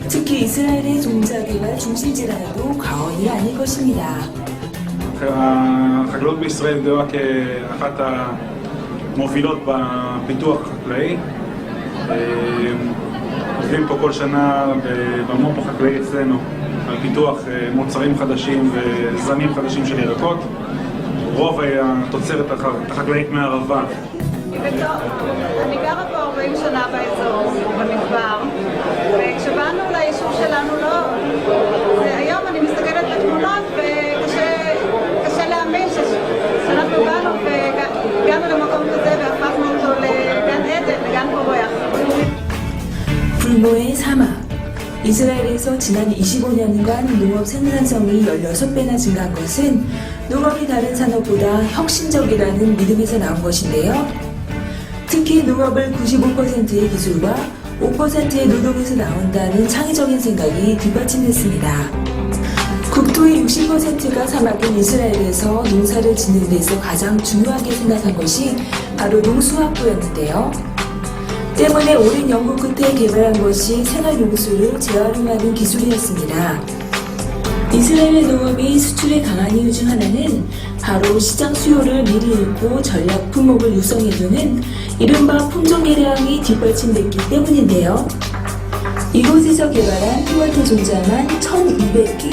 특히 이스라엘의 종자개발 중심지라도 과언이 아닐 것입니다. החקלאות בישראל ידועה כאחת המובילות בפיתוח החקלאי. עובדים פה כל שנה במו"פ החקלאי אצלנו על פיתוח מוצרים חדשים וזנים חדשים של ירקות. רוב התוצרת החקלאית מהערבה. אני גרה פה 40 שנה באזור, במדבר, וכשבאנו ליישוב שלנו, היום אני מסתכלת בתמונות וקשה להאמין שאנחנו באנו והגענו למקום כזה והפכנו אותו לגן עדן, לגן פורח. 불모의 사막. 이스라엘에서 지난 25년간 농업 생산성이 16배나 증가한 것은 농업이 다른 산업보다 혁신적이라는 믿음에서 나온 것인데요. 특히 농업을 95%의 기술과 5%의 노동에서 나온다는 창의적인 생각이 뒷받침됐습니다. 국토의 60%가 사막인 이스라엘에서 농사를 짓는 데서 가장 중요하게 생각한 것이 바로 농수학부였는데요. 때문에 오랜 연구 끝에 개발한 것이 생활용수를 재활용하는 기술이었습니다. 이스라엘의 농업이 수출에 강한 이유 중 하나는 바로 시장 수요를 미리 읽고 전략 품목을 육성해두는 이른바 품종 개량이 뒷받침됐기 때문인데요. 이곳에서 개발한 토마토 종자만 1,200개.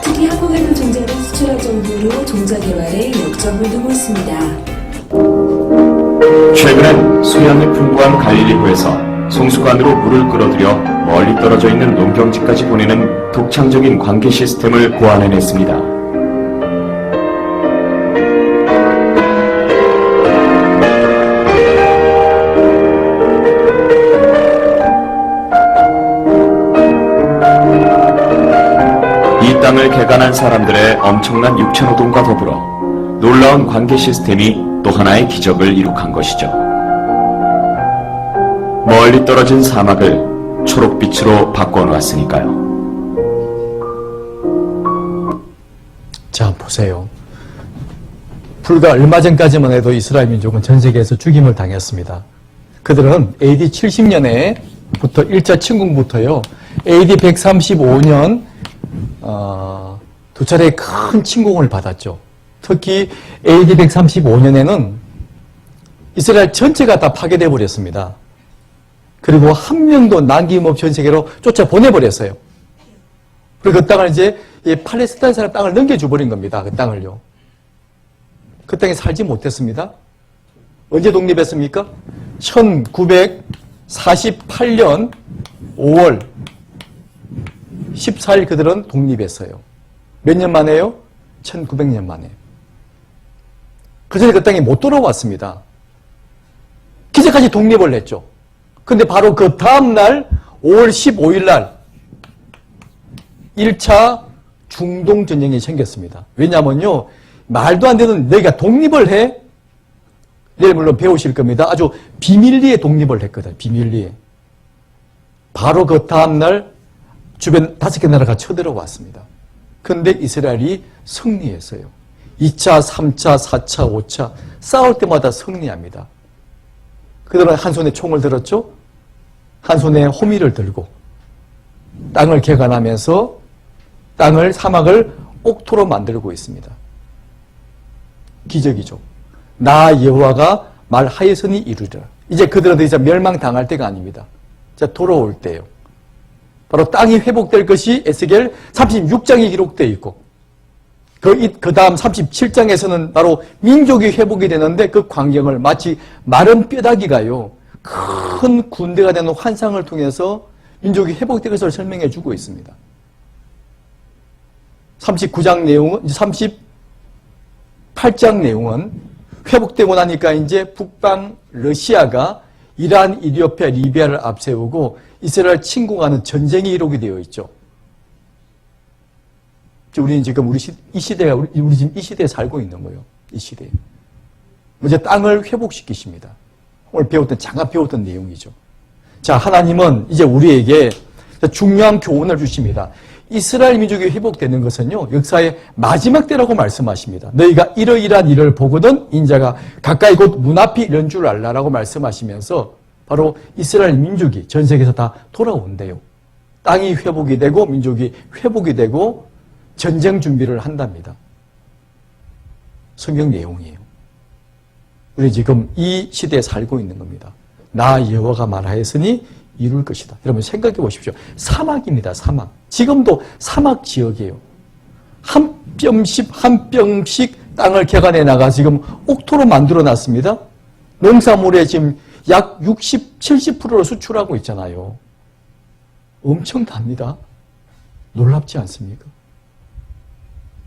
특히 한국에도 종자를 수출할 정도로 종자 개발에 역점을 두고 있습니다. 최근엔 수량이 풍부한 갈릴리호에서 송수관으로 물을 끌어들여 멀리 떨어져 있는 농경지까지 보내는 독창적인 관계 시스템을 고안해냈습니다. 이 땅을 개간한 사람들의 엄청난 육체노동과 더불어 놀라운 관계 시스템이 또 하나의 기적을 이룩한 것이죠. 멀리 떨어진 사막을 초록빛으로 바꿔놓았으니까요. 자, 보세요. 불과 얼마 전까지만 해도 이스라엘 민족은 전 세계에서 죽임을 당했습니다. 그들은 AD 70년에부터 1차 침공부터요, AD 135년 두 차례 큰 침공을 받았죠. 특히 AD 135년에는 이스라엘 전체가 다 파괴돼 버렸습니다. 그리고 한 명도 남김없이 전 세계로 쫓아 보내버렸어요. 그리고 그 땅을 이제 팔레스타인 사람 땅을 넘겨줘 버린 겁니다. 그 땅을요. 그 땅에 살지 못했습니다. 언제 독립했습니까? 1948년 5월 14일 그들은 독립했어요. 몇 년 만에요? 1900년 만에. 그 전에 그 땅에 못 돌아왔습니다. 기적까지 독립을 했죠. 근데 바로 그 다음날 5월 15일 날 1차 중동전쟁이 생겼습니다. 왜냐면요, 말도 안 되는, 너희가 독립을 해? 내일 물론 배우실 겁니다. 아주 비밀리에 독립을 했거든. 비밀리에. 바로 그 다음날 주변 5개 나라가 쳐들어왔습니다. 근데 이스라엘이 승리했어요. 2차, 3차, 4차, 5차 싸울 때마다 승리합니다. 그들은 한 손에 총을 들었죠. 한 손에 호미를 들고 땅을 개간하면서 땅을, 사막을 옥토로 만들고 있습니다. 기적이죠. 나 여호와가 말하였으니 이루리라. 이제 그들은 이제 멸망당할 때가 아닙니다. 이제 돌아올 때예요. 바로 땅이 회복될 것이 에스겔 36장에 기록되어 있고 그 다음 37장에서는 바로 민족이 회복이 되는데 그 광경을 마치 마른 뼈다귀가요 큰 군대가 되는 환상을 통해서 민족이 회복될 것을 설명해 주고 있습니다. 39장 내용은 38장 내용은 회복되고 나니까 이제 북방 러시아가 이란, 이디오피아, 리비아를 앞세우고 이스라엘 침공하는 전쟁이 이루게 되어 있죠. 우리는 지금 이 시대가 우리 지금 이 시대에 살고 있는 거예요. 이 시대에. 이제 땅을 회복시키십니다. 오늘 장갑 배웠던 내용이죠. 자, 하나님은 이제 우리에게 중요한 교훈을 주십니다. 이스라엘 민족이 회복되는 것은요, 역사의 마지막 때라고 말씀하십니다. 너희가 이러이러한 일을 보거든 인자가 가까이 곧 문 앞이 이런 줄 알라라고 말씀하시면서 바로 이스라엘 민족이 전 세계에서 다 돌아온대요. 땅이 회복이 되고 민족이 회복이 되고 전쟁 준비를 한답니다. 성경 내용이에요. 우리 지금 이 시대에 살고 있는 겁니다. 나 여호와가 말하였으니 이룰 것이다. 여러분 생각해 보십시오. 사막입니다. 사막. 지금도 사막 지역이에요. 한 뼘씩 땅을 개간해 나가 지금 옥토로 만들어 놨습니다. 농산물에 지금 약 60, 70%를 수출하고 있잖아요. 엄청납니다. 놀랍지 않습니까?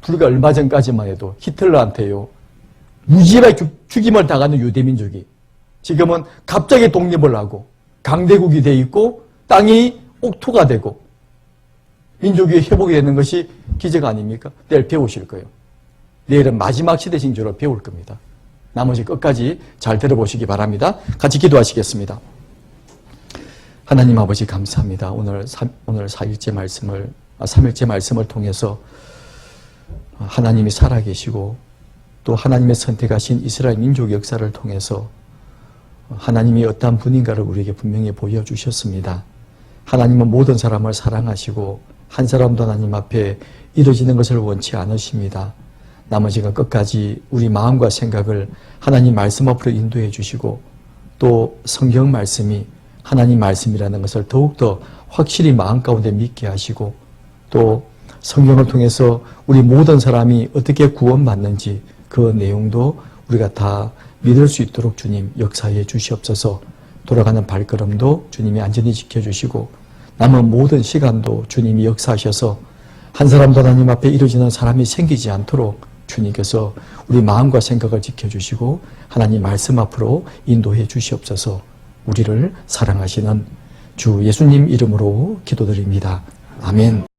불과 얼마 전까지만 해도 히틀러한테요. 무지하게 죽임을 당하는 유대민족이 지금은 갑자기 독립을 하고 강대국이 돼 있고 땅이 옥토가 되고 민족이 회복이 되는 것이 기적 아닙니까? 내일 배우실 거예요. 내일은 마지막 시대 징조로 배울 겁니다. 나머지 끝까지 잘 들어보시기 바랍니다. 같이 기도하시겠습니다. 하나님 아버지 감사합니다. 오늘 4일째 말씀을 3일째 말씀을 통해서 하나님이 살아계시고 또 하나님의 선택하신 이스라엘 민족 역사를 통해서 하나님이 어떠한 분인가를 우리에게 분명히 보여주셨습니다. 하나님은 모든 사람을 사랑하시고 한 사람도 하나님 앞에 이루어지는 것을 원치 않으십니다. 나머지가 끝까지 우리 마음과 생각을 하나님 말씀 앞으로 인도해 주시고 또 성경 말씀이 하나님 말씀이라는 것을 더욱더 확실히 마음 가운데 믿게 하시고 또 성경을 통해서 우리 모든 사람이 어떻게 구원받는지 그 내용도 우리가 다 믿을 수 있도록 주님 역사해 주시옵소서. 돌아가는 발걸음도 주님이 안전히 지켜주시고 남은 모든 시간도 주님이 역사하셔서 한 사람도 하나님 앞에 이루어지는 사람이 생기지 않도록 주님께서 우리 마음과 생각을 지켜주시고 하나님 말씀 앞으로 인도해 주시옵소서. 우리를 사랑하시는 주 예수님 이름으로 기도드립니다. 아멘.